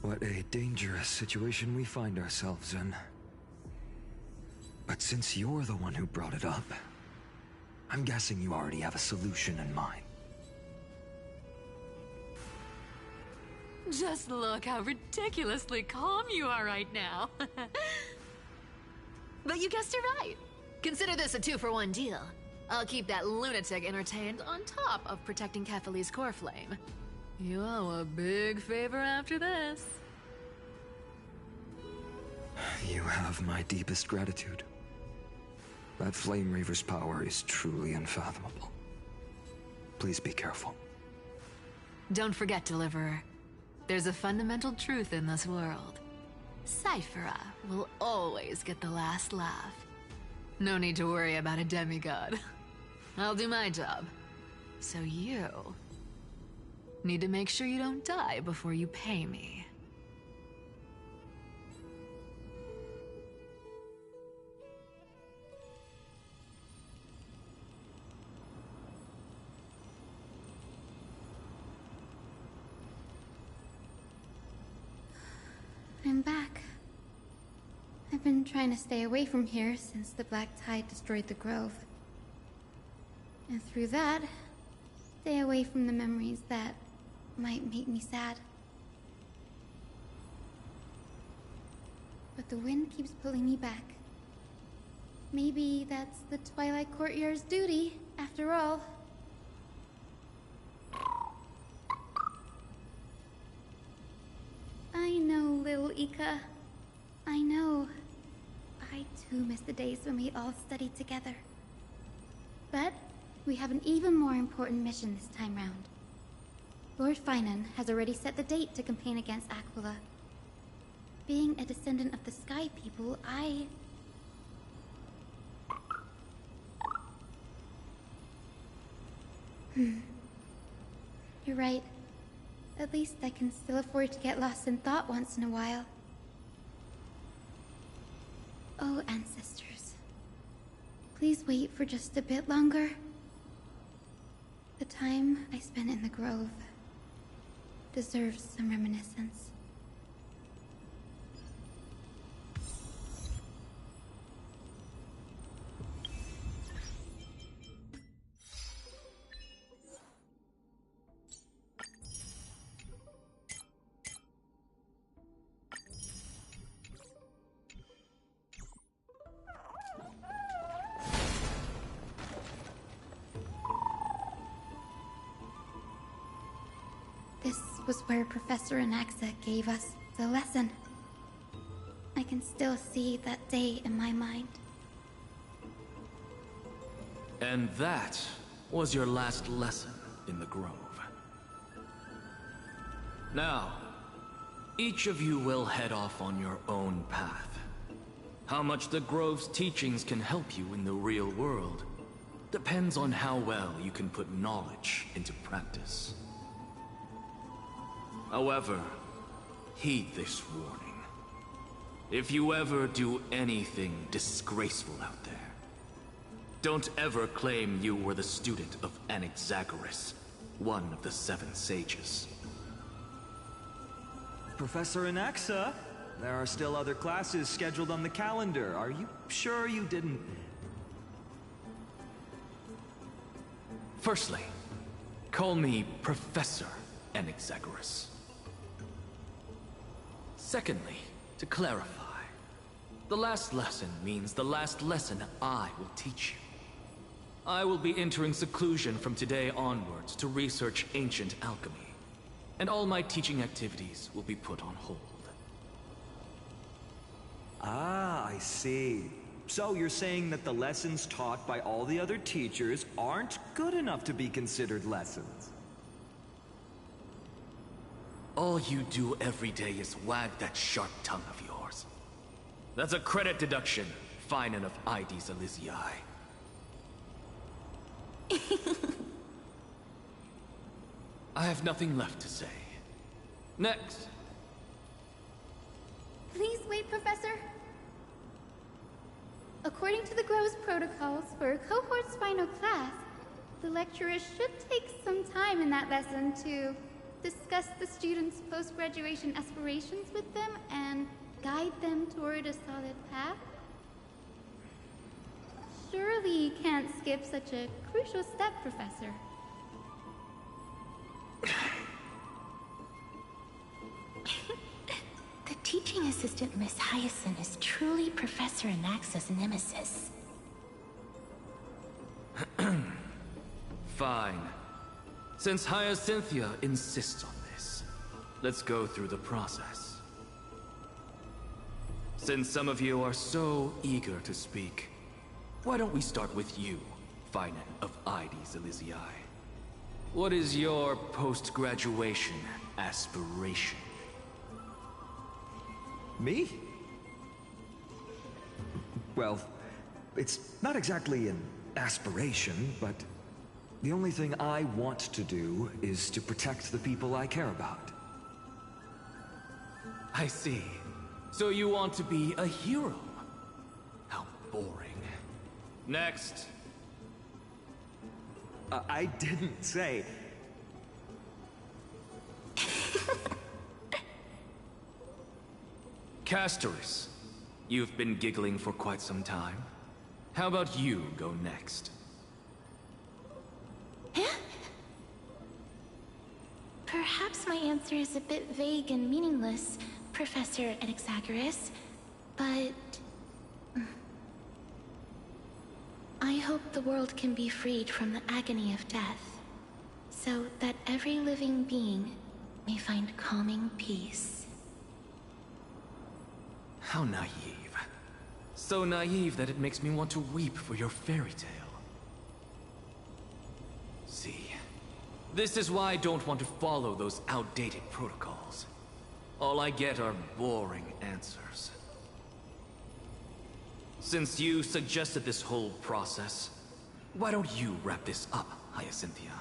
What a dangerous situation we find ourselves in. But since you're the one who brought it up, I'm guessing you already have a solution in mind. Just look how ridiculously calm you are right now. But you guessed it right. Consider this a 2-for-1 deal. I'll keep that lunatic entertained on top of protecting Kefali's core flame. You owe a big favor after this. have my deepest gratitude. That Flame Reaver's power is truly unfathomable. Please be careful. Don't forget, Deliverer. There's a fundamental truth in this world. Cyphera will always get the last laugh. No need to worry about a demigod. I'll do my job. So you need to make sure you don't die before you pay me. I'm back. I've been trying to stay away from here since the Black Tide destroyed the grove. And through that, stay away from the memories that might make me sad. But the wind keeps pulling me back. Maybe that's the Twilight Courtyard's duty, after all. I know, little Ika. I know. I too miss the days when we all studied together. But we have an even more important mission this time round. Lord Finan has already set the date to campaign against Aquila. Being a descendant of the Sky People, You're right. At least I can still afford to get lost in thought once in a while. Oh, ancestors. Please wait for just a bit longer. The time I spent in the grove deserves some reminiscence. This was where Professor Anaxa gave us the lesson. I can still see that day in my mind. And that was your last lesson in the Grove. Now, each of you will head off on your own path. How much the Grove's teachings can help you in the real world depends on how well you can put knowledge into practice. However, heed this warning. If you ever do anything disgraceful out there, don't ever claim you were the student of Anaxagoras, one of the 7 sages. Professor Anaxa, there are still other classes scheduled on the calendar. Are you sure you didn't... Firstly, call me Professor Anaxagoras. Secondly, to clarify, the last lesson means the last lesson I will teach you. I will be entering seclusion from today onwards to research ancient alchemy, and all my teaching activities will be put on hold. Ah, I see. So you're saying that the lessons taught by all the other teachers aren't good enough to be considered lessons? All you do every day is wag that sharp tongue of yours. That's a credit deduction, Finan of Ides Elysiae. I have nothing left to say. Next. Please wait, Professor. According to the Grove's protocols for a cohort's final class, the lecturer should take some time in that lesson to discuss the students' post-graduation aspirations with them and guide them toward a solid path. Surely you can't skip such a crucial step, Professor. The teaching assistant, Miss Hyacinth, is truly Professor Anaxa's nemesis. Fine. Since Hyacinthia insists on this, let's go through the process. Since some of you are so eager to speak, why don't we start with you, Finan of Ides Elysiae? What is your post-graduation aspiration? Me? Well, it's not exactly an aspiration, but the only thing I want to do is to protect the people I care about. I see. So you want to be a hero? How boring. Next. I didn't say... Castoris, you've been giggling for quite some time. How about you go next? Perhaps my answer is a bit vague and meaningless, Professor Anaxagoras, but... I hope the world can be freed from the agony of death, so that every living being may find calming peace. How naive. So naive that it makes me want to weep for your fairy tale. See, this is why I don't want to follow those outdated protocols. All I get are boring answers. Since you suggested this whole process, why don't you wrap this up, Hyacinthia?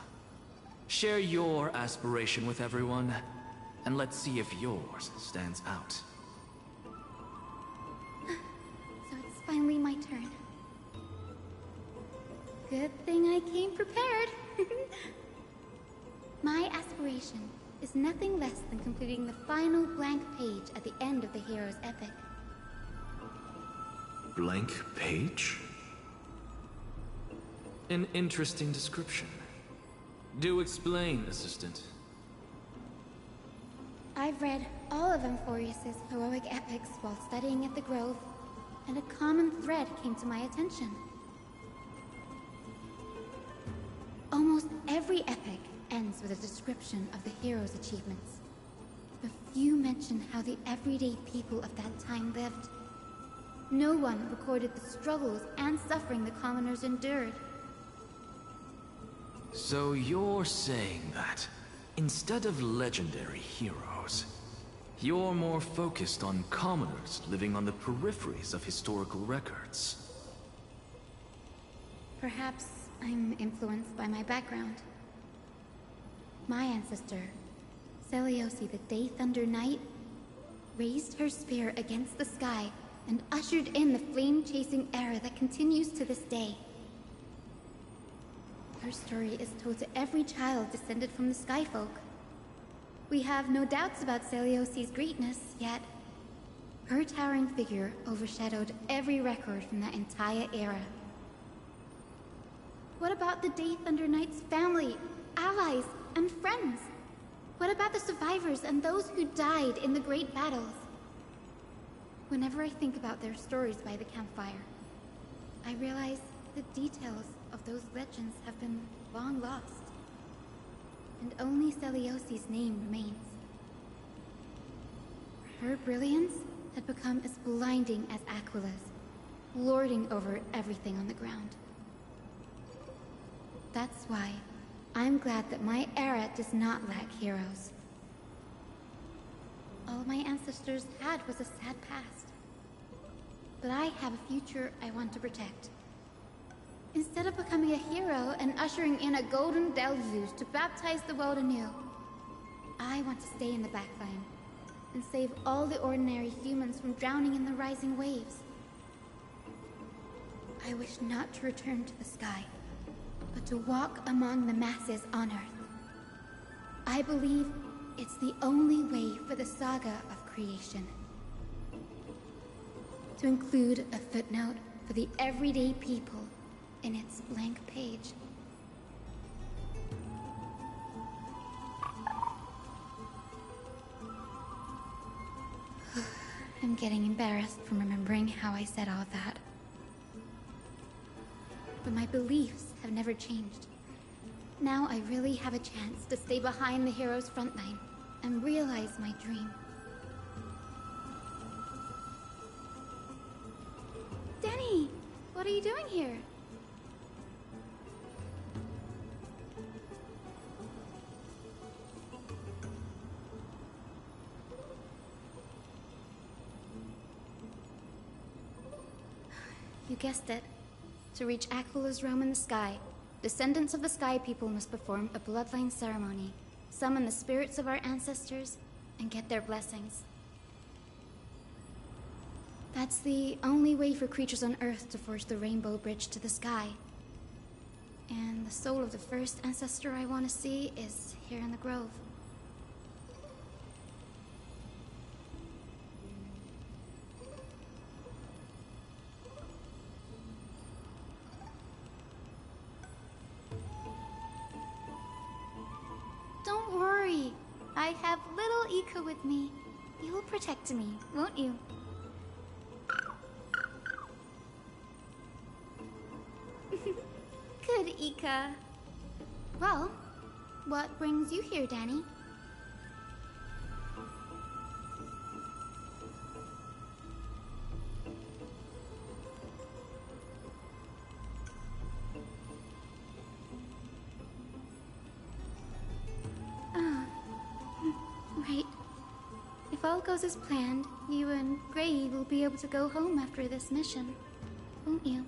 Share your aspiration with everyone, and let's see if yours stands out. So it's finally my turn. Good thing I came prepared. My aspiration is nothing less than completing the final blank page at the end of the hero's epic. Blank page? An interesting description. Do explain, Assistant. I've read all of Amphorius's heroic epics while studying at the Grove, and a common thread came to my attention. Almost every epic ends with a description of the hero's achievements. But few mention how the everyday people of that time lived. No one recorded the struggles and suffering the commoners endured. So you're saying that, instead of legendary heroes, you're more focused on commoners living on the peripheries of historical records. Perhaps I'm influenced by my background. My ancestor, Seliosi the Day Thunder Knight, raised her spear against the sky and ushered in the flame-chasing era that continues to this day. Her story is told to every child descended from the Skyfolk. We have no doubts about Seliosi's greatness, yet her towering figure overshadowed every record from that entire era. What about the Day Thunder Knight's family, allies, and friends? What about the survivors and those who died in the great battles? Whenever I think about their stories by the campfire, I realize the details of those legends have been long lost, and only Seliosi's name remains. Her brilliance had become as blinding as Aquila's, lording over everything on the ground. That's why I'm glad that my era does not lack heroes. All my ancestors had was a sad past. But I have a future I want to protect. Instead of becoming a hero and ushering in a golden deluge to baptize the world anew, I want to stay in the backline and save all the ordinary humans from drowning in the rising waves. I wish not to return to the sky, but to walk among the masses on Earth. I believe it's the only way for the saga of creation. To include a footnote for the everyday people in its blank page. I'm getting embarrassed from remembering how I said all that. But my beliefs have never changed. Now I really have a chance to stay behind the hero's frontline and realize my dream. What are you doing here? You guessed it. To reach Akula's realm in the sky, descendants of the Sky People must perform a bloodline ceremony, summon the spirits of our ancestors, and get their blessings. That's the only way for creatures on Earth to forge the rainbow bridge to the sky. And the soul of the first ancestor I want to see is here in the grove. Don't worry. I have little Ika with me. You'll protect me, won't you? Good, Ika. Well, what brings you here, Danny? Right. If all goes as planned, you and Gray will be able to go home after this mission, won't you?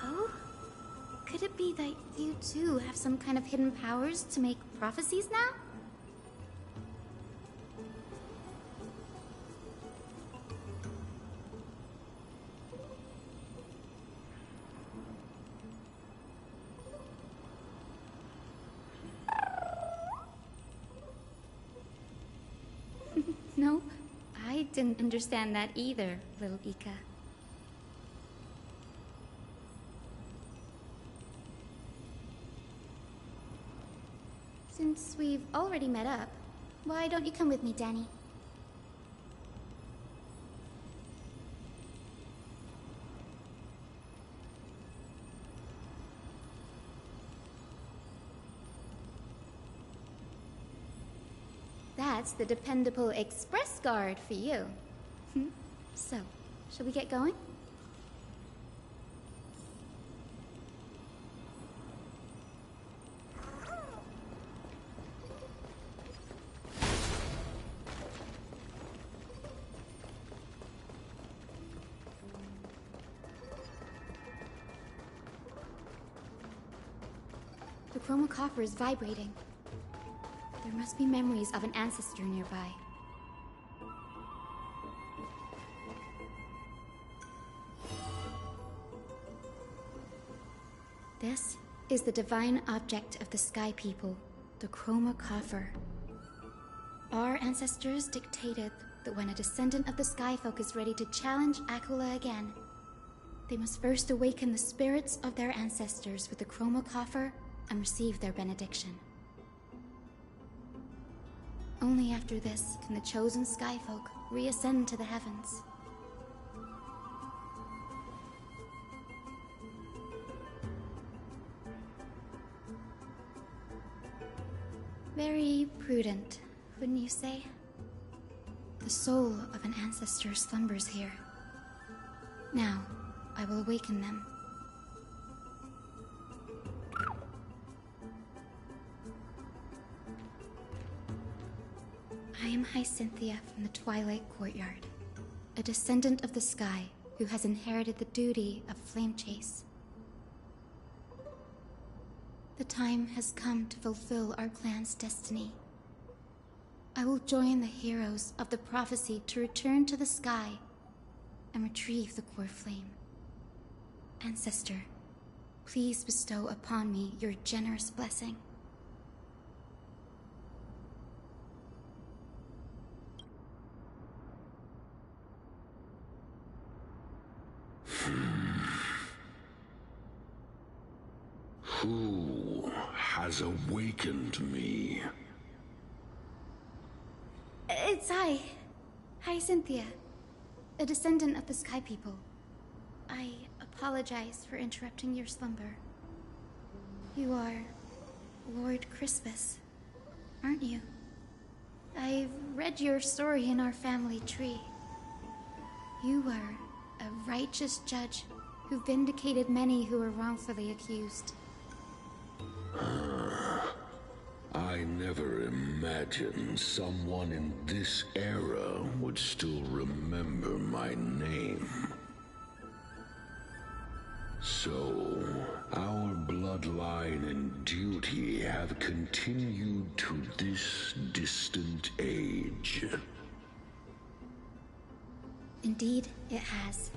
Oh? Could it be that you too have some kind of hidden powers to make prophecies now? No, I didn't understand that either, little Ika. Since we've already met up, why don't you come with me, Danny? That's the dependable express guard for you. So, shall we get going? The chroma coffer is vibrating. There must be memories of an ancestor nearby. This is the divine object of the Sky People, the chroma coffer. Our ancestors dictated that when a descendant of the Sky Folk is ready to challenge Akula again, they must first awaken the spirits of their ancestors with the chroma coffer and receive their benediction. Only after this can the chosen Skyfolk reascend to the heavens. Very prudent, wouldn't you say? The soul of an ancestor slumbers here. Now, I will awaken them. I am Hyacinthia from the Twilight Courtyard, a descendant of the sky who has inherited the duty of flame chase. The time has come to fulfill our clan's destiny. I will join the heroes of the prophecy to return to the sky and retrieve the core flame. Ancestor, please bestow upon me your generous blessing. Who has awakened me? It's I, Hyacinthia, a descendant of the Sky People. I apologize for interrupting your slumber. You are Lord Crispus, aren't you? I've read your story in our family tree. You were a righteous judge who vindicated many who were wrongfully accused. I never imagined someone in this era would still remember my name. So, our bloodline and duty have continued to this distant age. Indeed, it has.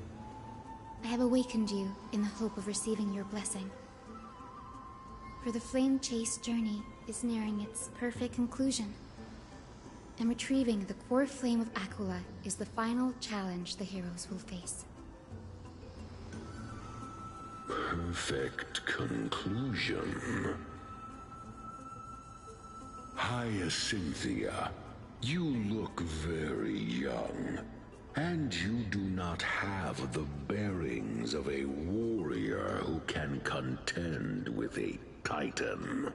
I have awakened you in the hope of receiving your blessing. For the Flame Chase journey is nearing its perfect conclusion, and retrieving the core flame of Aquila is the final challenge the heroes will face. Perfect conclusion. Hyacinthia, you look very young, and you do not have the bearings of a warrior who can contend with a titan.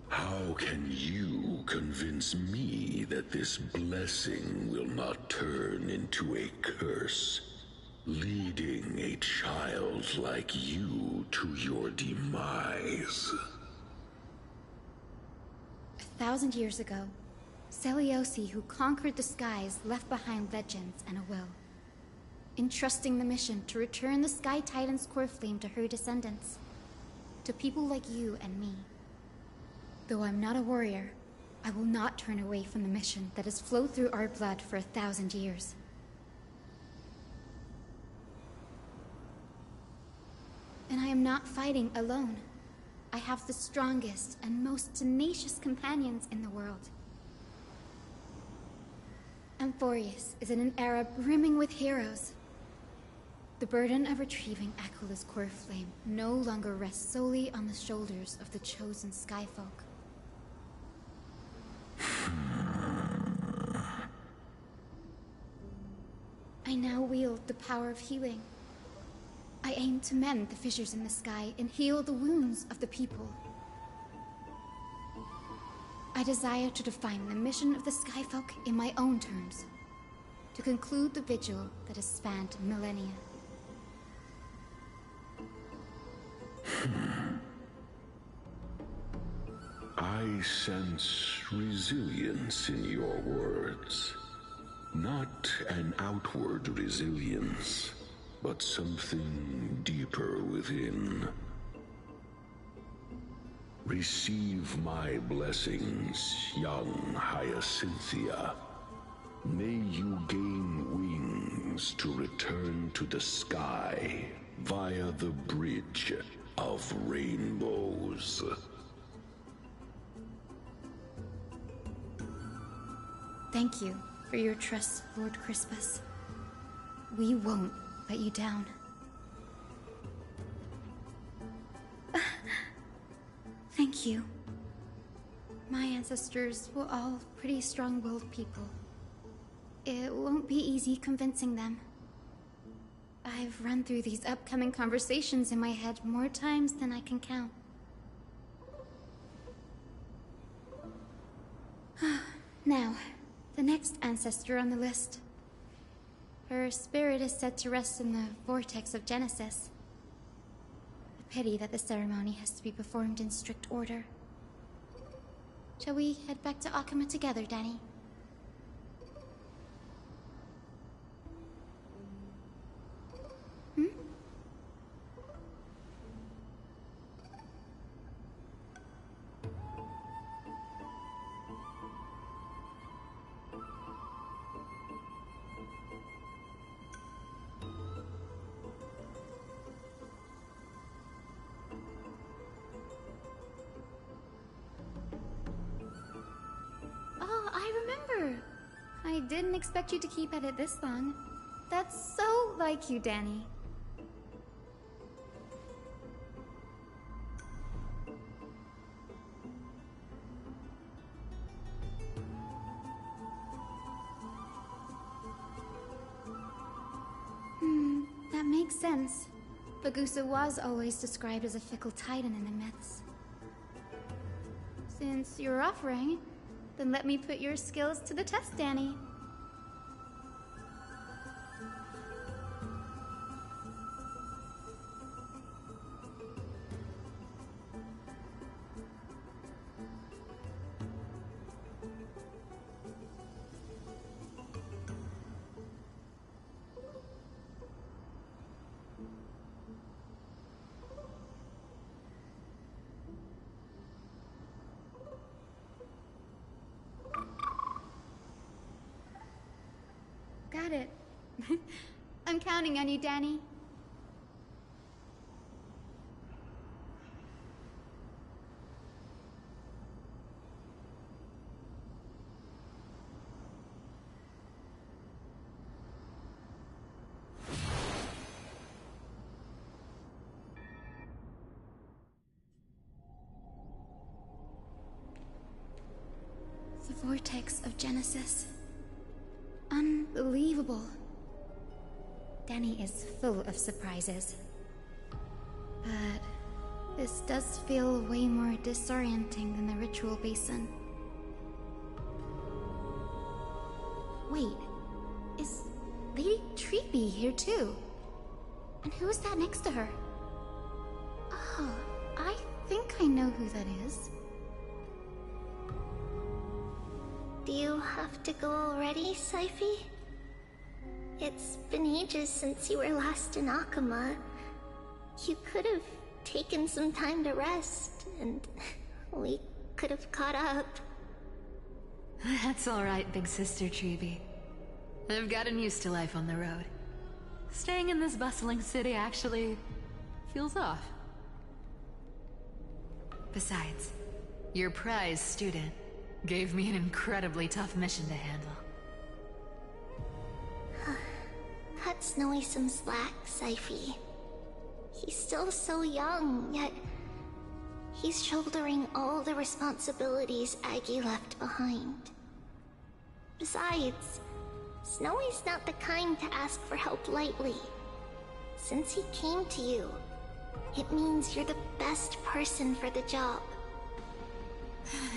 How can you convince me that this blessing will not turn into a curse, leading a child like you to your demise? 1,000 years ago, Celiosi, who conquered the skies, left behind legends and a will, entrusting the mission to return the Sky Titan's core flame to her descendants, to people like you and me. Though I'm not a warrior, I will not turn away from the mission that has flowed through our blood for 1,000 years. And I am not fighting alone. I have the strongest and most tenacious companions in the world. Amphorius is in an era brimming with heroes. The burden of retrieving Aquila's core flame no longer rests solely on the shoulders of the chosen Skyfolk. I now wield the power of healing. I aim to mend the fissures in the sky and heal the wounds of the people. I desire to define the mission of the Skyfolk in my own terms, to conclude the vigil that has spanned millennia. I sense resilience in your words. Not an outward resilience, but something deeper within. Receive my blessings, young Hyacinthia. May you gain wings to return to the sky via the bridge of rainbows. Thank you for your trust, Lord Crispus. We won't let you down. Thank you. My ancestors were all pretty strong-willed people. It won't be easy convincing them. I've run through these upcoming conversations in my head more times than I can count. Now, the next ancestor on the list. Her spirit is said to rest in the vortex of Genesis. A pity that the ceremony has to be performed in strict order. Shall we head back to Akama together, Danny? I didn't expect you to keep at it this long. That's so like you, Danny. That makes sense. Bagusa was always described as a fickle titan in the myths. Since you're offering, then let me put your skills to the test, Danny. Got it. I'm counting on you, Danny. The vortex of Genesis. Unbelievable. Danny is full of surprises. But this does feel way more disorienting than the ritual basin. Wait, is Lady Treepy here too? And who is that next to her? Oh, I think I know who that is. Do you have to go already, Saifi? It's been ages since you were last in Akama. You could have taken some time to rest, and we could have caught up. That's alright, big sister Treeby. I've gotten used to life on the road. Staying in this bustling city actually feels off. Besides, your prize student gave me an incredibly tough mission to handle. Cut Snowy some slack, Saifi. He's still so young, yet he's shouldering all the responsibilities Aggie left behind. Besides, Snowy's not the kind to ask for help lightly. Since he came to you, it means you're the best person for the job.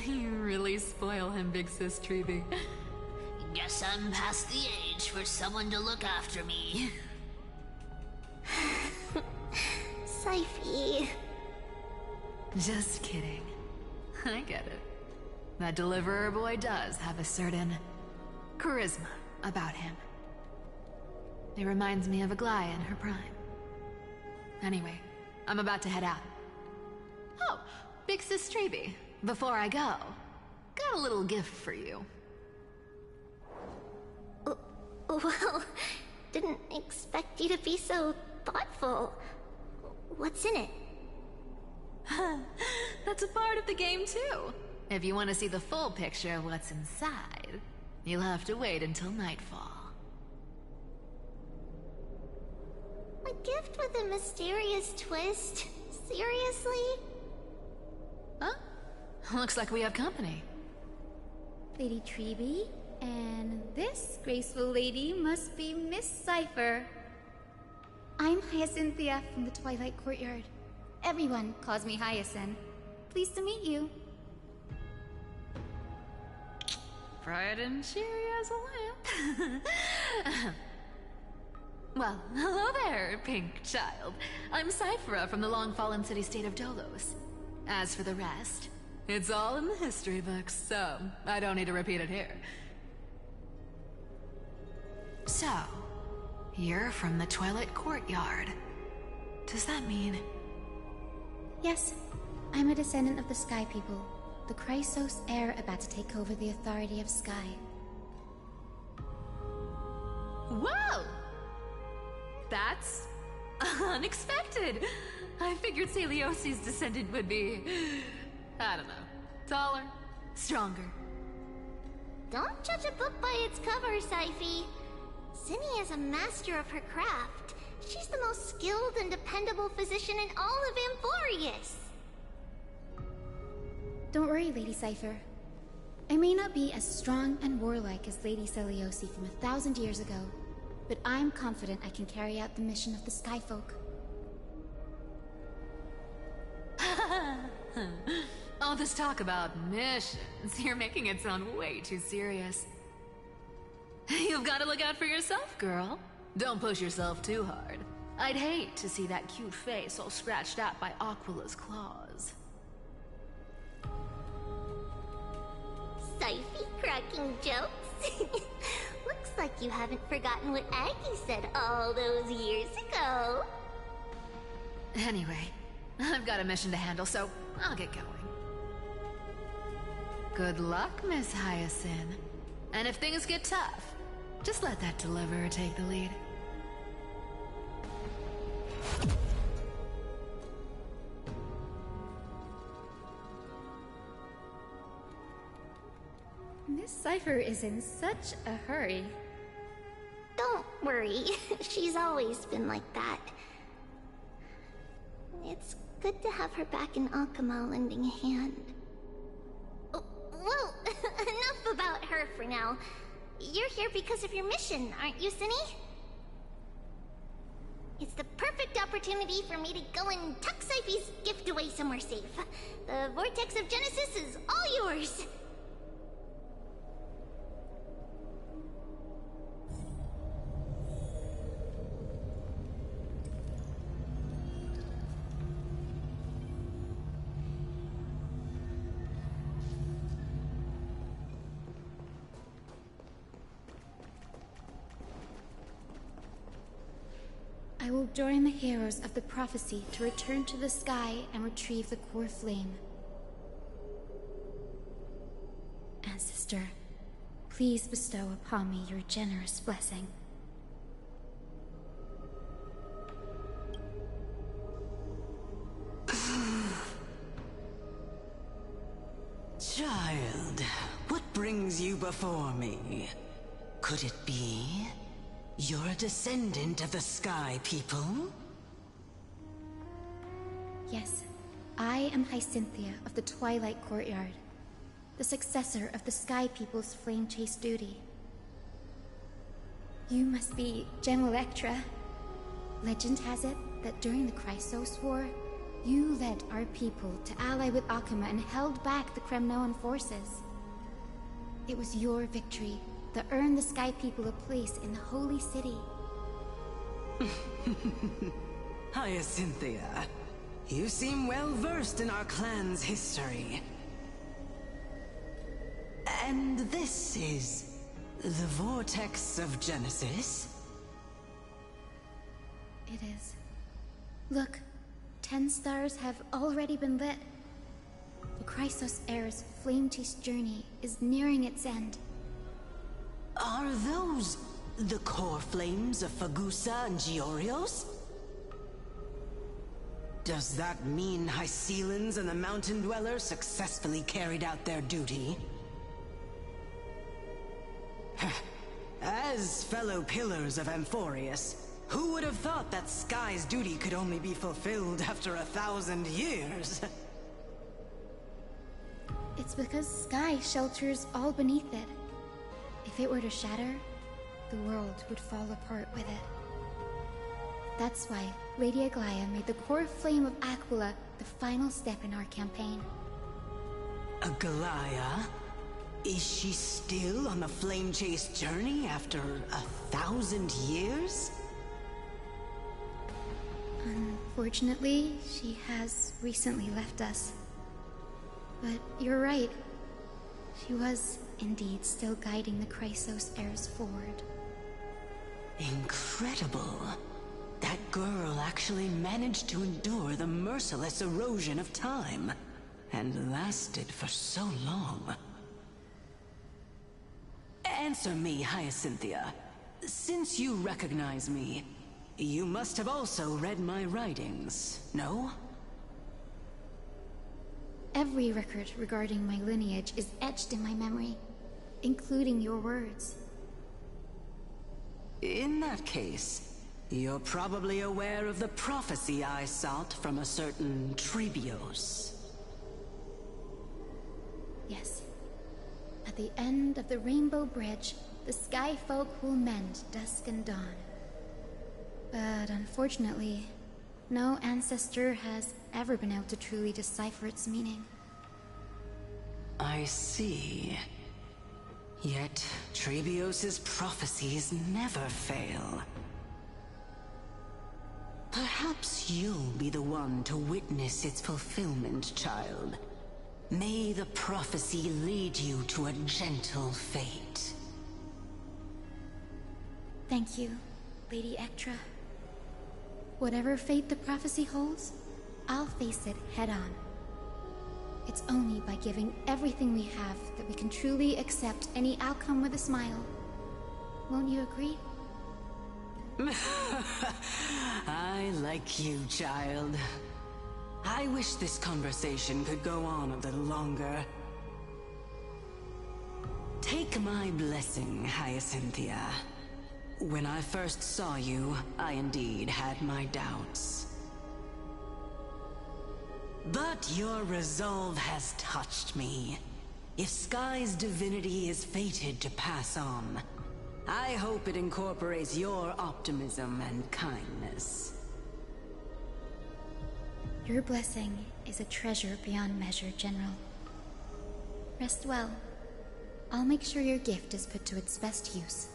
You really spoil him, big sis Treeby. Guess I'm past the age for someone to look after me. Saifi. Just kidding. I get it. That deliverer boy does have a certain charisma about him. It reminds me of Aglaia in her prime. Anyway, I'm about to head out. Oh, big sis Treeby. Before I go, got a little gift for you. Well, didn't expect you to be so thoughtful. What's in it? That's a part of the game too. If you want to see the full picture of what's inside, you'll have to wait until nightfall. A gift with a mysterious twist? Seriously? Huh? Looks like we have company. Lady Treeby, and this graceful lady must be Miss Cypher. I'm Hyacinthia from the Twilight Courtyard. Everyone calls me Hyacinth. Pleased to meet you. Bright and cheery as a lamp. Well, hello there, pink child. I'm Cyphera from the long-fallen city-state of Dolos. As for the rest, it's all in the history books, so I don't need to repeat it here. So, you're from the Twilight Courtyard. Does that mean... Yes, I'm a descendant of the Sky People, the Chrysos heir about to take over the authority of Sky. Whoa! That's unexpected. I figured Celiosi's descendant would be, I don't know, taller, stronger. Don't judge a book by its cover, Saifi. Zinni is a master of her craft. She's the most skilled and dependable physician in all of Amphorius. Don't worry, Lady Cypher. I may not be as strong and warlike as Lady Celiosi from 1,000 years ago, but I'm confident I can carry out the mission of the Skyfolk. All this talk about missions, you're making it sound way too serious. You've got to look out for yourself, girl. Don't push yourself too hard. I'd hate to see that cute face all scratched out by Aquila's claws. Siphy cracking jokes? Looks like you haven't forgotten what Aggie said all those years ago. Anyway, I've got a mission to handle, so I'll get going. Good luck, Miss Hyacinth. And if things get tough, just let that deliverer take the lead. Miss Cypher is in such a hurry. Don't worry, she's always been like that. It's good to have her back in Akama lending a hand. Oh, well, enough about her for now. You're here because of your mission, aren't you, Cinny? It's the perfect opportunity for me to go and tuck Siphy's gift away somewhere safe. The Vortex of Genesis is all yours. I will join the heroes of the prophecy to return to the sky and retrieve the core flame. Ancestor, please bestow upon me your generous blessing. Child, what brings you before me? Could it be you're a descendant of the Sky People? Yes, I am Hyacinthia of the Twilight Courtyard, the successor of the Sky People's flame chase duty. You must be Gem Electra. Legend has it that during the Chrysos War, you led our people to ally with Akama and held back the Kremnoan forces. It was your victory that earned the Sky People a place in the Holy City. Hyacinthia, you seem well versed in our clan's history. And this is the Vortex of Genesis? It is. Look, 10 stars have already been lit. The Chrysos heir's flame-chased journey is nearing its end. Are those the core flames of Fagusa and Giorios? Does that mean Hycelans and the Mountain Dwellers successfully carried out their duty? As fellow pillars of Amphorius, who would have thought that Sky's duty could only be fulfilled after 1,000 years? It's because Sky shelters all beneath it. If it were to shatter, the world would fall apart with it. That's why Lady Aglaya made the core flame of Aquila the final step in our campaign. Aglaya? Is she still on the flame chase journey after 1,000 years? Unfortunately, she has recently left us. But you're right. She was indeed still guiding the Chrysos heirs forward. Incredible. That girl actually managed to endure the merciless erosion of time, and lasted for so long. Answer me, Hyacinthia. Since you recognize me, you must have also read my writings, no? Every record regarding my lineage is etched in my memory, including your words. In that case, you're probably aware of the prophecy I sought from a certain Trebios. Yes. At the end of the Rainbow Bridge, the Sky Folk will mend dusk and dawn. But unfortunately, no ancestor has ever been able to truly decipher its meaning. I see. Yet, Trebios's prophecies never fail. Perhaps you'll be the one to witness its fulfillment, child. May the prophecy lead you to a gentle fate. Thank you, Lady Ektra. Whatever fate the prophecy holds, I'll face it head-on. It's only by giving everything we have that we can truly accept any outcome with a smile. Won't you agree? I like you, child. I wish this conversation could go on a little longer. Take my blessing, Hyacinthia. When I first saw you, I indeed had my doubts. But your resolve has touched me. If Sky's divinity is fated to pass on, I hope it incorporates your optimism and kindness. Your blessing is a treasure beyond measure, General. Rest well. I'll make sure your gift is put to its best use.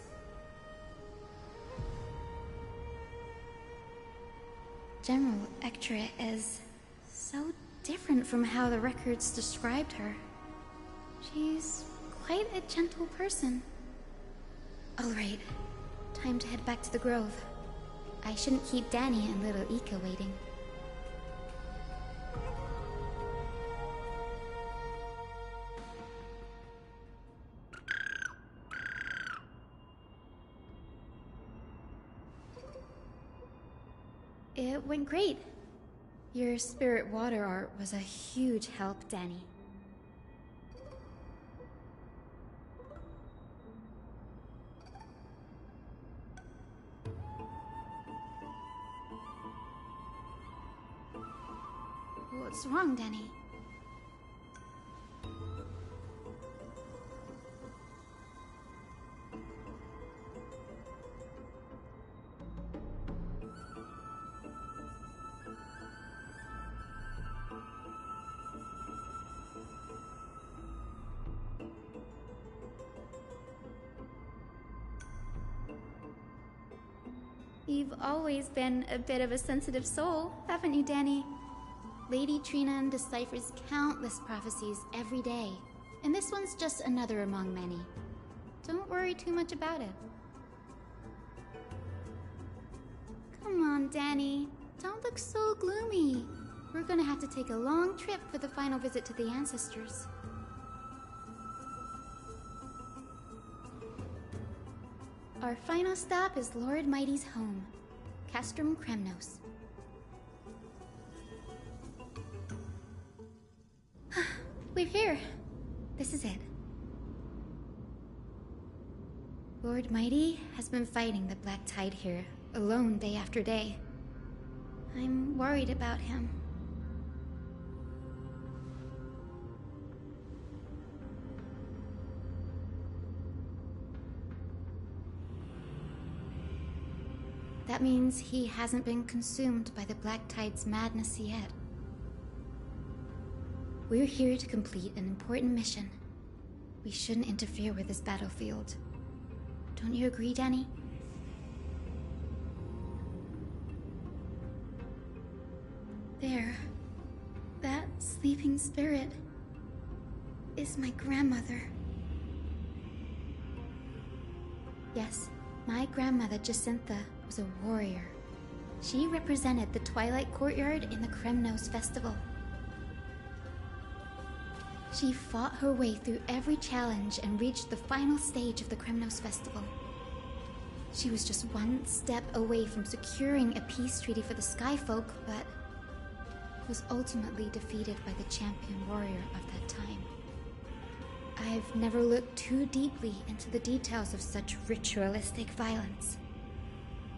General Ektra is so different from how the records described her. She's quite a gentle person. All right, time to head back to the Grove. I shouldn't keep Danny and little Ika waiting. It went great. Your spirit water art was a huge help, Danny. What's wrong, Danny? You've always been a bit of a sensitive soul, haven't you, Danny? Lady Trina deciphers countless prophecies every day, and this one's just another among many. Don't worry too much about it. Come on, Danny. Don't look so gloomy. We're gonna have to take a long trip for the final visit to the ancestors. Our final stop is Lord Mighty's home, Castrum Kremnos. We're here. This is it. Lord Mighty has been fighting the Black Tide here, alone day after day. I'm worried about him. That means he hasn't been consumed by the Black Tide's madness yet. We're here to complete an important mission. We shouldn't interfere with this battlefield. Don't you agree, Danny? There. That sleeping spirit is my grandmother. Yes, my grandmother Jacintha was a warrior. She represented the Twilight Courtyard in the Kremnos Festival. She fought her way through every challenge and reached the final stage of the Kremnos Festival. She was just one step away from securing a peace treaty for the Skyfolk, but was ultimately defeated by the champion warrior of that time. I've never looked too deeply into the details of such ritualistic violence.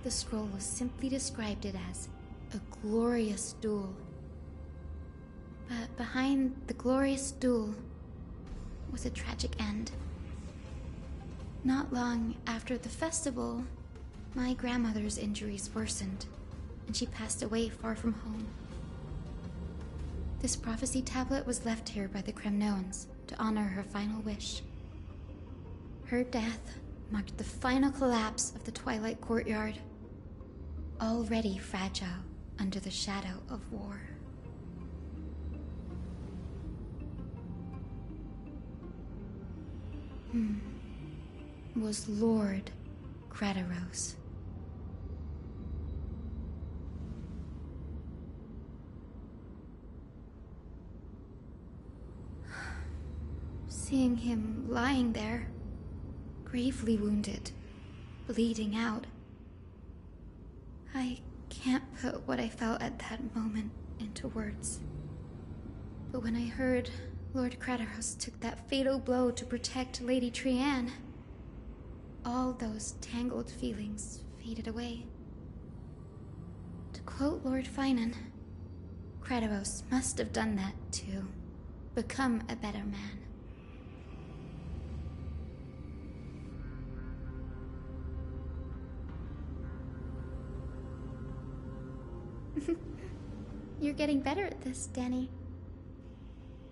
The scroll simply described it as a glorious duel. But behind the glorious duel was a tragic end. Not long after the festival, my grandmother's injuries worsened, and she passed away far from home. This prophecy tablet was left here by the Kremnoans to honor her final wish. Her death marked the final collapse of the Twilight Courtyard, already fragile under the shadow of war. Was Lord Grataros. Seeing him lying there, gravely wounded, bleeding out, I can't put what I felt at that moment into words. But when I heard Lord Grataros took that fatal blow to protect Lady Trianne, all those tangled feelings faded away. To quote Lord Finan, Grataros must have done that to become a better man. You're getting better at this, Danny.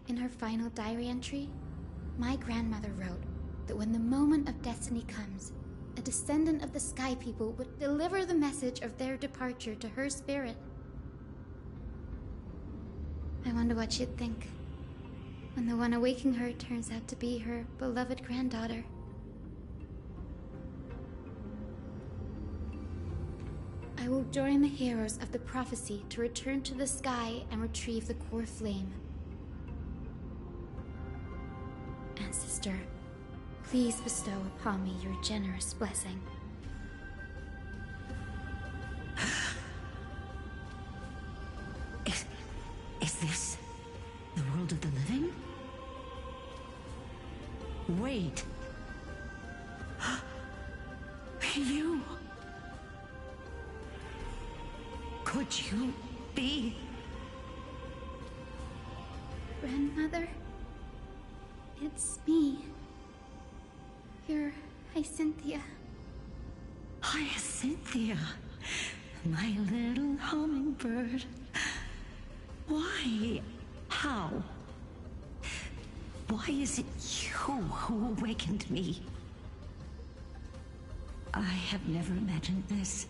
In her final diary entry, my grandmother wrote that when the moment of destiny comes, a descendant of the Sky People would deliver the message of their departure to her spirit. I wonder what she'd think when the one awaking her turns out to be her beloved granddaughter. I will join the heroes of the prophecy to return to the sky and retrieve the core flame. Ancestor, please bestow upon me your generous blessing. Is this the world of the living? Wait. You... Could you be... Grandmother? It's me. You're Hyacinthia. Hyacinthia, my little hummingbird. Why? How? Why is it you who awakened me? I have never imagined this.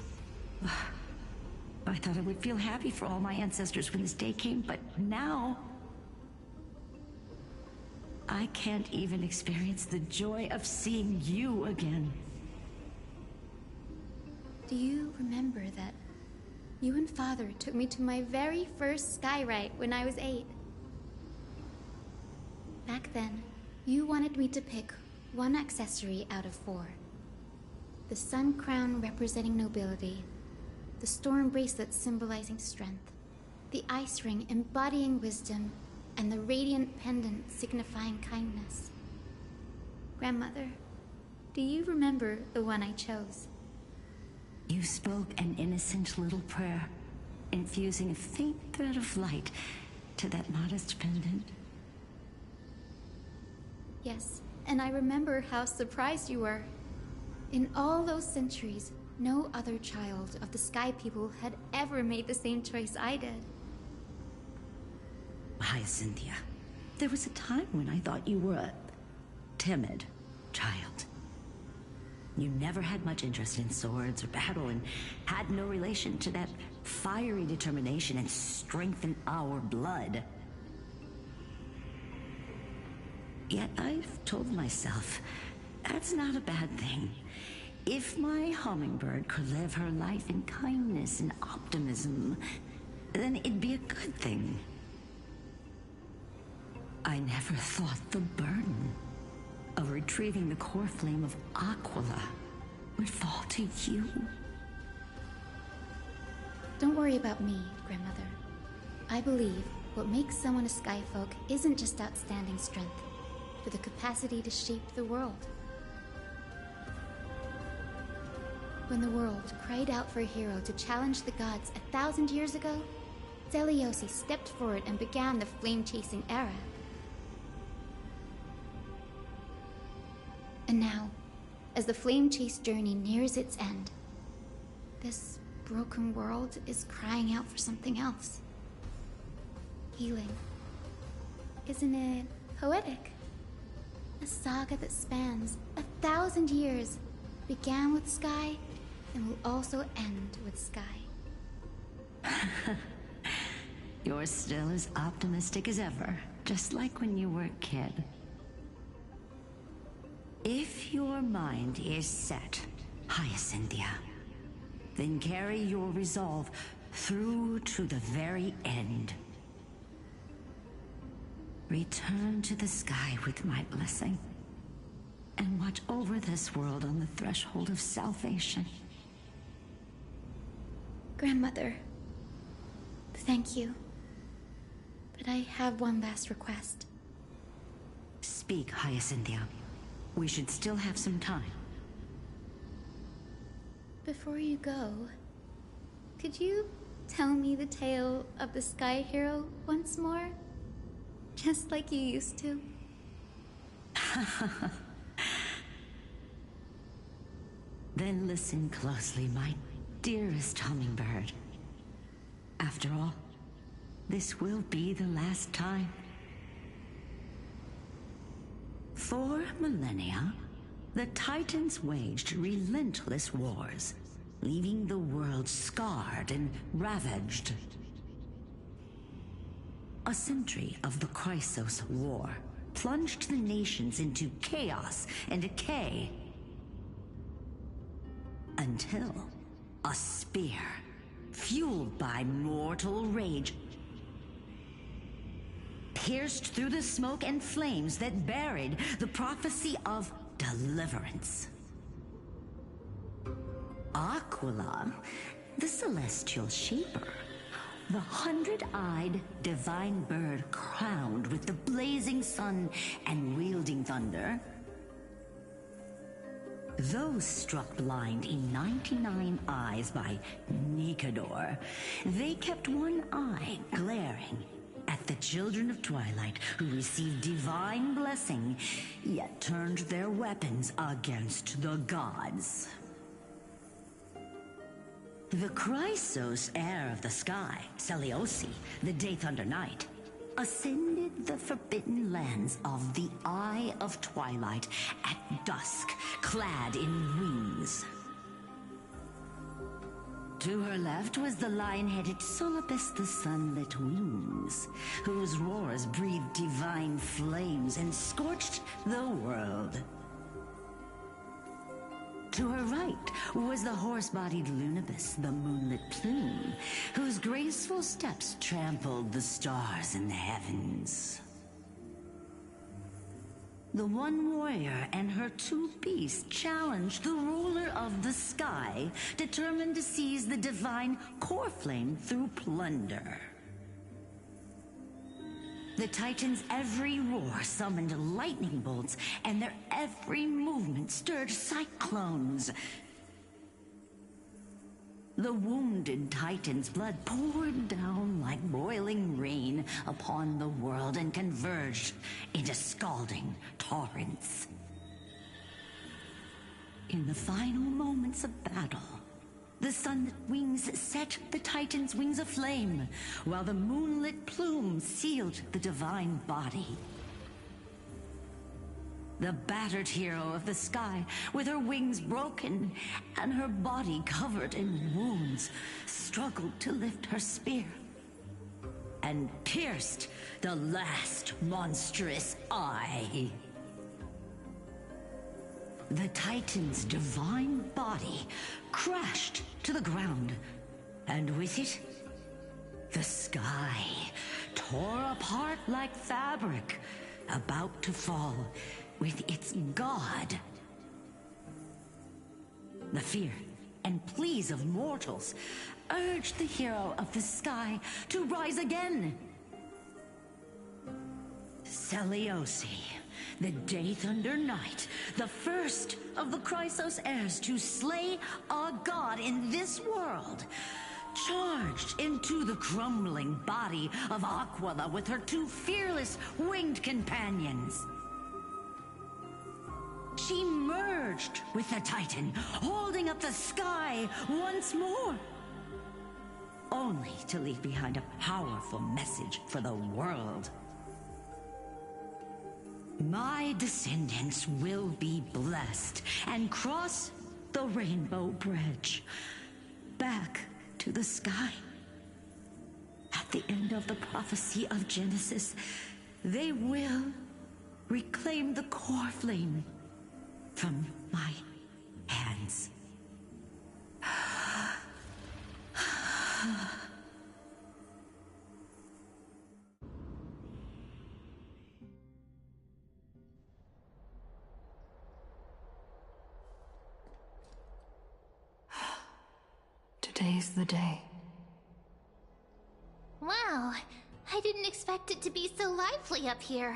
I thought I would feel happy for all my ancestors when this day came, but now... I can't even experience the joy of seeing you again. Do you remember that you and Father took me to my very first skyrite when I was 8? Back then, you wanted me to pick one accessory out of 4. The sun crown representing nobility, the storm bracelet symbolizing strength, the ice ring embodying wisdom, and the radiant pendant signifying kindness. Grandmother, do you remember the one I chose? You spoke an innocent little prayer, infusing a faint thread of light to that modest pendant. Yes, and I remember how surprised you were. In all those centuries, no other child of the Sky People had ever made the same choice I did. Hyacinthia, there was a time when I thought you were a timid child. You never had much interest in swords or battle and had no relation to that fiery determination and strength in our blood. Yet I've told myself, that's not a bad thing. If my hummingbird could live her life in kindness and optimism, then it'd be a good thing. I never thought the burden of retrieving the core flame of Aquila would fall to you. Don't worry about me, Grandmother. I believe what makes someone a Skyfolk isn't just outstanding strength, but the capacity to shape the world. When the world cried out for a hero to challenge the gods 1,000 years ago, Zeliosi stepped forward and began the flame-chasing era. And now, as the flame chase journey nears its end, this broken world is crying out for something else. Healing. Isn't it poetic? A saga that spans 1,000 years, began with Sky, and will also end with Sky. You're still as optimistic as ever, just like when you were a kid. If your mind is set, Hyacinthia, then carry your resolve through to the very end. Return to the sky with my blessing, and watch over this world on the threshold of salvation. Grandmother, thank you. But I have one last request. Speak, Hyacinthia. We should still have some time. Before you go, could you tell me the tale of the Sky Hero once more? Just like you used to. Then listen closely, my dearest hummingbird. After all, this will be the last time. For millennia, the Titans waged relentless wars, leaving the world scarred and ravaged. A century of the Chrysos War plunged the nations into chaos and decay. Until a spear, fueled by mortal rage, pierced through the smoke and flames that buried the prophecy of deliverance. Aquila, the celestial shaper, the 100-eyed divine bird crowned with the blazing sun and wielding thunder. Those struck blind in 99 eyes by Nikador, they kept one eye glaring at the children of Twilight who received divine blessing, yet turned their weapons against the gods. The Chrysos heir of the sky, Seliosi, the Day Thunder Knight, ascended the forbidden lands of the Eye of Twilight at dusk, clad in wings. To her left was the lion-headed Solibus the Sunlit Wings, whose roars breathed divine flames and scorched the world. To her right was the horse-bodied Lunibus, the Moonlit Plume, whose graceful steps trampled the stars in the heavens. The one warrior and her two beasts challenged the ruler of the sky, determined to seize the divine core flame through plunder. The Titans' every roar summoned lightning bolts, and their every movement stirred cyclones. The wounded Titan's blood poured down like boiling rain upon the world and converged into scalding torrents. In the final moments of battle, the sunlit wings set the Titan's wings aflame, while the moonlit plume sealed the divine body. The battered hero of the sky, with her wings broken and her body covered in wounds, struggled to lift her spear and pierced the last monstrous eye. The Titan's divine body crashed to the ground, and with it, the sky tore apart like fabric, about to fall with its god. The fear and pleas of mortals urged the hero of the sky to rise again. Seliosi, the Day Thunder Knight, the first of the Chrysos heirs to slay a god in this world, charged into the crumbling body of Aquila with her two fearless winged companions. She merged with the Titan, holding up the sky once more, only to leave behind a powerful message for the world. My descendants will be blessed and cross the Rainbow Bridge back to the sky. At the end of the prophecy of Genesis, they will reclaim the core flame from my hands. Today's the day. Wow, I didn't expect it to be so lively up here.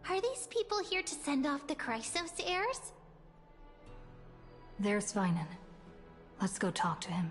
Are these people here to send off the Chrysos heirs? There's Svinen. Let's go talk to him.